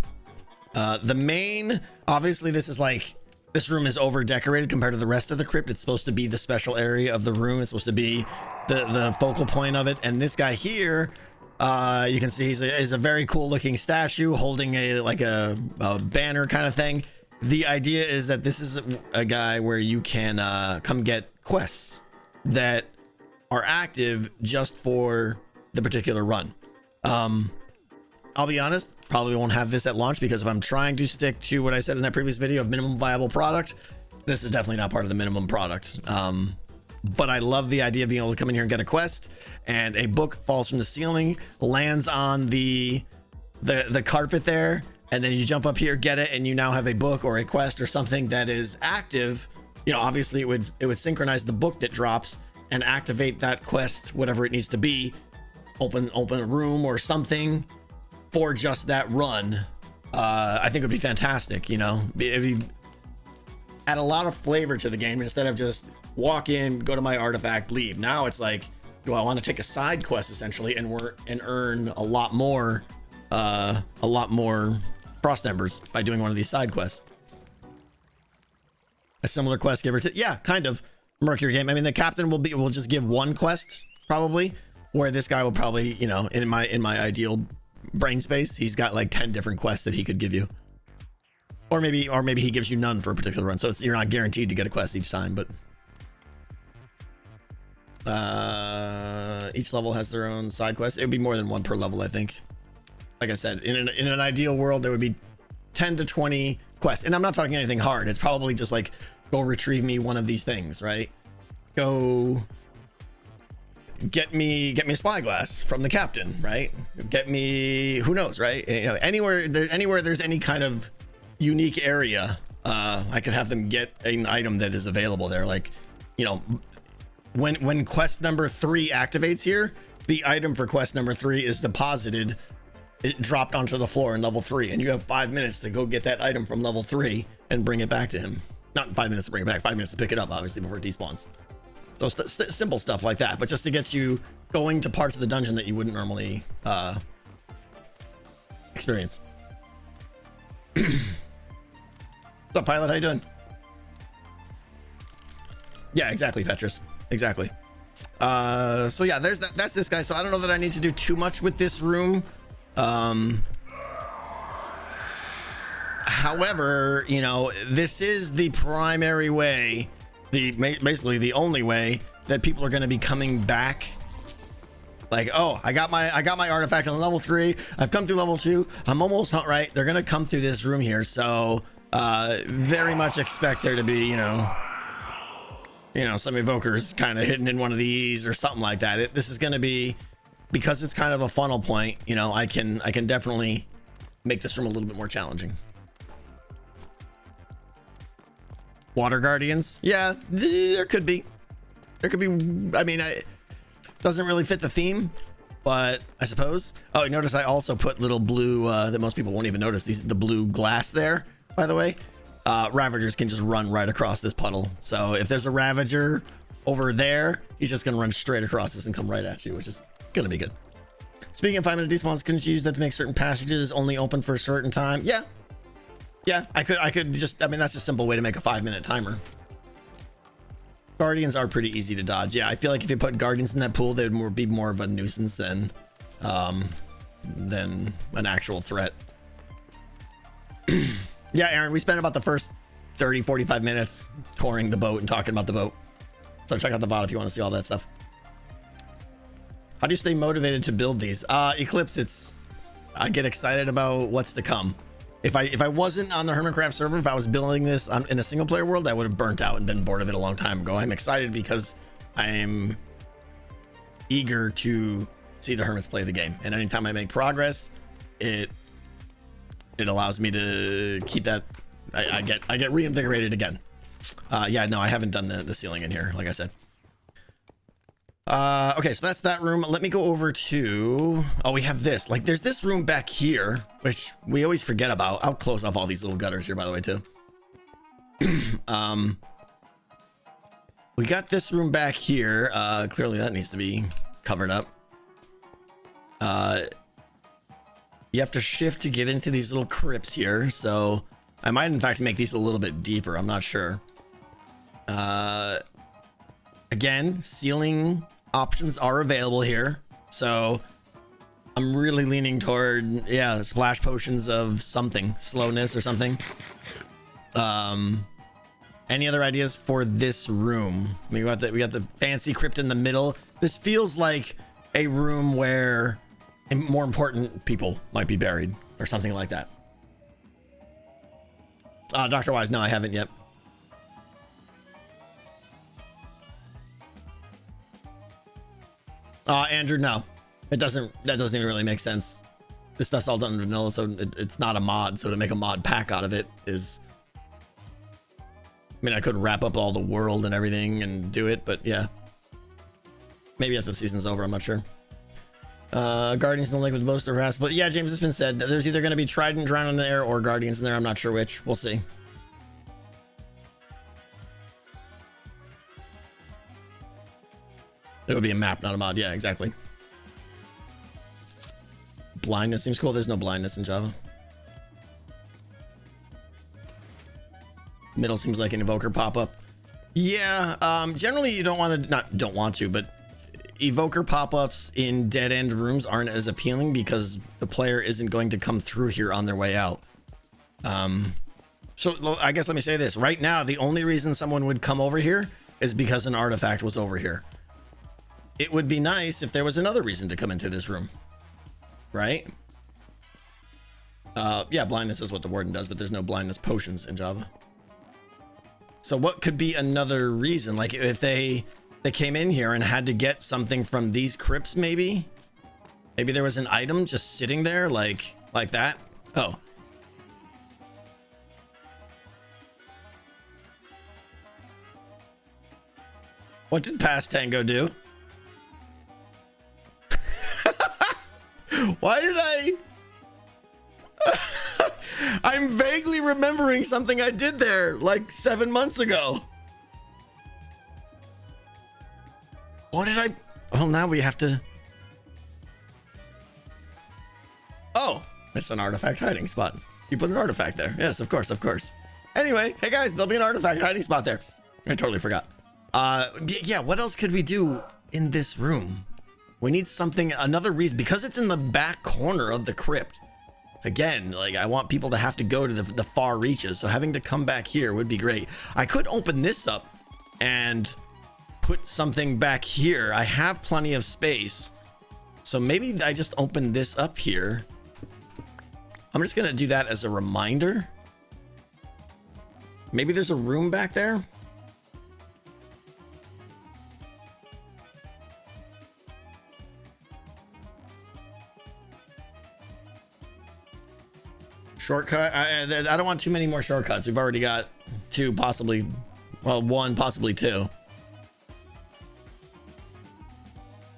The main, obviously this room is over decorated compared to the rest of the crypt. It's supposed to be the special area of the room. It's supposed to be the focal point of it. And this guy here, you can see he's a very cool looking statue holding a banner kind of thing. The idea is that this is a guy where you can come get quests that are active just for the particular run. I'll be honest, probably won't have this at launch, because if I'm trying to stick to what I said in that previous video of minimum viable product, this is definitely not part of the minimum product. But I love the idea of being able to come in here and get a quest, and a book falls from the ceiling, lands on the carpet there, and then you jump up here, get it, and you now have a book or a quest or something that is active. You know, obviously it would synchronize the book that drops and activate that quest, whatever it needs to be, open a room or something for just that run. I think it would be fantastic. You know, it'd add a lot of flavor to the game instead of just walk in, go to my artifact, leave. Now it's like, do I want to take a side quest essentially and earn a lot more frost embers by doing one of these side quests. A similar quest giver to, yeah, kind of Mercury game. I mean, the captain will just give one quest probably, where this guy will probably, you know, in my ideal brain space, he's got like 10 different quests that he could give you. Or maybe he gives you none for a particular run. So you're not guaranteed to get a quest each time, but each level has their own side quest. It would be more than one per level, I think. Like I said, in an ideal world, there would be 10 to 20 quests. And I'm not talking anything hard. It's probably just like, go retrieve me one of these things, right? Go get me a spyglass from the captain, right? Get me, who knows, right? You know, anywhere there's any kind of unique area, I could have them get an item that is available there. Like, you know, when quest number 3 activates here, the item for quest number 3 is deposited, it dropped onto the floor in level 3, and you have 5 minutes to go get that item from level 3 and bring it back to him. Not 5 minutes to bring it back, 5 minutes to pick it up, obviously, before it despawns. So simple stuff like that, but just to get you going to parts of the dungeon that you wouldn't normally experience. What's up, Pilot? How you doing? Yeah, exactly, Petrus. Exactly. So yeah, that's this guy. So I don't know that I need to do too much with this room. However, you know, this is the primary way, basically the only way that people are going to be coming back. Like, oh, I got my artifact on level 3. I've come through level 2. I'm almost right. They're going to come through this room here. So, very much expect there to be, you know, some evokers kind of hidden in one of these or something like that. This is going to be, because it's kind of a funnel point, you know, I can definitely make this room a little bit more challenging. Water guardians. Yeah, there could be, I mean, doesn't really fit the theme, but I suppose. Oh, you notice I also put little blue, that most people won't even notice, the blue glass there, by the way. Ravagers can just run right across this puddle. So if there's a Ravager over there, he's just gonna run straight across this and come right at you, which is gonna be good. Speaking of 5-minute despawns, couldn't you use that to make certain passages only open for a certain time? Yeah, I could just, I mean, that's a simple way to make a 5-minute timer. Guardians are pretty easy to dodge. Yeah, I feel like if you put Guardians in that pool, they would be more of a nuisance than an actual threat. Yeah, Aaron, we spent about the first 30-45 minutes touring the boat and talking about the boat. So check out the VOD if you want to see all that stuff. How do you stay motivated to build these? Eclipse, I get excited about what's to come. If I wasn't on the Hermitcraft server, if I was building this in a single player world, I would have burnt out and been bored of it a long time ago. I'm excited because I am eager to see the Hermits play the game. And anytime I make progress, it allows me to keep that. I get reinvigorated again. Yeah, no, I haven't done the ceiling in here, like I said. Okay, so that's that room. Let me go over to, oh, we have this, like there's this room back here, which we always forget about. I'll close off all these little gutters here, by the way, too. We got this room back here. Clearly that needs to be covered up. You have to shift to get into these little crypts here. So I might in fact make these a little bit deeper. I'm not sure. Again, ceiling options are available here, so I'm really leaning toward, yeah, splash potions of something, slowness or something. Any other ideas for this room? We got the fancy crypt in the middle. This feels like a room where more important people might be buried or something like that. Dr. Wise, no, I haven't yet. Andrew, no, that doesn't even really make sense. This stuff's all done in vanilla, so it's not a mod. So to make a mod pack out of it is, I mean, I could wrap up all the world and everything and do it, but yeah, maybe after the season's over, I'm not sure. Guardians in the lake with most of the rest, but yeah, James, it's been said there's either going to be Trident Drown in there or Guardians in there. I'm not sure which. We'll see. It would be a map, not a mod. Yeah, exactly. Blindness seems cool. There's no blindness in Java. Middle seems like an Evoker pop-up. Yeah, generally you don't want to, don't want to, but Evoker pop-ups in dead-end rooms aren't as appealing because the player isn't going to come through here on their way out. So I guess let me say this. Right now, the only reason someone would come over here is because an artifact was over here. It would be nice if there was another reason to come into this room, right? Yeah, blindness is what the warden does, but there's no blindness potions in Java. So what could be another reason? Like if they came in here and had to get something from these crypts, maybe there was an item just sitting there like that. Oh. What did Past Tango do? Why did I? I'm vaguely remembering something I did there like 7 months ago. What did I? Well, now we have to. Oh, it's an artifact hiding spot. You put an artifact there. Yes, of course, of course. Anyway, hey guys, there'll be an artifact hiding spot there. I totally forgot. Yeah, what else could we do in this room? We need something, another reason, because it's in the back corner of the crypt. Again, like I want people to have to go to the far reaches, so having to come back here would be great. I could open this up and put something back here. I have plenty of space, so maybe I just open this up here. I'm just gonna do that as a reminder. Maybe there's a room back there. Shortcut. I don't want too many more shortcuts. We've already got two, possibly, well, one, possibly two.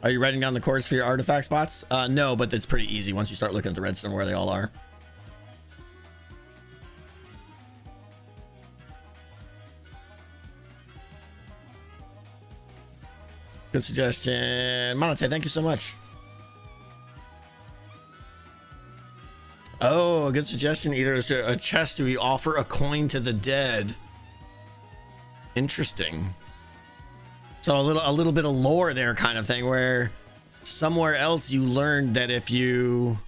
Are you writing down the course for your artifact spots? No, but it's pretty easy once you start looking at the redstone where they all are. Good suggestion. Monate, thank you so much. Oh, a good suggestion. Either a chest where we offer a coin to the dead. Interesting. So a little bit of lore there kind of thing, where somewhere else you learned that if you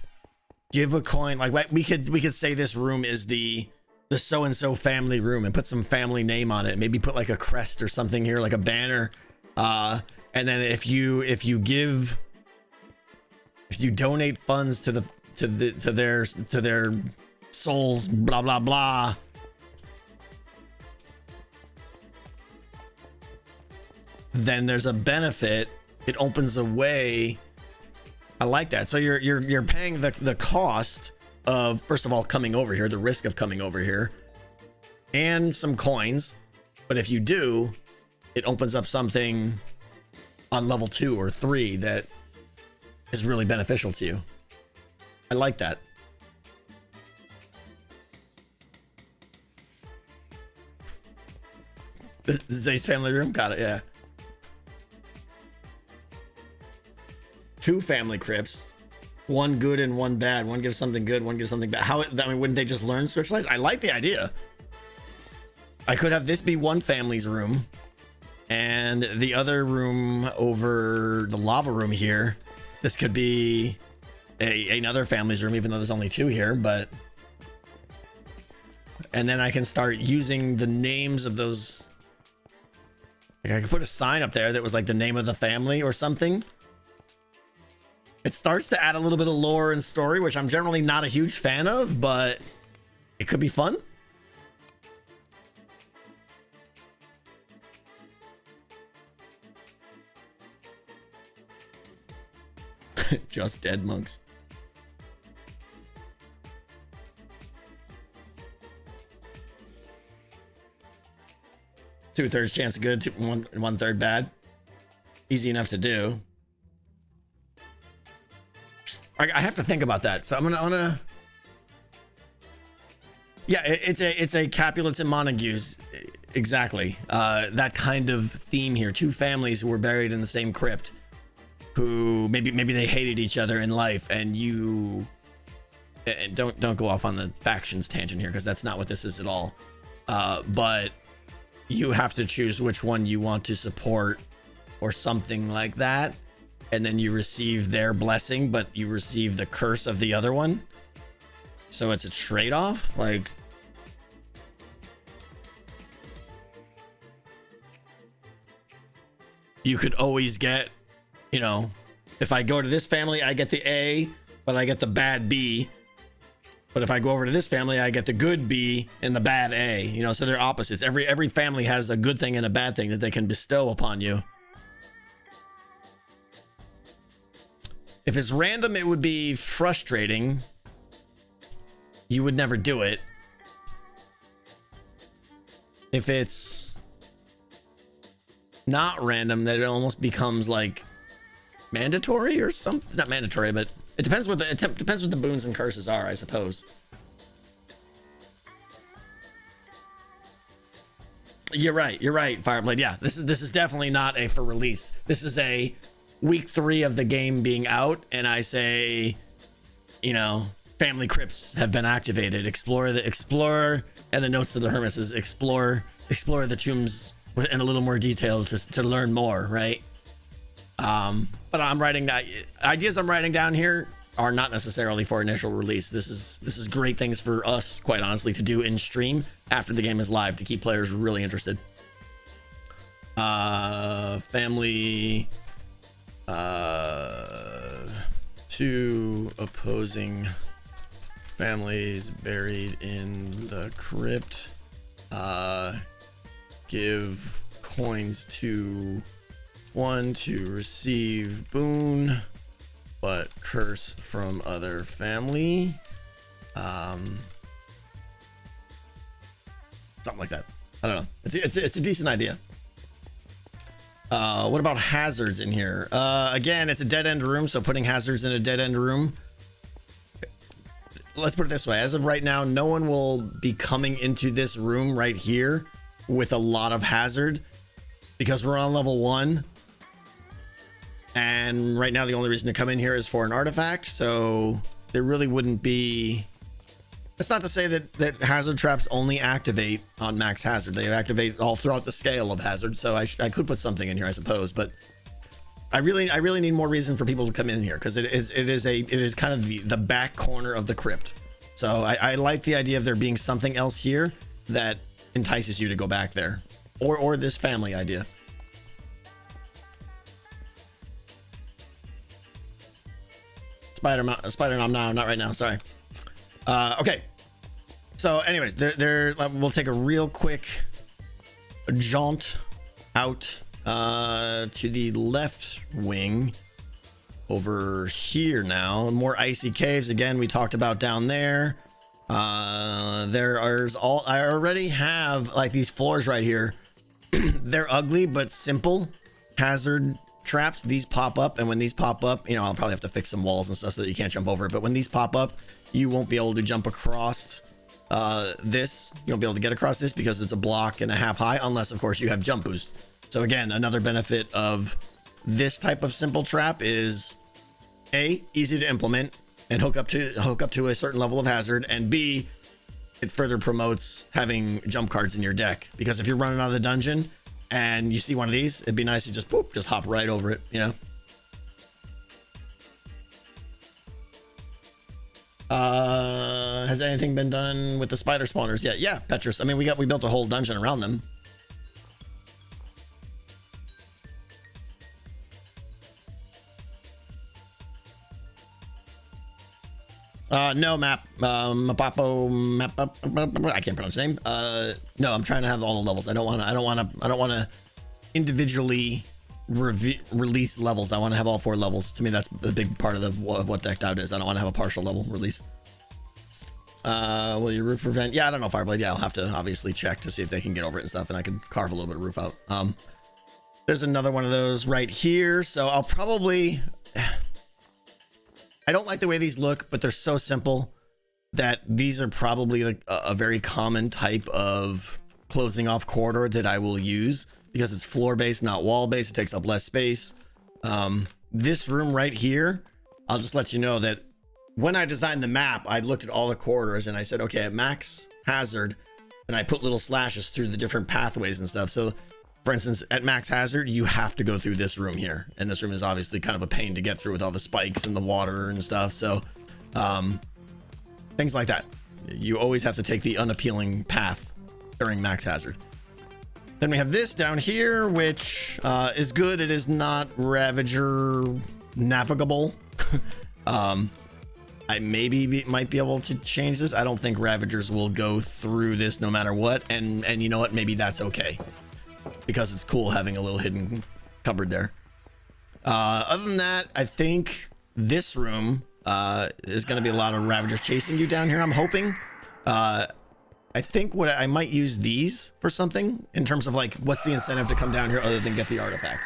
give a coin, like we could say this room is the so-and-so family room and put some family name on it. Maybe put like a crest or something here, like a banner. And then if you donate funds to their souls, blah blah blah, then there's a benefit. It opens a way. I like that. So you're paying the cost of, first of all, coming over here, the risk of coming over here, and some coins. But if you do, it opens up something on level 2 or 3 that is really beneficial to you. I like that. The Zay's family room? Got it, yeah. 2 family crypts. 1 good and 1 bad. One gives something good, one gives something bad. I mean, wouldn't they just learn socialize? I like the idea. I could have this be one family's room, and the other room over the lava room here, this could be another family's room, even though there's only 2 here. But and then I can start using the names of those. Like I could put a sign up there that was like the name of the family or something. It starts to add a little bit of lore and story, which I'm generally not a huge fan of, but it could be fun. Just dead monks. Two-thirds chance good, one-third bad. Easy enough to do. I have to think about that. So I'm gonna. Yeah, it's a Capulets and Montagues, exactly. That kind of theme here. 2 families who were buried in the same crypt, who maybe they hated each other in life, and you. And don't go off on the factions tangent here, because that's not what this is at all. but you have to choose which one you want to support or something like that. And then you receive their blessing, but you receive the curse of the other one. So it's a trade-off. Like, you could always get, you know, if I go to this family, I get the A, but I get the bad B. But if I go over to this family, I get the good B and the bad A. You know, so they're opposites. Every family has a good thing and a bad thing that they can bestow upon you. If it's random, it would be frustrating. You would never do it. If it's not random, then it almost becomes like mandatory or something. Not mandatory, but it depends what the boons and curses are, I suppose. You're right, Fireblade. Yeah, this is definitely not a for release. This is a week 3 of the game being out, and I say, you know, family crypts have been activated. Explore, and the notes to the hermits is explore the tombs in a little more detail to learn more, right? But I'm writing ideas I'm writing down here are not necessarily for initial release. This is great things for us, quite honestly, to do in stream after the game is live to keep players really interested. Family, 2 opposing families buried in the crypt. Give coins to 1 to receive boon, but curse from other family. Something like that. I don't know. It's a decent idea. What about hazards in here? Again, it's a dead end room, so putting hazards in a dead end room. Let's put it this way. As of right now, no one will be coming into this room right here with a lot of hazard because we're on level 1. And right now, the only reason to come in here is for an artifact. So there really wouldn't be. That's not to say that hazard traps only activate on max hazard. They activate all throughout the scale of hazard. So I could put something in here, I suppose. But I really need more reason for people to come in here because it is kind of the back corner of the crypt. So I like the idea of there being something else here that entices you to go back there, or this family idea. Spider, no, not right now. Sorry. Okay. So, anyways, we'll take a real quick jaunt out to the left wing over here now. More icy caves again. We talked about down there. I already have like these floors right here. They're ugly but simple hazard traps. These pop up, and when these pop up, you know, I'll probably have to fix some walls and stuff so that you can't jump over it. But when these pop up, you won't be able to jump across this. You won't be able to get across this because it's a block and a half high, unless of course you have jump boost. So again, another benefit of this type of simple trap is A, easy to implement and hook up to a certain level of hazard, and B, it further promotes having jump cards in your deck, because if you're running out of the dungeon and you see one of these, it'd be nice to just hop right over it, you know. Has anything been done with the spider spawners yet? Yeah, Petrus. I mean, we built a whole dungeon around them. No, map. Mapapo, I can't pronounce the name. No, I'm trying to have all the levels. I don't want to individually release levels. I want to have all 4 levels. To me, that's a big part of what decked out is. I don't want to have a partial level release. Will your roof prevent? Yeah, I don't know, Fireblade. Yeah, I'll have to obviously check to see if they can get over it and stuff, and I could carve a little bit of roof out. There's another one of those right here, so I'll probably. I don't like the way these look, but they're so simple that these are probably like a very common type of closing off corridor that I will use because it's floor based, not wall based. It takes up less space. This room right here, I'll just let you know that when I designed the map, I looked at all the corridors and I said, okay, at max hazard, and I put little slashes through the different pathways and stuff. So for instance, at max hazard, you have to go through this room here, and this room is obviously kind of a pain to get through with all the spikes and the water and stuff. So things like that. You always have to take the unappealing path during max hazard. Then we have this down here, which is good. It is not Ravager navigable. I might be able to change this. I don't think Ravagers will go through this no matter what. And you know what? Maybe that's okay, because it's cool having a little hidden cupboard there. Other than that, I think this room is going to be a lot of Ravagers chasing you down here, I'm hoping. I think what I might use these for something in terms of like, what's the incentive to come down here other than get the artifact?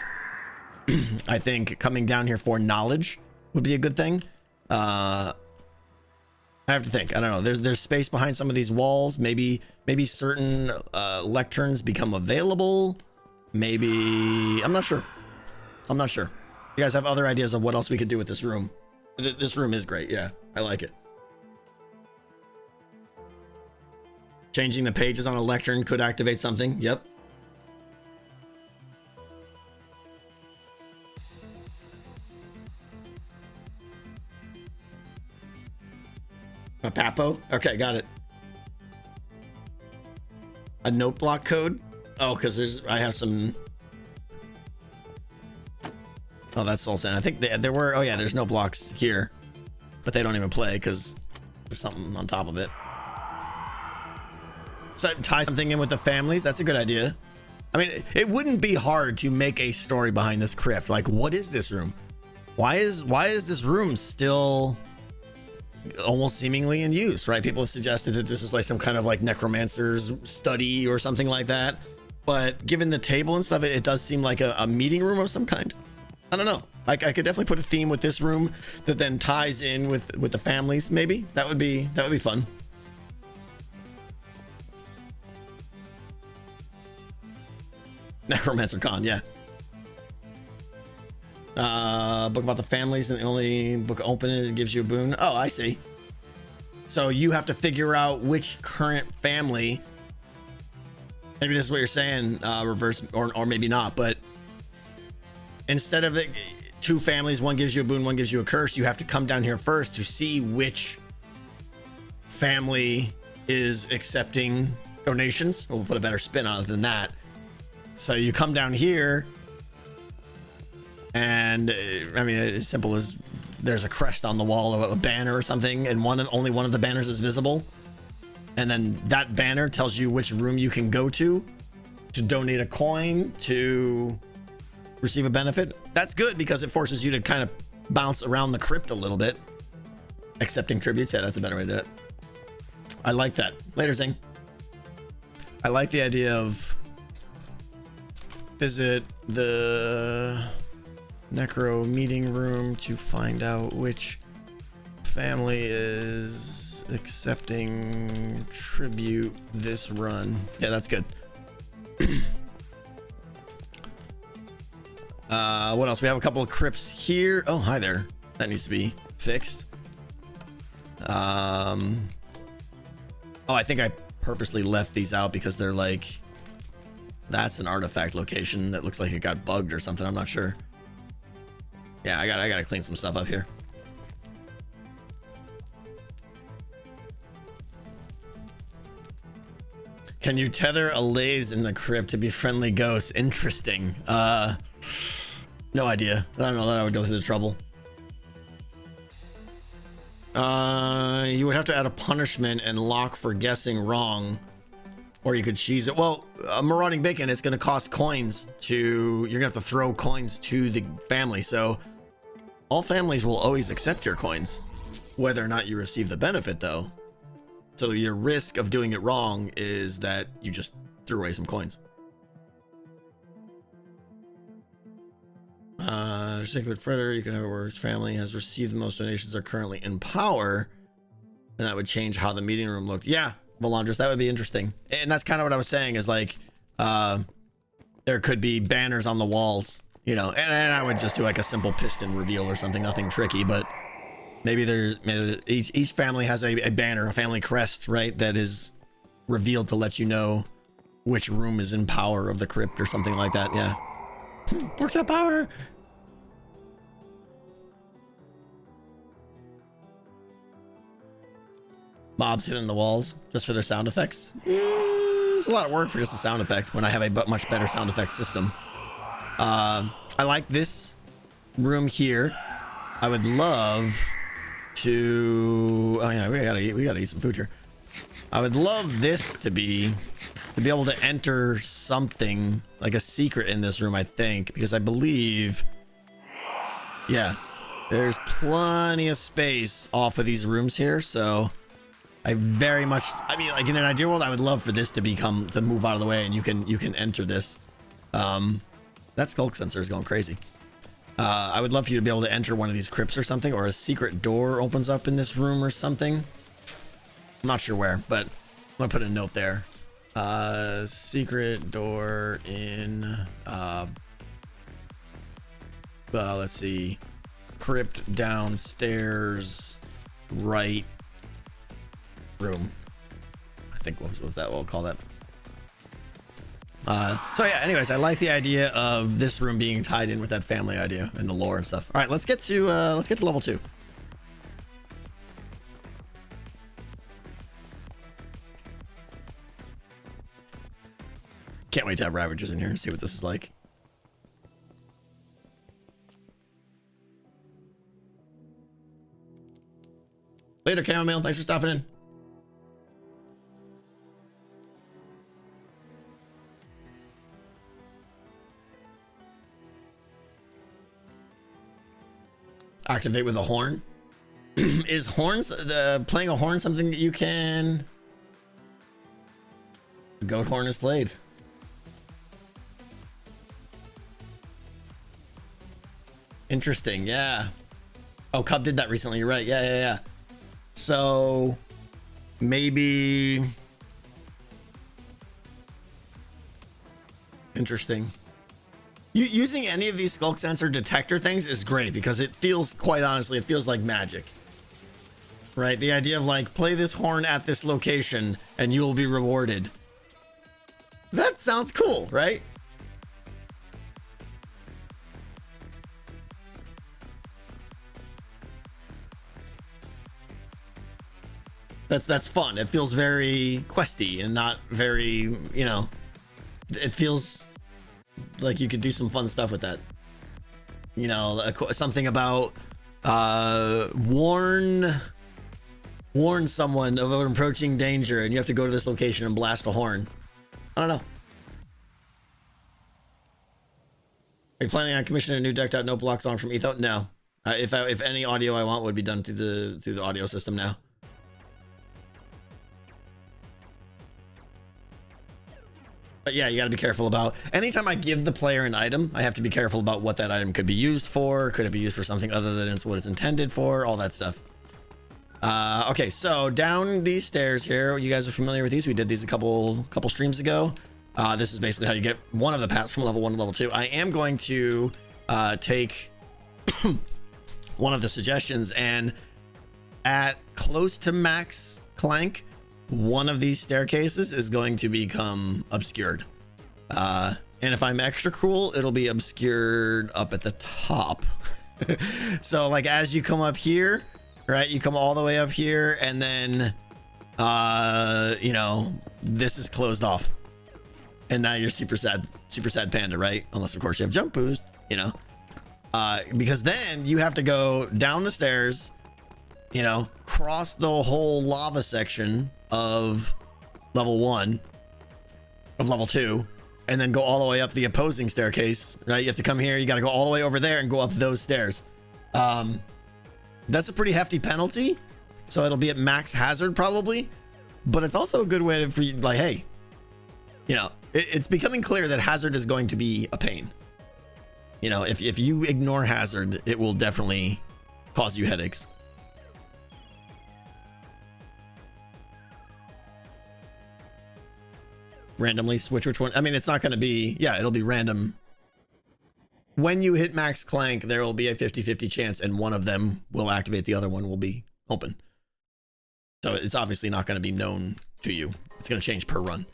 I think coming down here for knowledge would be a good thing. I have to think. I don't know. There's space behind some of these walls. Maybe certain lecterns become available. Maybe I'm not sure. You guys have other ideas of what else we could do with this room? This room is great. Yeah, I like it. Changing the pages on a lectern could activate something. Yep. A papo? Okay, got it. A note block code? Oh, because I have some. Oh, that's Soul Sand. I think there were. Oh yeah, there's no blocks here, but they don't even play because there's something on top of it. So tie something in with the families. That's a good idea. I mean, it wouldn't be hard to make a story behind this crypt. Like, what is this room? Why is this room still almost seemingly in use, right? People have suggested that this is like some kind of like necromancer's study or something like that. But given the table and stuff, it does seem like a meeting room of some kind. I don't know. Like, I could definitely put a theme with this room that then ties in with the families. Maybe that would be fun. Necromancer Con, yeah. Book about the families, and the only book open it gives you a boon. Oh, I see. So you have to figure out which current family. Maybe this is what you're saying, reverse, or maybe not. But instead of it, two families, one gives you a boon, one gives you a curse. You have to come down here first to see which family is accepting donations. We'll put a better spin on it than that. So you come down here, and I mean, as simple as there's a crest on the wall of a banner or something, and only one of the banners is visible, and then that banner tells you which room you can go to donate a coin to receive a benefit. That's good because it forces you to kind of bounce around the crypt a little bit, accepting tributes. Yeah, that's a better way to do it. I like that. Later, Zing. I like the idea of visit the necro meeting room to find out which family is accepting tribute this run. Yeah, that's good. What else? We have a couple of crypts here. Oh, hi there. That needs to be fixed. Oh, I think I purposely left these out because they're like, that's an artifact location that looks like it got bugged or something. I'm not sure. Yeah, I gotta clean some stuff up here. Can you tether a laze in the crypt to be friendly ghosts? Interesting. No idea. I don't know that I would go through the trouble. You would have to add a punishment and lock for guessing wrong, or you could cheese it. Well, marauding bacon, it's going to cost coins you're going to have to throw coins to the family. So all families will always accept your coins, whether or not you receive the benefit though. So your risk of doing it wrong is that you just threw away some coins. To take it further, you can have where his family has received the most donations are currently in power, and that would change how the meeting room looked. Yeah, Volandris, that would be interesting. And that's kind of what I was saying is like, there could be banners on the walls, you know, and I would just do like a simple piston reveal or something, nothing tricky, but maybe each family has a banner, a family crest, right? That is revealed to let you know which room is in power of the crypt or something like that. Yeah. Pork chop power. Mobs hitting the walls just for their sound effects. It's a lot of work for just a sound effect when I have a much better sound effect system. I like this room here. I would love to. Oh yeah, we gotta eat some food here. I would love this to be able to enter something like a secret in this room. I think because I believe, yeah, there's plenty of space off of these rooms here, so. I very much, I mean, like in an ideal world, I would love for this to move out of the way and you can enter this. That skulk sensor is going crazy. I would love for you to be able to enter one of these crypts or something, or a secret door opens up in this room or something. I'm not sure where, but I'm gonna put a note there. Secret door in, let's see, crypt downstairs, right room. I think what we'll call that. So yeah, anyways, I like the idea of this room being tied in with that family idea and the lore and stuff. All right, let's get to level 2. Can't wait to have Ravagers in here and see what this is like. Later, Chamomile. Thanks for stopping in. Activate with a horn. Is horns playing a horn something that you can? The goat horn is played. Interesting. Yeah. Oh, Cub did that recently. You're right. Yeah. So maybe. Interesting. Using any of these skulk sensor detector things is great because it feels, quite honestly, it feels like magic. Right? The idea of like, play this horn at this location and you'll be rewarded. That sounds cool, right? That's fun. It feels very questy and not very, you know, it feels like you could do some fun stuff with that. You know, something about warn someone of an approaching danger and you have to go to this location and blast a horn. I don't know. Are you planning on commissioning a new decked out note block song from Etho? No. If any audio I want would be done through the audio system now. But yeah, you got to be careful about anytime I give the player an item, I have to be careful about what that item could be used for. Could it be used for something other than it's what it's intended for? All that stuff. Okay, so down these stairs here, you guys are familiar with these. We did these a couple streams ago. This is basically how you get one of the paths from level 1 to level 2. I am going to take one of the suggestions and at close to max clank, one of these staircases is going to become obscured. And if I'm extra cruel, it'll be obscured up at the top. So like as you come up here, right, you come all the way up here and then you know, this is closed off and now you're super sad panda, right? Unless of course you have jump boost, you know, because then you have to go down the stairs, you know, cross the whole lava section of level 1 of level 2 and then go all the way up the opposing staircase, right? You have to come here, you got to go all the way over there and go up those stairs. That's a pretty hefty penalty, so it'll be at max hazard probably, but it's also a good way for you, like, hey, you know, it's becoming clear that hazard is going to be a pain. You know, if you ignore hazard, it will definitely cause you headaches. Randomly switch which one. I mean, it's not going to be, yeah, it'll be random. When you hit max clank, there will be a 50-50 chance and one of them will activate, the other one will be open. So it's obviously not going to be known to you. It's going to change per run.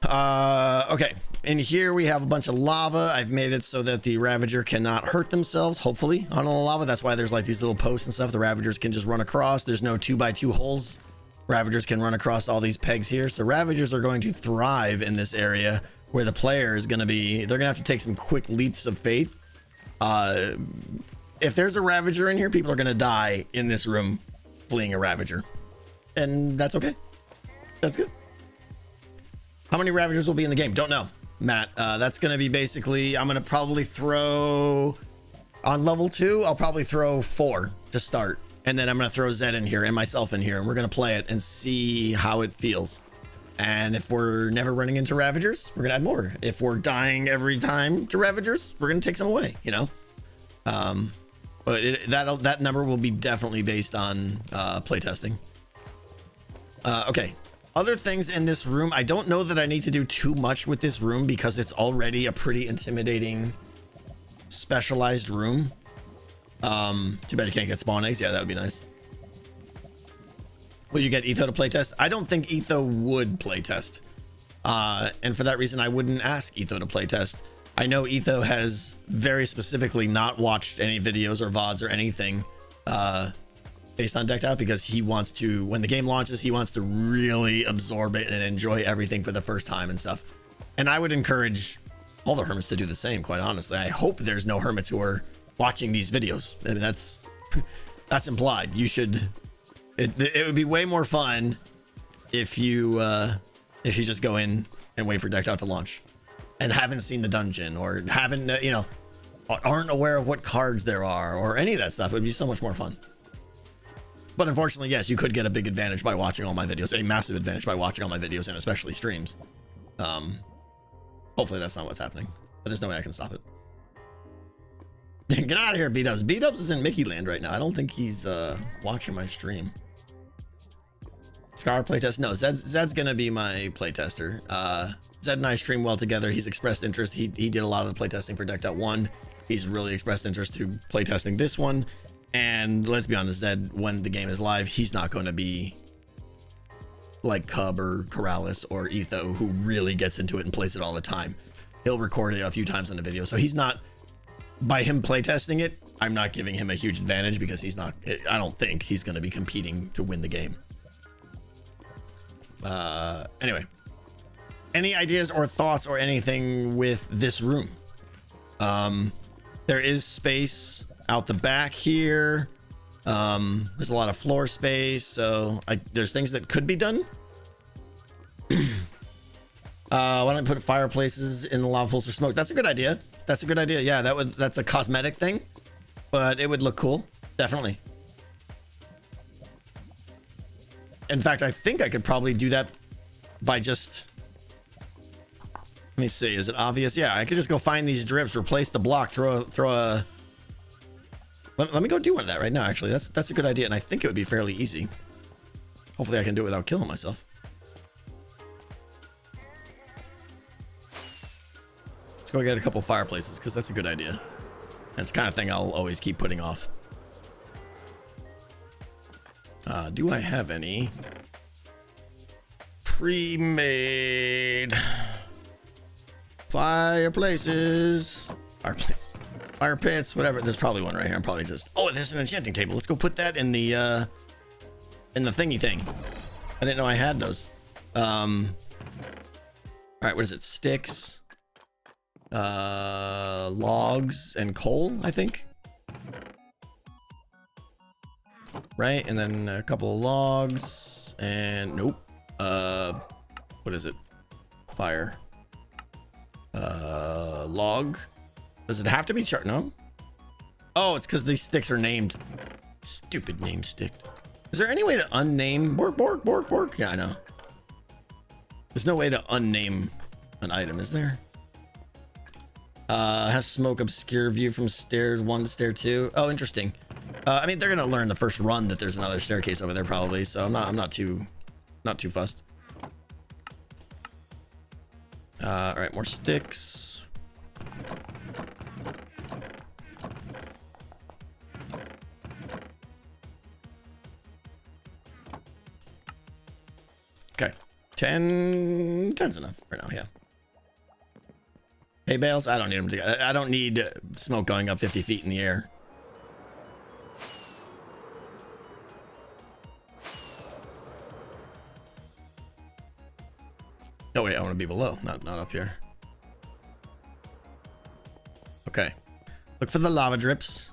Okay. In here we have a bunch of lava. I've made it so that the Ravager cannot hurt themselves, hopefully, on the lava. That's why there's like these little posts and stuff. The Ravagers can just run across. There's no 2x2 holes. Ravagers can run across all these pegs here. So Ravagers are going to thrive in this area where the player is going to be, they're going to have to take some quick leaps of faith. If there's a Ravager in here, people are going to die in this room fleeing a Ravager. And that's okay. That's good. How many Ravagers will be in the game? Don't know, Matt. That's going to be basically, I'm going to probably throw on level 2. I'll probably throw 4 to start. And then I'm going to throw Zed in here and myself in here. And we're going to play it and see how it feels. And if we're never running into Ravagers, we're going to add more. If we're dying every time to Ravagers, we're going to take some away, you know? But that number will be definitely based on playtesting. Okay. Other things in this room, I don't know that I need to do too much with this room because it's already a pretty intimidating specialized room. Too bad you can't get spawn eggs. Yeah, that would be nice. Will you get Etho to playtest? I don't think Etho would playtest. And for that reason, I wouldn't ask Etho to playtest. I know Etho has very specifically not watched any videos or VODs or anything based on Decked Out because he wants to, when the game launches, he wants to really absorb it and enjoy everything for the first time and stuff. And I would encourage all the hermits to do the same, quite honestly. I hope there's no hermits who are watching these videos. I mean, that's implied. You should, it would be way more fun if you just go in and wait for Decked Out to launch and haven't seen the dungeon or haven't, aren't aware of what cards there are or any of that stuff. It would be so much more fun. But unfortunately, yes, you could get a big advantage by watching all my videos, a massive advantage by watching all my videos and especially streams. Hopefully that's not what's happening, but there's no way I can stop it. Get out of here, BDubs. BDubs is in Mickey Land right now. I don't think he's watching my stream. Scar playtest? No, Zed's gonna be my playtester. Zed and I stream well together. He's expressed interest. He did a lot of the playtesting for Decked Out 1. He's really expressed interest to playtesting this one. And let's be honest, Zed, when the game is live, he's not going to be like Cub or Corrales or Etho, who really gets into it and plays it all the time. He'll record it a few times on the video. So he's not, by him playtesting it, I'm not giving him a huge advantage because he's not, I don't think he's going to be competing to win the game. Anyway, any ideas or thoughts or anything with this room? There is space out the back here. There's a lot of floor space, so there's things that could be done. Why don't I put fireplaces in the lava pools for smoke? That's a good idea. That's a good idea. Yeah, that's a cosmetic thing, but it would look cool. Definitely. In fact, I think I could probably do that by just, let me see, is it obvious? Yeah, I could just go find these drips, replace the block, throw a, let me go do one of that right now. Actually, that's a good idea, and I think it would be fairly easy. Hopefully I can do it without killing myself. Let's go get a couple fireplaces because that's a good idea. That's the kind of thing I'll always keep putting off. Do I have any pre-made fireplaces? Fire pits, whatever. There's probably one right here. I'm probably just, oh, there's an enchanting table. Let's go put that in the thingy thing. I didn't know I had those. All right, what is it? Sticks, logs, and coal, I think. Right, and then a couple of logs, and nope. What is it? Fire. Log. Does it have to be chart? No. Oh, it's because these sticks are named. Stupid name stick. Is there any way to unname? Bork. Yeah, I know. There's no way to unname an item, is there? Have smoke obscure view from stairs 1 to stair 2. Oh, interesting. I mean, they're gonna learn the first run that there's another staircase over there probably, so I'm not too fussed. All right, more sticks. Okay. 10's enough for now. Yeah. Hay bales. I don't need them to. I don't need smoke going up 50 feet in the air. No, wait, I want to be below, not up here. Okay. Look for the lava drips.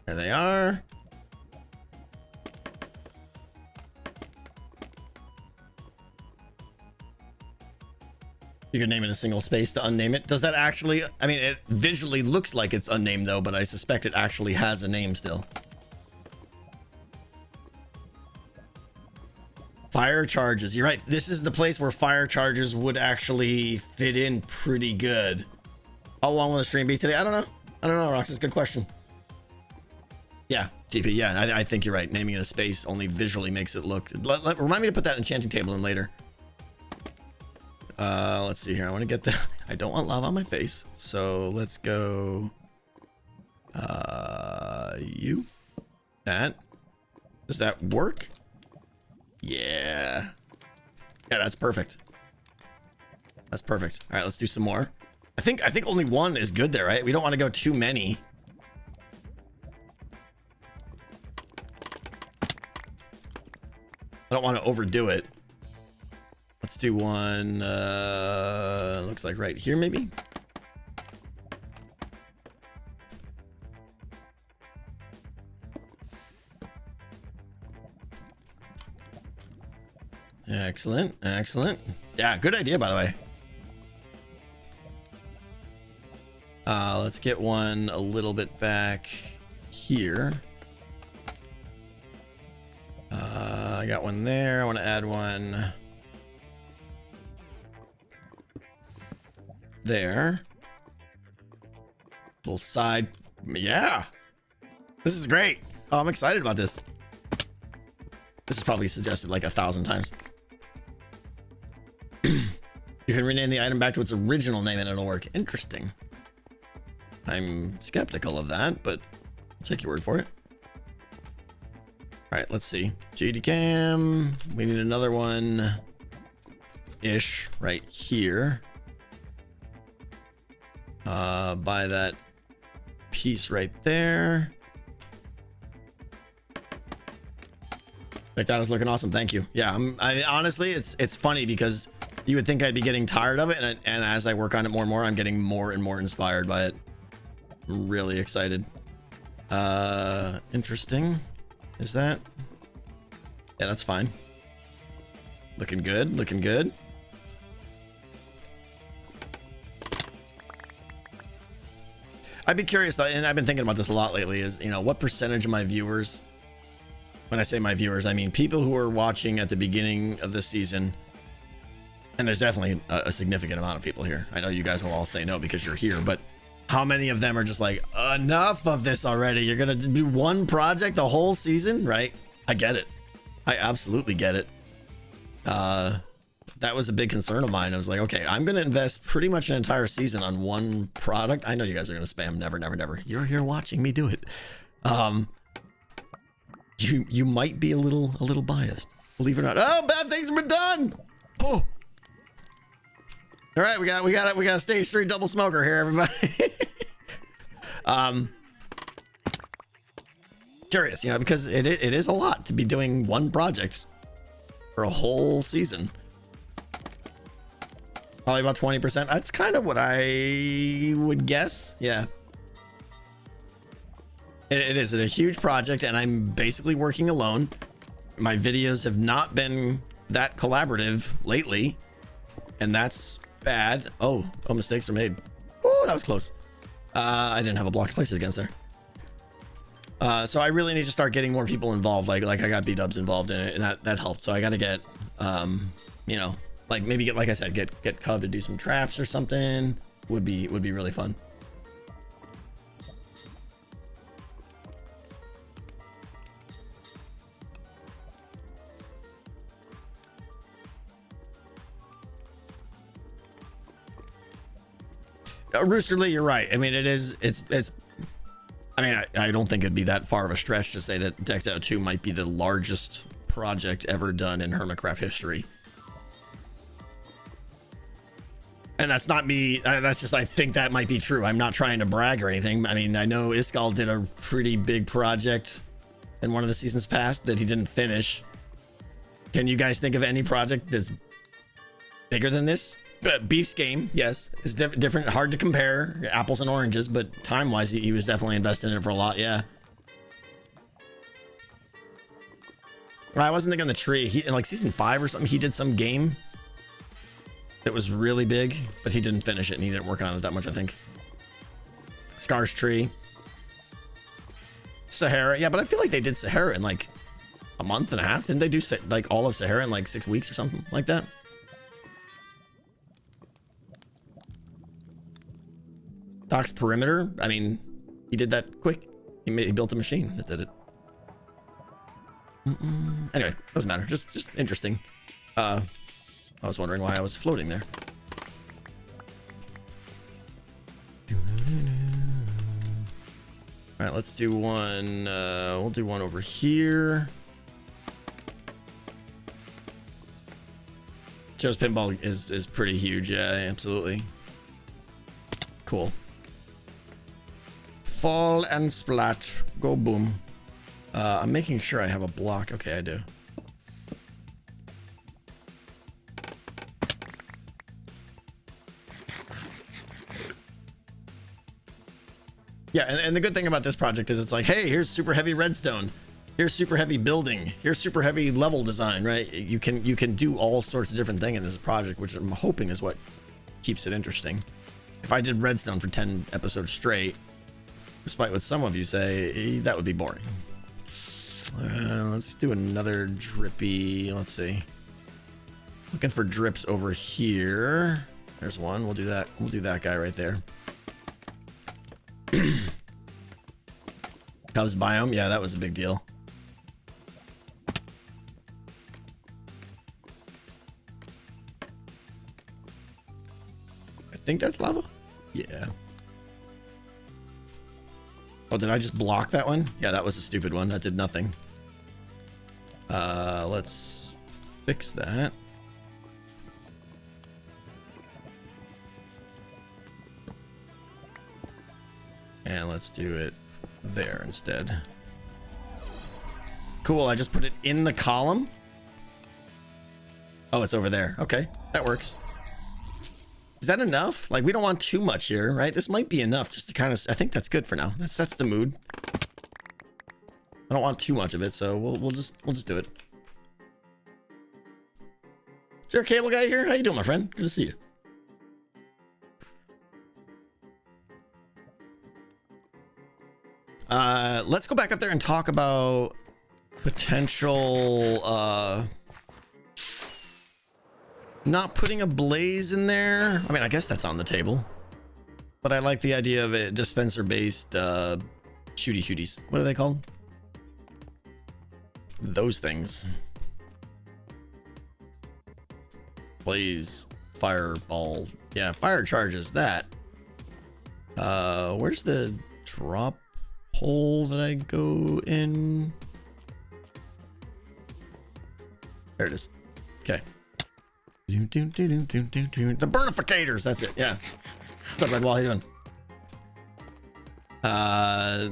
There they are. You can name it a single space to unname it. Does that actually, I mean, it visually looks like it's unnamed though, but I suspect it actually has a name still. Fire charges. You're right. This is the place where fire charges would actually fit in pretty good. How long will the stream be today? I don't know. I don't know, Rox. It's a good question. Yeah, GP. Yeah, I think you're right. Naming it a space only visually makes it look. Remind me to put that enchanting table in later. Let's see here. I want to get the. I don't want lava on my face, so let's go. You. That. Does that work? Yeah. Yeah, that's perfect. That's perfect. All right, let's do some more. I think only one is good there, right? We don't want to go too many. I don't want to overdo it. Let's do one, looks like right here, maybe. Excellent, excellent. Yeah, good idea, by the way. Let's get one a little bit back here. I got one there. I want to add one there. Little side. Yeah. This is great. Oh, I'm excited about this. This is probably suggested like 1,000 times. You can rename the item back to its original name and it'll work. Interesting. I'm skeptical of that, but I'll take your word for it. All right, let's see. GD cam. We need another one ish right here. By that piece right there. Like that was looking awesome. Thank you. Yeah, I honestly, it's funny because you would think I'd be getting tired of it, and as I work on it more and more, I'm getting more and more inspired by it. I'm really excited. Interesting. Is that? Yeah, that's fine. Looking good. Looking good. I'd be curious though, and I've been thinking about this a lot lately, is, you know, what percentage of my viewers, when I say my viewers, I mean people who are watching at the beginning of the season, and there's definitely a significant amount of people here. I know you guys will all say no because you're here, but how many of them are just like, enough of this already? You're gonna do one project the whole season, right? I get it. I absolutely get it. That was a big concern of mine. I was like, okay, I'm gonna invest pretty much an entire season on one product. I know you guys are gonna spam never, never, never. You're here watching me do it. You might be a little biased, believe it or not. Oh, bad things have been done. Oh. All right, we got a stage 3 double smoker here, everybody. Curious, you know, because it is a lot to be doing one project for a whole season. Probably about 20%. That's kind of what I would guess. Yeah. It is a huge project, and I'm basically working alone. My videos have not been that collaborative lately, and that's bad. Oh, mistakes are made. Oh, that was close. I didn't have a block to place it against there. So I really need to start getting more people involved. Like I got BDubs involved in it, and that helped. So I got to get, you know, like maybe get, like I said, get Cub to do some traps or something. Would be really fun. Roosterly, you're right. I mean, it's I mean, I don't think it'd be that far of a stretch to say that Decked Out 2 might be the largest project ever done in Hermitcraft history. And that's not me. That's just, I think that might be true. I'm not trying to brag or anything. I mean, I know Iskal did a pretty big project in one of the seasons past that he didn't finish. Can you guys think of any project that's bigger than this? Beef's game, yes, is different, hard to compare, apples and oranges, but time-wise, he was definitely invested in it for a lot, yeah. I wasn't thinking the tree. He, in like season 5 or something, he did some game that was really big, but he didn't finish it and he didn't work on it that much, I think. Scar's tree. Sahara, yeah, but I feel like they did Sahara in like a month and a half. Didn't they do like all of Sahara in like 6 weeks or something like that? Doc's perimeter, I mean, he did that quick. He built a machine that did it. Anyway, doesn't matter. Just interesting. I was wondering why I was floating there. All right, let's do one. We'll do one over here. Joe's pinball is pretty huge. Yeah, absolutely. Cool. Fall and splat. Go boom. I'm making sure I have a block. Okay, I do. Yeah, and the good thing about this project is it's like, hey, here's super heavy redstone. Here's super heavy building. Here's super heavy level design, right? You can do all sorts of different things in this project, which I'm hoping is what keeps it interesting. If I did redstone for 10 episodes straight, despite what some of you say, that would be boring. Let's do another drippy. Let's see. Looking for drips over here. There's one. We'll do that. We'll do that guy right there. Cubs biome. Yeah, that was a big deal. I think that's lava. Yeah. Oh, did I just block that one? Yeah, that was a stupid one. That did nothing. Let's fix that. And let's do it there instead. Cool, I just put it in the column. Oh, it's over there. Okay, that works. Is that enough? Like, we don't want too much here, right? This might be enough just to kind of, I think that's good for now. That's the mood. I don't want too much of it, so we'll just do it. Is there a cable guy here? How you doing, my friend? Good to see you. Let's go back up there and talk about potential not putting a blaze in there. I mean, I guess that's on the table, but I like the idea of it dispenser based shooties. What are they called? Those things. Blaze, fireball. Yeah, fire charges that. Where's the drop hole that I go in? There it is. Okay. The burnificators. That's it. Yeah. What's up, Red Wall? How you doing?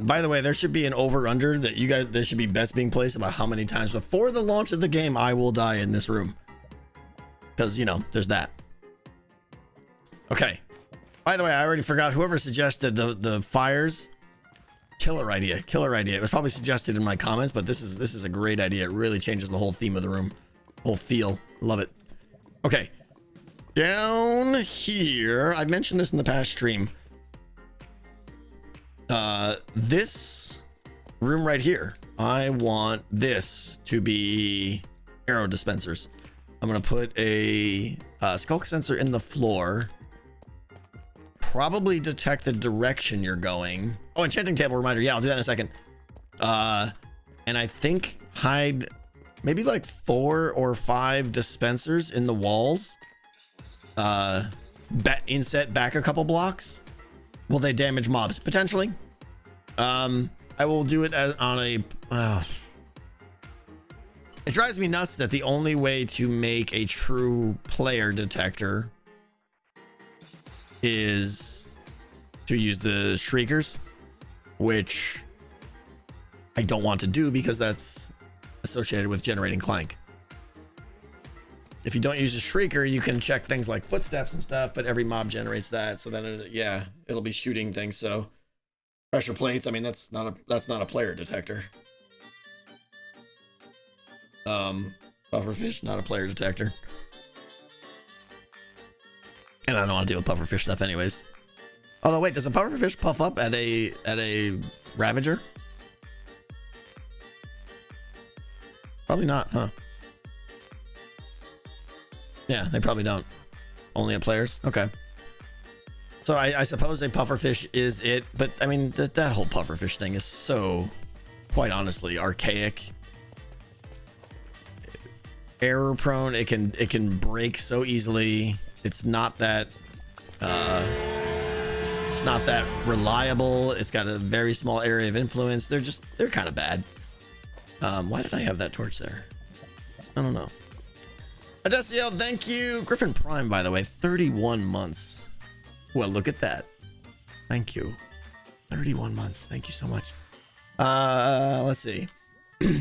By the way, there should be an over-under that you guys, there should be bets being placed about how many times before the launch of the game I will die in this room. Because, you know, there's that. Okay. By the way, I already forgot whoever suggested the fires. Killer idea. It was probably suggested in my comments, but this is a great idea. It really changes the whole theme of the room. Whole feel. Love it. Okay. Down here, I mentioned this in the past stream. This room right here, I want this to be arrow dispensers. I'm gonna put a skulk sensor in the floor. Probably detect the direction you're going. Oh, enchanting table reminder. Yeah, I'll do that in a second. And I think hide maybe like 4 or 5 dispensers in the walls. Inset back a couple blocks. Will they damage mobs? Potentially. I will do it as on a It drives me nuts that the only way to make a true player detector is to use the shriekers, which I don't want to do because that's associated with generating clank. If you don't use a shrieker, you can check things like footsteps and stuff, but every mob generates that. So then, yeah, it'll be shooting things. So pressure plates, I mean, that's not a player detector. Pufferfish, not a player detector. And I don't want to deal with pufferfish stuff anyways. Although, wait, does a pufferfish puff up at a Ravager? Probably not, huh? Yeah, they probably don't. Only at players? Okay. So I suppose a pufferfish is it, but I mean, that whole pufferfish thing is so, quite honestly, archaic. Error prone, it can break so easily. It's not that reliable. It's got a very small area of influence. They're kind of bad. Why did I have that torch there? I don't know. Adesiel, thank you. Griffin Prime, by the way, 31 months. Well, look at that. Thank you. 31 months. Thank you so much. Let's see.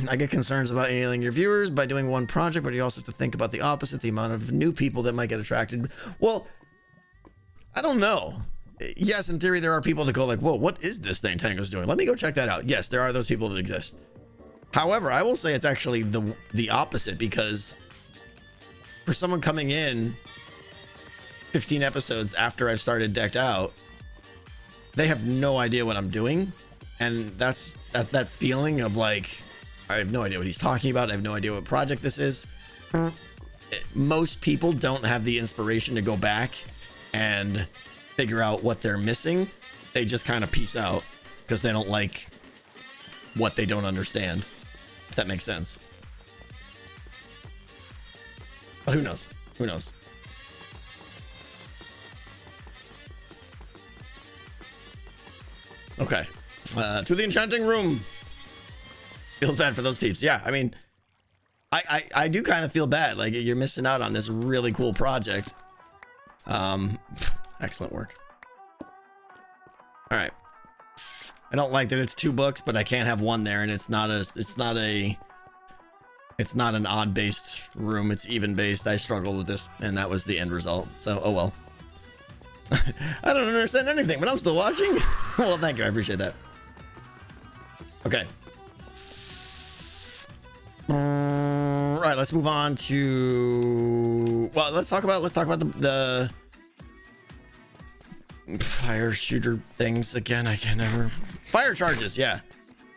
I get concerns about alienating your viewers by doing one project, but you also have to think about the opposite, the amount of new people that might get attracted. Well, I don't know. Yes, in theory, there are people that go like, whoa, what is this thing Tango's doing? Let me go check that out. Yes, there are those people that exist. However, I will say it's actually the opposite, because for someone coming in 15 episodes after I've started Decked Out, they have no idea what I'm doing. And that's that feeling of like, I have no idea what he's talking about. I have no idea what project this is. Most people don't have the inspiration to go back and figure out what they're missing. They just kind of peace out because they don't like what they don't understand. If that makes sense. But who knows? Who knows? Okay. To the enchanting room. Feels bad for those peeps. Yeah, I mean, I do kind of feel bad. Like, you're missing out on this really cool project. Excellent work. All right. I don't like that it's 2 books, but I can't have one there, and it's not an odd based room. It's even based. I struggled with this, and that was the end result. So, oh well. I don't understand anything, but I'm still watching. Well, thank you. I appreciate that. Okay. Right, let's move on to, well, let's talk about the fire shooter things again. I can never. Fire charges, yeah.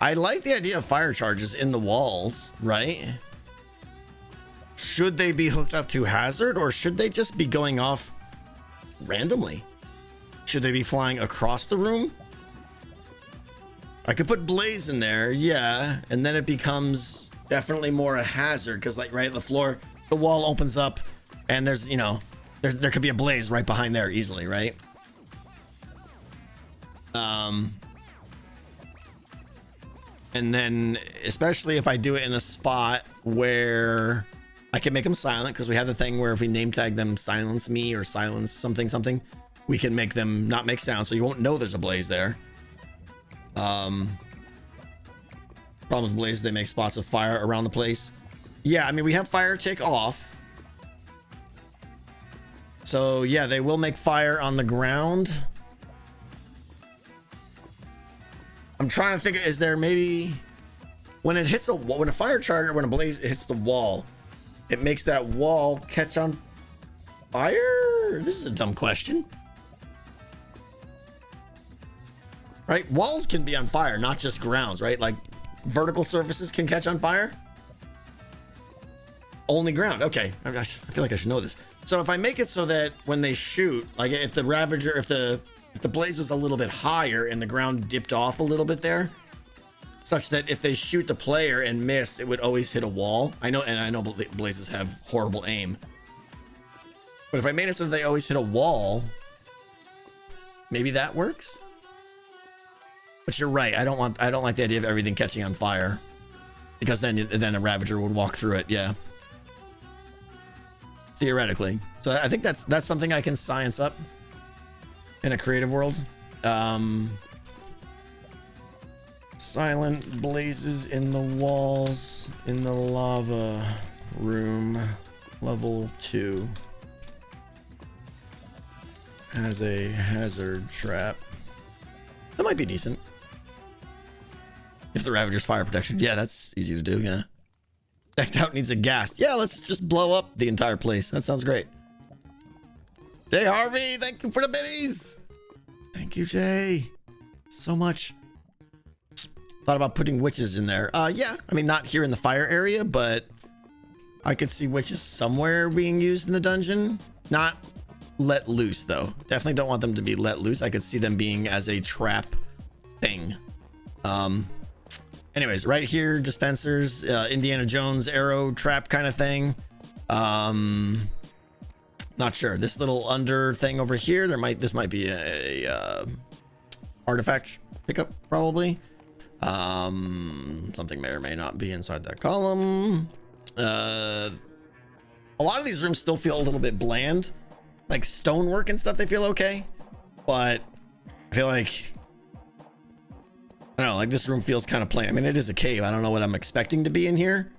I like the idea of fire charges in the walls, right? Should they be hooked up to hazard, or should they just be going off randomly? Should they be flying across the room? I could put blaze in there, yeah, and then it becomes definitely more a hazard, because like right, the wall opens up and there's, you know, there could be a blaze right behind there easily, right? And then especially if I do it in a spot where I can make them silent, because we have the thing where if we name tag them silence me or silence something, we can make them not make sound, so you won't know there's a blaze there. Problem with blazes, they make spots of fire around the place. Yeah, I mean, we have fire tick off, so yeah, they will make fire on the ground. I'm trying to think, is there maybe when it hits when a fire charge, when a blaze hits the wall, it makes that wall catch on fire? This is a dumb question. Right? Walls can be on fire, not just grounds, right? Like vertical surfaces can catch on fire. Only ground. Okay. I feel like I should know this. So if I make it so that when they shoot, like if the Ravager, if the blaze was a little bit higher and the ground dipped off a little bit there, such that if they shoot the player and miss, it would always hit a wall. I know blazes have horrible aim. But if I made it so that they always hit a wall, maybe that works. But you're right. I don't like the idea of everything catching on fire. because then a Ravager would walk through it. Yeah, theoretically. So I think that's something I can science up in a creative world. Silent blazes in the walls in the lava room, level 2. Has a hazard trap. That might be decent. If the Ravager's fire protection. Yeah, that's easy to do, yeah. Decked out needs a gas. Yeah, let's just blow up the entire place. That sounds great. Jay Harvey, thank you for the biddies. Thank you, Jay. So much. Thought about putting witches in there. Yeah, I mean, not here in the fire area, but I could see witches somewhere being used in the dungeon. Not let loose, though. Definitely don't want them to be let loose. I could see them being as a trap thing. Anyways, right here, dispensers, Indiana Jones arrow trap kind of thing. Not sure. This little under thing over here, this might be a artifact pickup, probably. Something may or may not be inside that column. A lot of these rooms still feel a little bit bland, like stonework and stuff. They feel okay, but I feel like, I don't know, like this room feels kind of plain. I mean, it is a cave. I don't know what I'm expecting to be in here,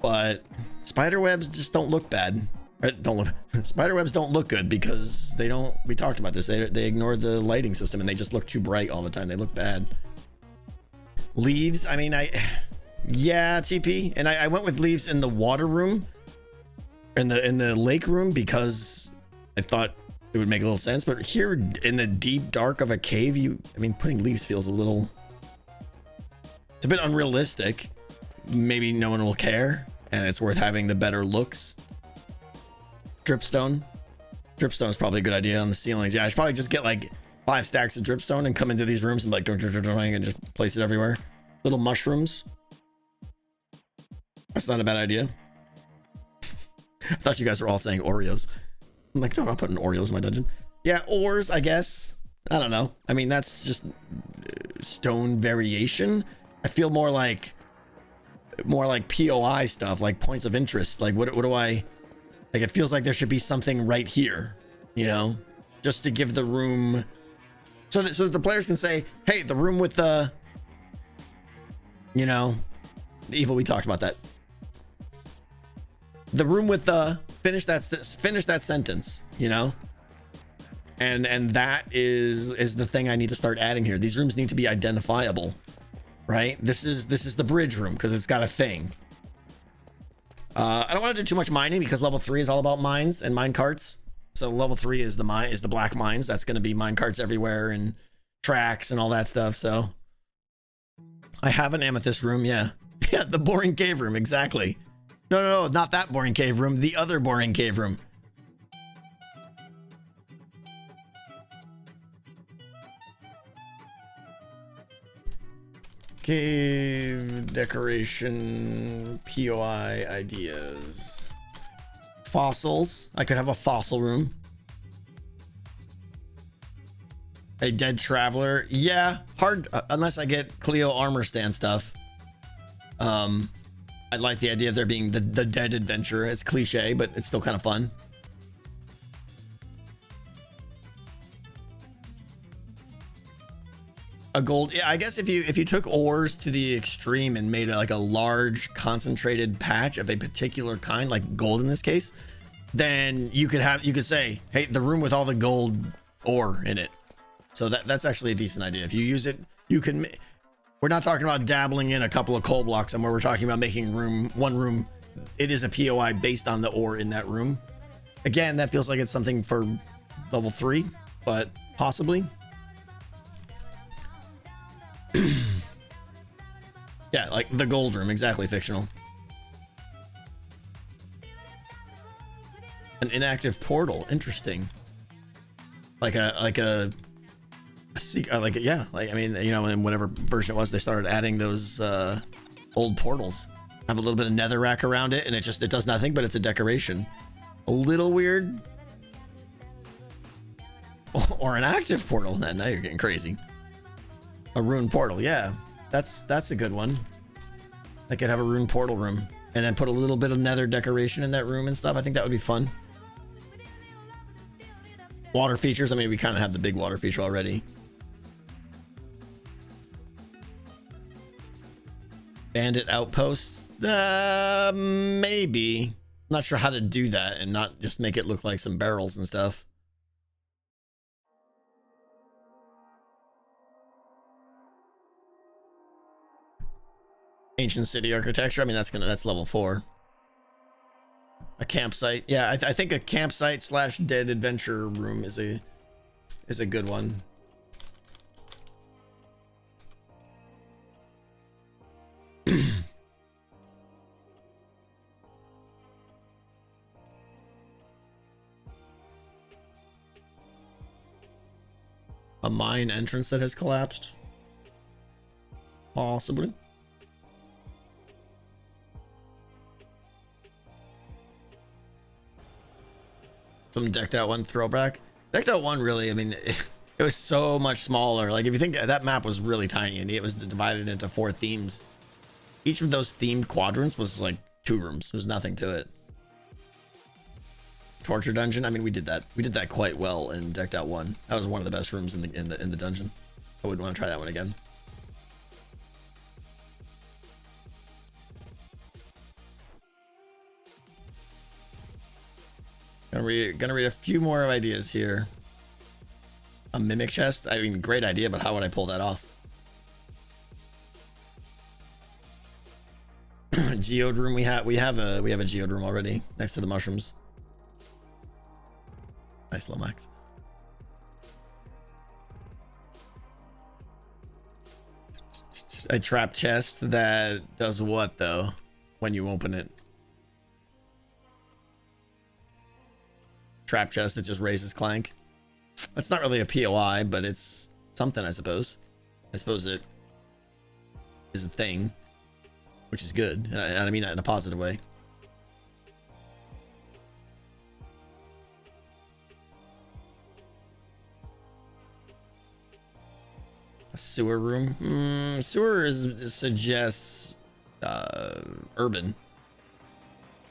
but spider webs just don't look bad. Spider webs don't look good because they don't, we talked about this, they ignore the lighting system and they just look too bright all the time. They look bad. Leaves, I mean, yeah, TP, and I went with leaves in the water room, in the lake room, because I thought it would make a little sense. But here in the deep dark of a cave, I mean, putting leaves feels a little, it's a bit unrealistic. Maybe no one will care, and it's worth having the better looks. Dripstone is probably a good idea on the ceilings. Yeah, I should probably just get like 5 stacks of dripstone and come into these rooms and like and just place it everywhere. Little mushrooms. That's not a bad idea. I thought you guys were all saying Oreos. I'm like, no, I'm not putting Oreos in my dungeon. Yeah, ores, I guess. I don't know. I mean, that's just stone variation. I feel more like POI stuff, like points of interest. Like what do I, like, it feels like there should be something right here, you know, just to give the room, so that the players can say, hey, the room with the, you know, the evil, we talked about that. The room with the, finish that sentence, you know, and that is the thing I need to start adding here. These rooms need to be identifiable, right? This is the bridge room because it's got a thing. I don't want to do too much mining because level 3 is all about mines and mine carts. So level 3 is the black mines. That's going to be mine carts everywhere and tracks and all that stuff. So I have an amethyst room. Yeah, the boring cave room. Exactly. No, not that boring cave room. The other boring cave room. Cave decoration, POI ideas. Fossils. I could have a fossil room. A dead traveler. Yeah, hard unless I get Cleo armor stand stuff. I like the idea of there being the dead adventurer. It's cliche, but it's still kind of fun. A gold, yeah, I guess if you took ores to the extreme and made like a large concentrated patch of a particular kind, like gold in this case, then you could say, hey, the room with all the gold ore in it. So that's actually a decent idea. If you use it, you can. We're not talking about dabbling in a couple of coal blocks somewhere. We're talking about making one room. It is a POI based on the ore in that room. Again, that feels like it's something for level 3, but possibly. Yeah, like the gold room, exactly, fictional. An inactive portal, interesting. Yeah, like I mean, you know, in whatever version it was, they started adding those old portals. Have a little bit of netherrack around it, and it does nothing, but it's a decoration. A little weird. Or an active portal. Now you're getting crazy. A ruined portal, yeah. That's a good one. I could have a rune portal room and then put a little bit of nether decoration in that room and stuff. I think that would be fun. Water features. I mean, we kind of have the big water feature already. Bandit outposts. Maybe. Not sure how to do that and not just make it look like some barrels and stuff. Ancient city architecture. I mean, that's level 4. A campsite. Yeah, I think a campsite / dead adventure room is a good one. A mine entrance that has collapsed. Possibly. Some decked out one throwback. Decked out one really, I mean, it was so much smaller. Like if you think that map was really tiny and it was divided into 4 themes. Each of those themed quadrants was like 2 rooms. There was nothing to it. Torture dungeon. I mean, we did that quite well in decked out 1. That was one of the best rooms in the dungeon. I wouldn't want to try that one again. Gonna read a few more ideas here. A mimic chest. I mean, great idea, but how would I pull that off? Geode room. We have a geode room already next to the mushrooms. Nice, Lomax. A trap chest that does what though when you open it? Trap chest that just raises clank. That's not really a POI, but it's something, I suppose. I suppose it is a thing, which is good, and I mean that in a positive way. A sewer room. Sewer suggests urban.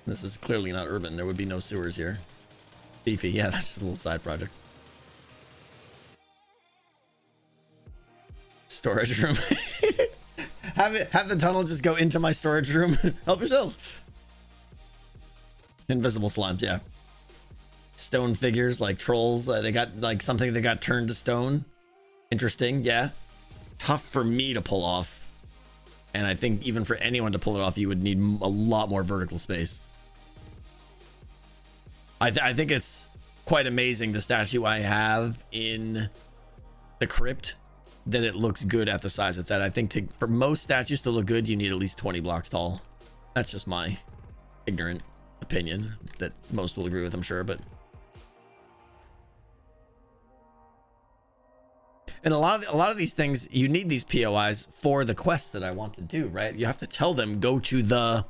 This is clearly not urban. There would be no sewers here. Beefy, yeah, that's just a little side project. Storage room. have the tunnel just go into my storage room. Help yourself. Invisible slimes, yeah. Stone figures like trolls. They got like something that got turned to stone. Interesting, yeah. Tough for me to pull off. And I think even for anyone to pull it off, you would need a lot more vertical space. I think it's quite amazing the statue I have in the crypt, that it looks good at the size it's at. I think for most statues to look good, you need at least 20 blocks tall. That's just my ignorant opinion that most will agree with, I'm sure. But and a lot of these things, you need these POIs for the quest that I want to do, right? You have to tell them go to the,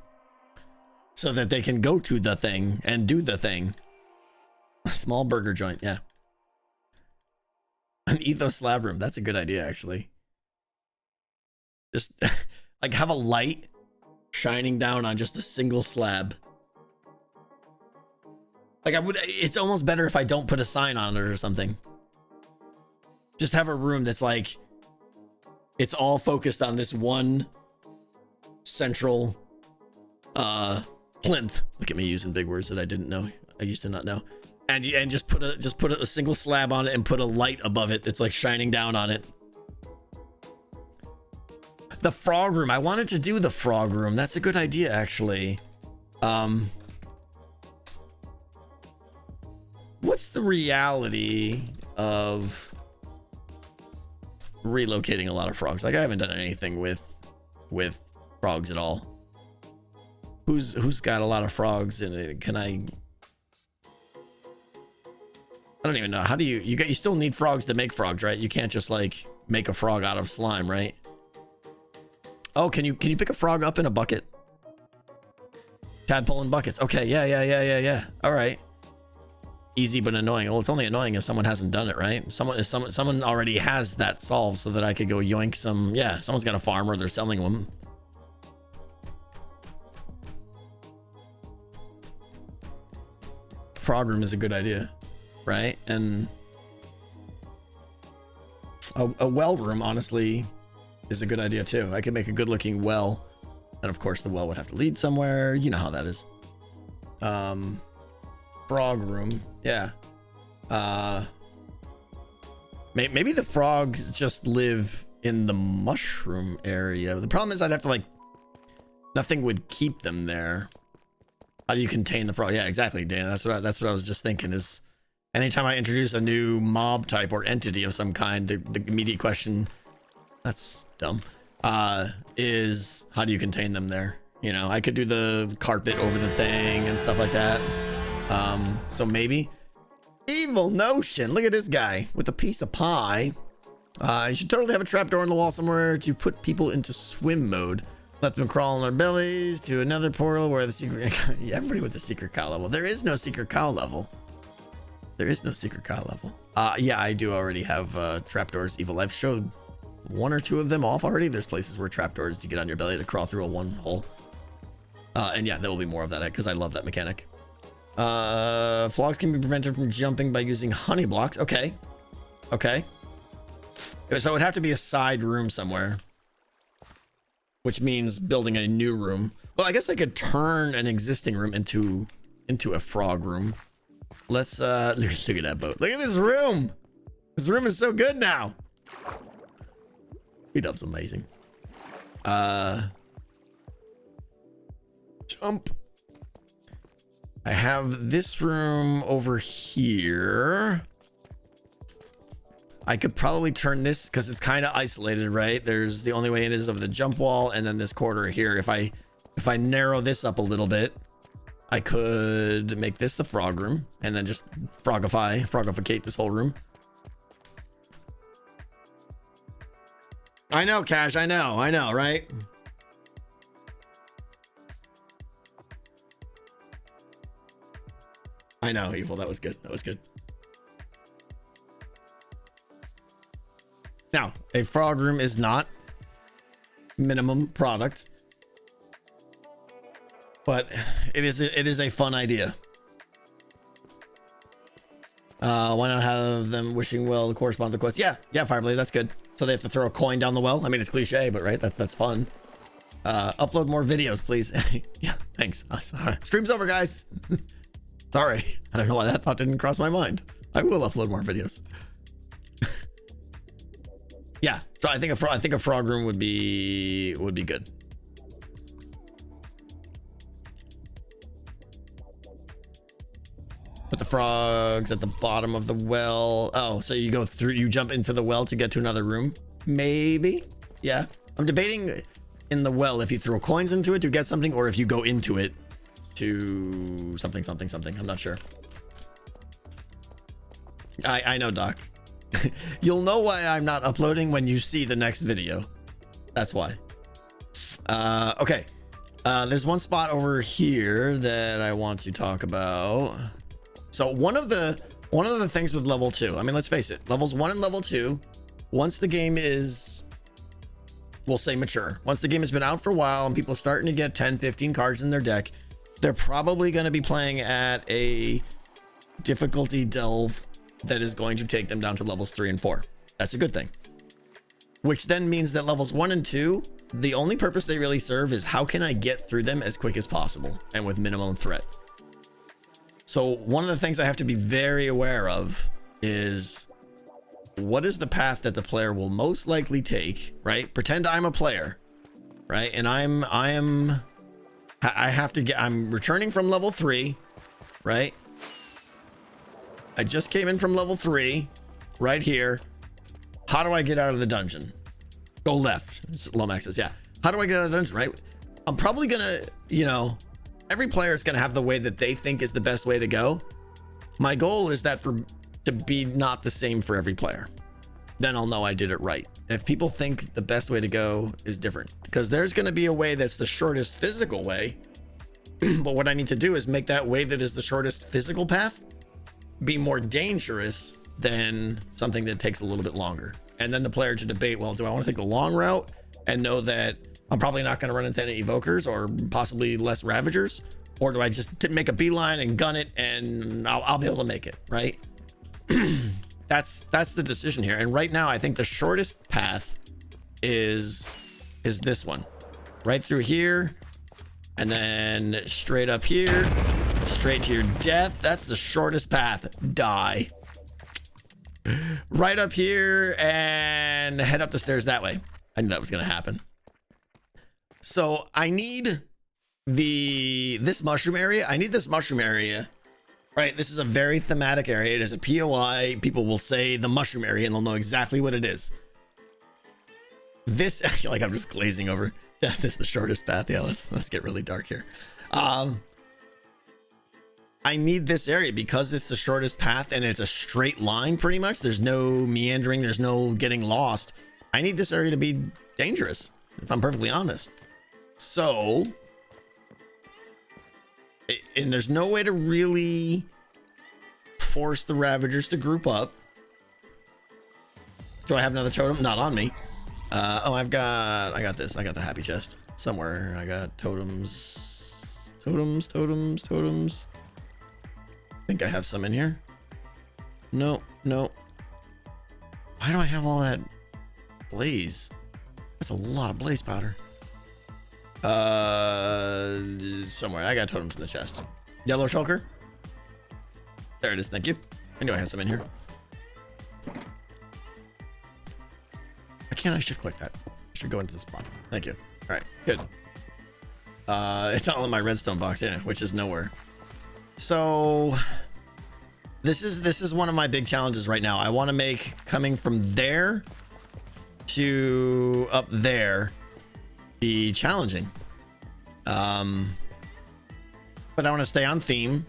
so that they can go to the thing and do the thing. A small burger joint, yeah. An ethos slab room. That's a good idea, actually. Just like have a light shining down on just a single slab. Like it's almost better if I don't put a sign on it or something. Just have a room that's like, it's all focused on this one central plinth. Look at me using big words that I didn't know. I used to not know. And just put a single slab on it and put a light above it that's like shining down on it. The frog room. I wanted to do the frog room. That's a good idea, actually. What's the reality of relocating a lot of frogs? Like I haven't done anything with frogs at all. Who's got a lot of frogs in it? Can I don't even know. How do you still need frogs to make frogs, right? You can't just like make a frog out of slime, right? Oh, can you pick a frog up in a bucket? Tadpole in buckets. Okay, yeah. All right. Easy but annoying. Well, it's only annoying if someone hasn't done it, right? Someone already has that solved so that I could go yoink some. Yeah, someone's got a farm or they're selling them. frog room is a good idea, right? And a well room, honestly, is a good idea too. I could make a good looking well, and of course the well would have to lead somewhere. You know how that is. Frog room, yeah. Maybe the frogs just live in the mushroom area. The problem is I'd have to like, nothing would keep them there. How do you contain the frog? Yeah, exactly, Dan. That's what I was just thinking. Is anytime I introduce a new mob type or entity of some kind, the immediate question, that's dumb, is how do you contain them there? You know, I could do the carpet over the thing and stuff like that. So maybe evil notion. Look at this guy with a piece of pie. You should totally have a trapdoor in the wall somewhere to put people into swim mode. Let them crawl on their bellies to another portal where the secret... Everybody with the secret cow level. There is no secret cow level. There is no secret cow level. Yeah, I do already have trapdoors evil. I've showed one or two of them off already. There's places where trapdoors, you get on your belly to crawl through a one hole. And yeah, there will be more of that because I love that mechanic. Frogs can be prevented from jumping by using honey blocks. Okay. Okay. So it would have to be a side room somewhere, which means building a new room. Well, I guess I could turn an existing room into a frog room. Let's look at that boat. Look at this room. This room is so good now. BDubs amazing. Jump. I have this room over here. I could probably turn this because it's kind of isolated, right? There's the only way in is over the jump wall and then this corridor here. If I narrow this up a little bit, I could make this the frog room and then just frogificate this whole room. I know, Cash. I know, right? I know, Evil. That was good. That was good. Now, a frog room is not minimum product, but it is a fun idea. Why not have them wishing well correspond to the quest? Yeah, Fireblade, that's good. So they have to throw a coin down the well. I mean, it's cliche, but right, that's fun. Upload more videos, please. Yeah, thanks. Stream's over, guys. Sorry, I don't know why that thought didn't cross my mind. I will upload more videos. Yeah, so I think a frog room would be good. Put the frogs at the bottom of the well. Oh, so you jump into the well to get to another room? Maybe. Yeah, I'm debating in the well if you throw coins into it to get something, or if you go into it to something. I'm not sure. I know, Doc. You'll know why I'm not uploading when you see the next video. That's why. Okay. There's one spot over here that I want to talk about. So one of the things with level 2, I mean, let's face it, levels 1 and level 2, once the game is, we'll say, mature, once the game has been out for a while and people are starting to get 10, 15 cards in their deck, they're probably going to be playing at a difficulty delve that is going to take them down to levels 3 and 4. That's a good thing. Which then means that levels 1 and 2, the only purpose they really serve is how can I get through them as quick as possible and with minimum threat. So one of the things I have to be very aware of is what is the path that the player will most likely take, right? Pretend I'm a player, right? And I'm returning from level 3, right? I just came in from level 3 right here. How do I get out of the dungeon? Go left. Lomax says, yeah. How do I get out of the dungeon, right? I'm probably gonna, every player is gonna have the way that they think is the best way to go. My goal is that to be not the same for every player. Then I'll know I did it right. If people think the best way to go is different, because there's gonna be a way that's the shortest physical way. But what I need to do is make that way that is the shortest physical path be more dangerous than something that takes a little bit longer. And then the player to debate, well, do I want to take the long route and know that I'm probably not going to run into any evokers or possibly less ravagers, Or do I just make a beeline and gun it and I'll be able to make it, right? That's the decision here. And right now, I think the shortest path is this one. Right through here. And then straight up here. Straight to your death. That's the shortest path. Die. Right up here and head up the stairs that way. I knew that was going to happen. So I need this mushroom area. I need this mushroom area. Right. This is a very thematic area. It is a POI. People will say the mushroom area and they'll know exactly what it is. This, I feel like I'm just glazing over. Death is the shortest path. Yeah, let's get really dark here. I need this area because it's the shortest path and it's a straight line pretty much. There's no meandering. There's no getting lost. I need this area to be dangerous, if I'm perfectly honest. So, and there's no way to really force the Ravagers to group up. Do I have another totem? Not on me. Oh, I got this. I got the happy chest somewhere. I got totems. I think I have some in here. No. Why do I have all that blaze? That's a lot of blaze powder. Somewhere. I got totems in the chest. Yellow shulker. There it is. Thank you. I knew I had some in here. Why can't I shift click that? I should go into the spot. Thank you. All right, good. It's not on my redstone box, yeah, which is nowhere. So this is one of my big challenges right now. I want to make coming from there to up there be challenging. But I want to stay on theme.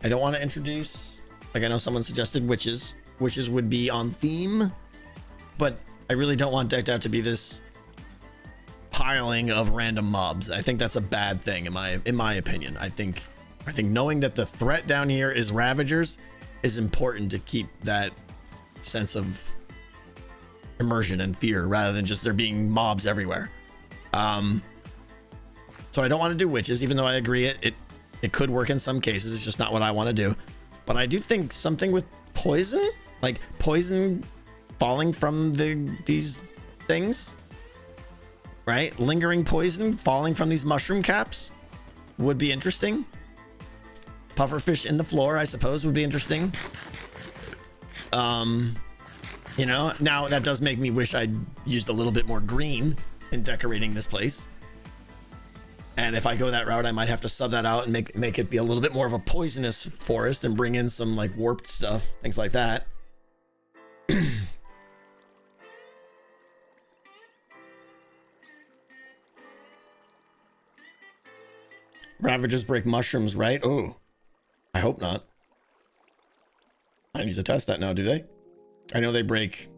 I don't want to introduce, like I know someone suggested witches. Witches would be on theme, but I really don't want Decked Out to be this piling of random mobs. I think that's a bad thing in my opinion. I think knowing that the threat down here is Ravagers is important to keep that sense of immersion and fear rather than just there being mobs everywhere. So I don't want to do witches, even though I agree it could work in some cases. It's just not what I want to do. But I do think something with poison, like poison falling from these things, right? Lingering poison falling from these mushroom caps would be interesting. Pufferfish in the floor, I suppose, would be interesting. You know, now that does make me wish I'd used a little bit more green in decorating this place. And if I go that route, I might have to sub that out and make it be a little bit more of a poisonous forest and bring in some like warped stuff, things like that. Ravagers break mushrooms, right? Oh, I hope not. I need to test that now, do they? I know they break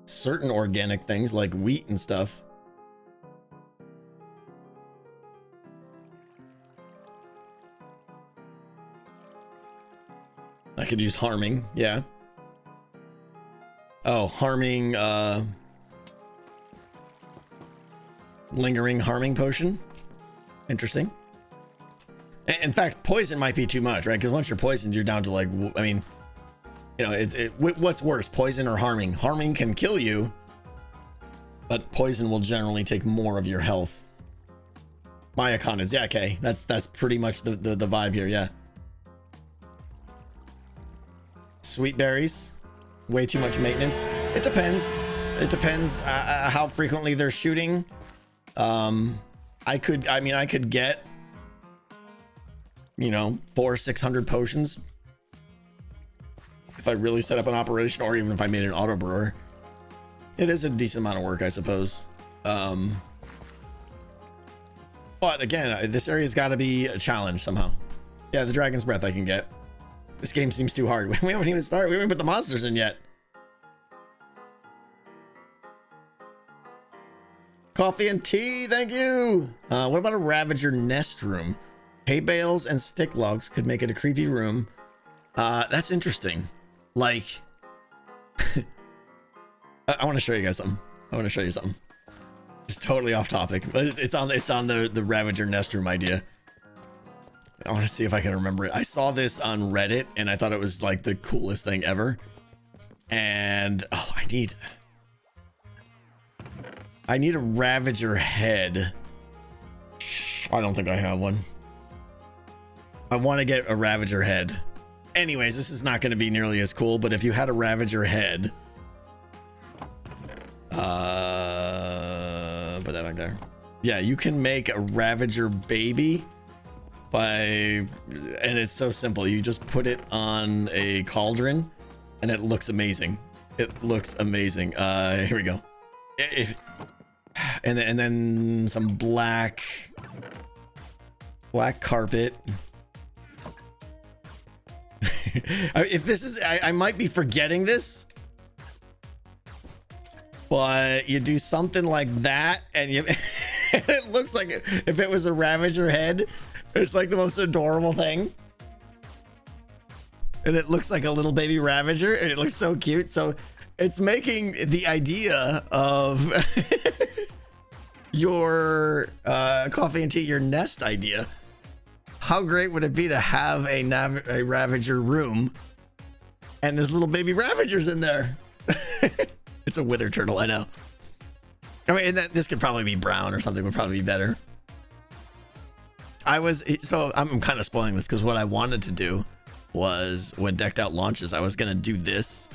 certain organic things like wheat and stuff. I could use harming, yeah. Oh, harming, lingering harming potion. Interesting. In fact, poison might be too much, right? Because once you're poisoned, you're down to like, I mean, you know, what's worse, poison or harming? Harming can kill you, but poison will generally take more of your health. Maya Condens, yeah, okay. That's pretty much the vibe here, yeah. Sweet berries, way too much maintenance. It depends. It depends how frequently they're shooting. I could get, you know, 400-600 potions if I really set up an operation, or even if I made an auto brewer. It is a decent amount of work, I suppose. But again, this area's got to be a challenge somehow. Yeah, the dragon's breath I can get. This game seems too hard. We haven't even started. We haven't put the monsters in yet. Coffee and tea, thank you. What about a Ravager nest room? Hay bales and stick logs could make it a creepy room. That's interesting. Like, I want to show you guys something. It's totally off topic, but it's on the Ravager nest room idea. I want to see if I can remember it. I saw this on Reddit and I thought it was like the coolest thing ever. And oh, I need a Ravager head. I don't think I have one. I want to get a Ravager head. Anyways, this is not going to be nearly as cool, but if you had a Ravager head, put that back there. Yeah, you can make a Ravager baby and it's so simple. You just put it on a cauldron and it looks amazing. It looks amazing. Here we go. And then some black carpet. If this is, I might be forgetting this, but you do something like that and it looks like if it was a Ravager head, it's like the most adorable thing. And it looks like a little baby Ravager and it looks so cute. So it's making the idea of your coffee and tea, your nest idea. How great would it be to have a Ravager room and there's little baby Ravagers in there? It's a wither turtle, I know. I mean, this could probably be brown or something would probably be better. I'm kind of spoiling this because what I wanted to do was when Decked Out launches, I was going to do this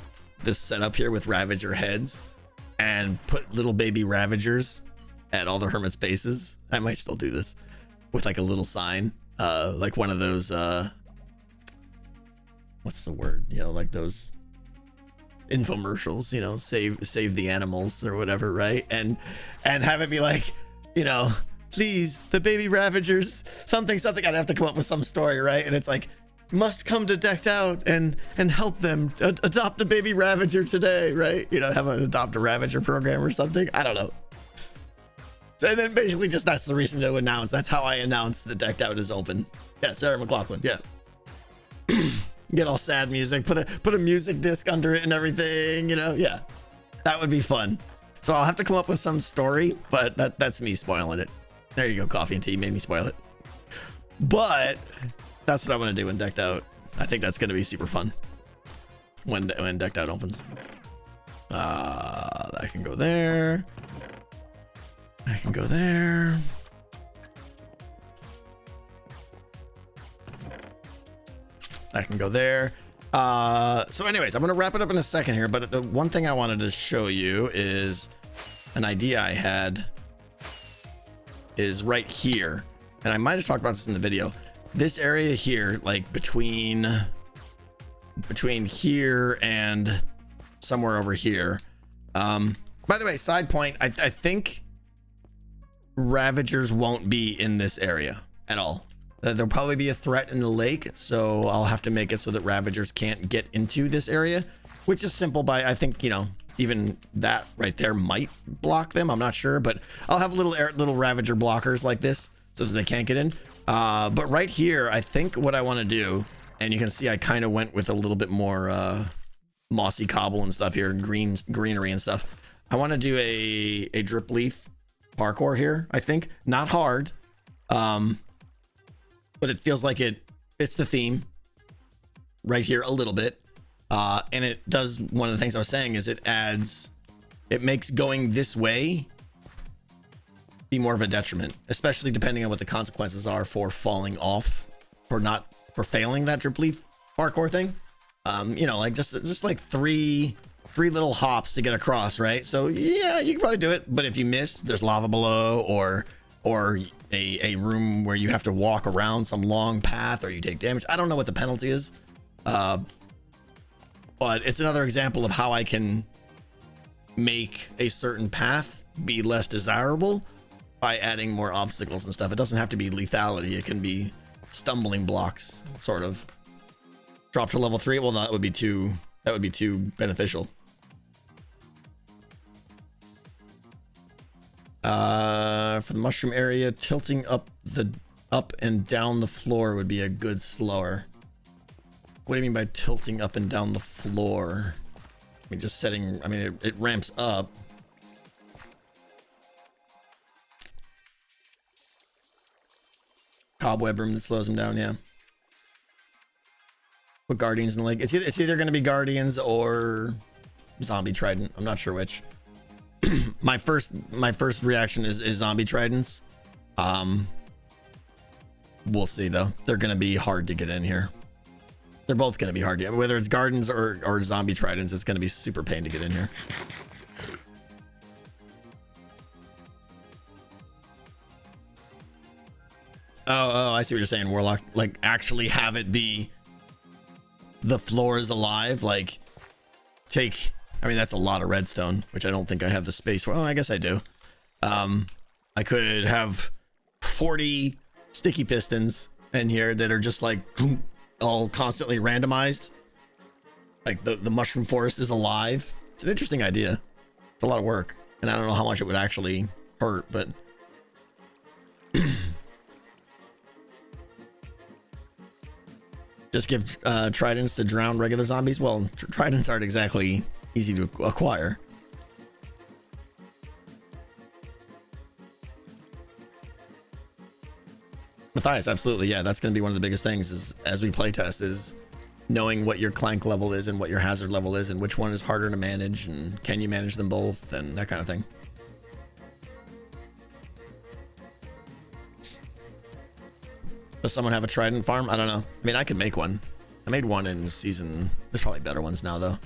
setup here with Ravager heads and put little baby Ravagers at all the Hermit's bases. I might still do this with like a little sign, like one of those, what's the word? You know, like those infomercials, you know, save the animals or whatever, right? And have it be like, you know, please, the baby Ravagers, something. I'd have to come up with some story, right? And it's like, must come to Decked Out and help them adopt a baby Ravager today, right? You know, have an adopt a Ravager program or something. I don't know. So, and then basically just that's the reason to announce. That's how I announce the Decked Out is open. Yeah, Sarah McLaughlin. Yeah. Get all sad music, put a music disc under it and everything, you know? Yeah. That would be fun. So I'll have to come up with some story, but that's me spoiling it. There you go, coffee and tea, made me spoil it. But that's what I want to do in Decked Out. I think that's going to be super fun when Decked Out opens. I can go there. I can go there. I can go there. So anyways, I'm going to wrap it up in a second here, but the one thing I wanted to show you is an idea I had is right here. And I might have talked about this in the video. This area here, like between here and somewhere over here. By the way, side point, I think Ravagers won't be in this area at all. There'll probably be a threat in the lake, so I'll have to make it so that Ravagers can't get into this area, which is simple by, I think, you know, even that right there might block them. I'm not sure, but I'll have little Ravager blockers like this so that they can't get in. But right here, I think what I want to do, and you can see I kind of went with a little bit more mossy cobble and stuff here, and greenery and stuff. I want to do a drip leaf parkour here, I think. Not hard, but it feels like it fits the theme right here a little bit. And it does, one of the things I was saying is it makes going this way be more of a detriment, especially depending on what the consequences are for falling off or for failing that drip leaf parkour thing. You know, like just like three little hops to get across, right? So yeah, you can probably do it, but if you miss, there's lava below, or a room where you have to walk around some long path, or you take damage. I don't know what the penalty is, but it's another example of how I can make a certain path be less desirable by adding more obstacles and stuff. It doesn't have to be lethality. It can be stumbling blocks, sort of. Drop to level 3. Well, no, that would be too beneficial. For the mushroom area, tilting up and down the floor would be a good slower. What do you mean by tilting up and down the floor? I mean, just setting, I mean, it ramps up. cobweb room that slows him down. Yeah. Put guardians in the lake. It's either going to be guardians or zombie trident. I'm not sure which. my first reaction is zombie tridents. We'll see though. They're going to be hard to get in here. They're both going to be hard. Whether it's gardens or zombie tridents, it's going to be super pain to get in here. Oh, I see what you're saying, Warlock. Like, actually have it be the floor is alive. Like, take... I mean, that's a lot of redstone, which I don't think I have the space for. Oh, I guess I do. I could have 40 sticky pistons in here that are just like all constantly randomized. Like the mushroom forest is alive. It's an interesting idea. It's a lot of work, and I don't know how much it would actually hurt, but just give tridents to drown regular zombies. Well, tridents aren't exactly easy to acquire. Matthias, absolutely. Yeah, that's going to be one of the biggest things is as we playtest is knowing what your clank level is and what your hazard level is and which one is harder to manage and can you manage them both and that kind of thing. Does someone have a trident farm? I don't know. I mean, I could make one. I made one in season. There's probably better ones now though.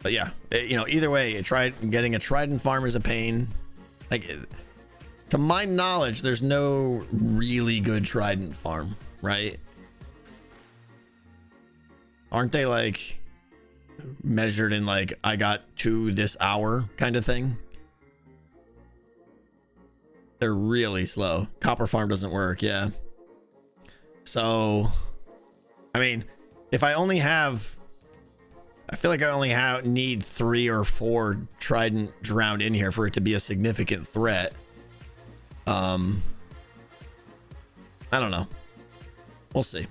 But yeah, either way, getting a trident farm is a pain. Like, to my knowledge, there's no really good trident farm, right? Aren't they like measured in like I got 2 this hour kind of thing? They're really slow. Copper farm doesn't work, yeah. So, I mean, if I only have... I feel like I only need 3 or 4 trident drowned in here for it to be a significant threat. I don't know. We'll see.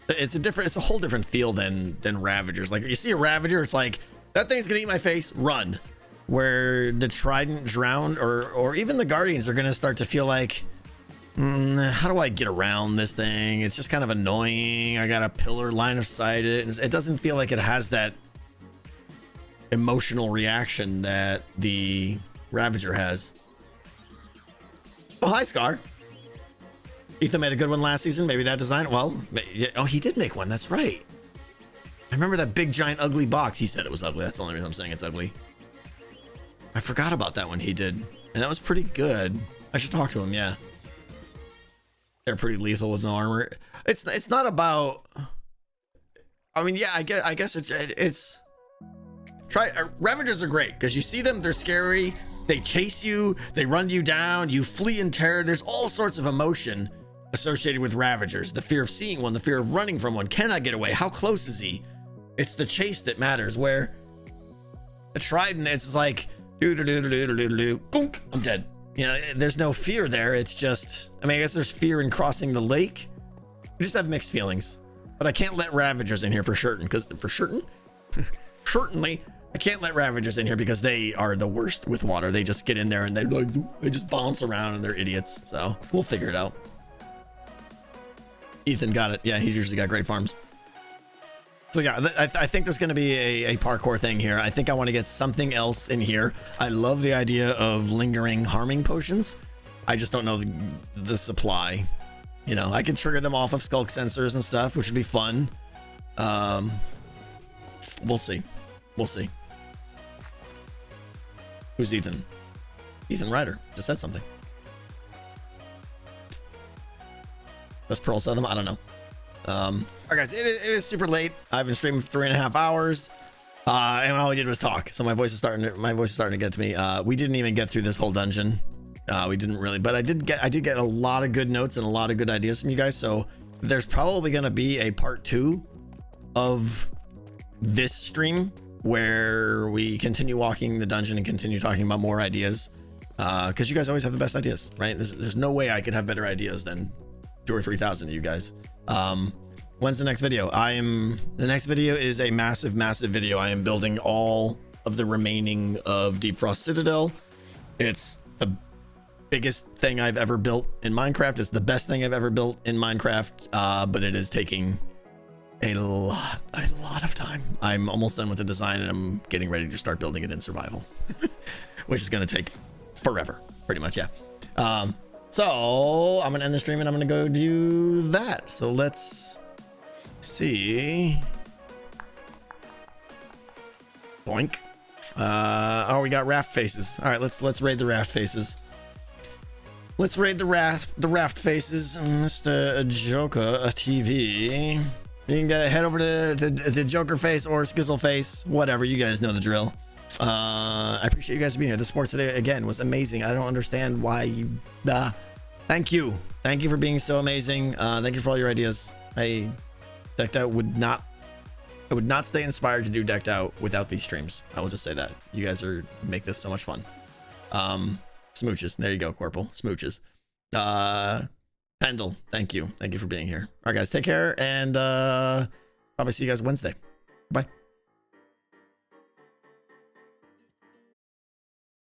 It's a whole different feel than Ravagers. Like, you see a Ravager, it's like, that thing's gonna eat my face, run. Where the trident drowned or even the guardians are gonna start to feel like, how do I get around this thing? It's just kind of annoying. I got a pillar line of sight. It doesn't feel like it has that emotional reaction that the Ravager has. Oh, hi, Scar. Ethan made a good one last season. Maybe that design. Well, oh, he did make one. That's right. I remember that big, giant, ugly box. He said it was ugly. That's the only reason I'm saying it's ugly. I forgot about that one he did. And that was pretty good. I should talk to him, yeah. They're pretty lethal with no armor. It's not about... I mean, yeah, I guess it's... Ravagers are great, because you see them, they're scary. They chase you, they run you down, you flee in terror. There's all sorts of emotion associated with Ravagers. The fear of seeing one, the fear of running from one. Can I get away? How close is he? It's the chase that matters, where a trident, it's like... I'm dead. There's no fear there. It's just, I mean, I guess there's fear in crossing the lake. I just have mixed feelings, but I can't let Ravagers in here for certain, certainly I can't let Ravagers in here because they are the worst with water. They just get in there and they just bounce around and they're idiots. So we'll figure it out. Ethan got it. Yeah, he's usually got great farms. So yeah, I think there's going to be a parkour thing here. I think I want to get something else in here. I love the idea of lingering harming potions. I just don't know the supply. I could trigger them off of skulk sensors and stuff, which would be fun. We'll see. We'll see. Who's Ethan? Ethan Ryder just said something. Does Pearl sell them? I don't know. All right, guys, it is super late. I've been streaming for 3.5 hours, and all we did was talk. So my voice is starting to get to me. We didn't even get through this whole dungeon. We didn't really, but I did get a lot of good notes and a lot of good ideas from you guys. So there's probably going to be a part 2 of this stream where we continue walking the dungeon and continue talking about more ideas. Because you guys always have the best ideas, right? There's no way I could have better ideas than 2,000 or 3,000 of you guys. When's the next video? The next video is a massive video. I am building all of the remaining of Deep Frost Citadel. It's biggest thing I've ever built in Minecraft. It's the best thing I've ever built in Minecraft, but it is taking a lot of time. I'm almost done with the design and I'm getting ready to start building it in survival, which is going to take forever, pretty much. Yeah. So I'm going to end the stream and I'm going to go do that. So let's see. Boink. Oh, we got raft faces. All right, let's raid the raft faces. Let's raid the raft faces. Mr. Joker TV. You can head over to Joker Face or Skizzle Face, whatever. You guys know the drill. I appreciate you guys being here. The support today again was amazing. I don't understand why you. Thank you for being so amazing. Thank you for all your ideas. Decked Out would not. I would not stay inspired to do Decked Out without these streams. I will just say that. You guys make this so much fun. Smooches. There you go, Corporal. Smooches. Pendle, thank you. Thank you for being here. All right, guys, take care, and probably see you guys Wednesday. Bye.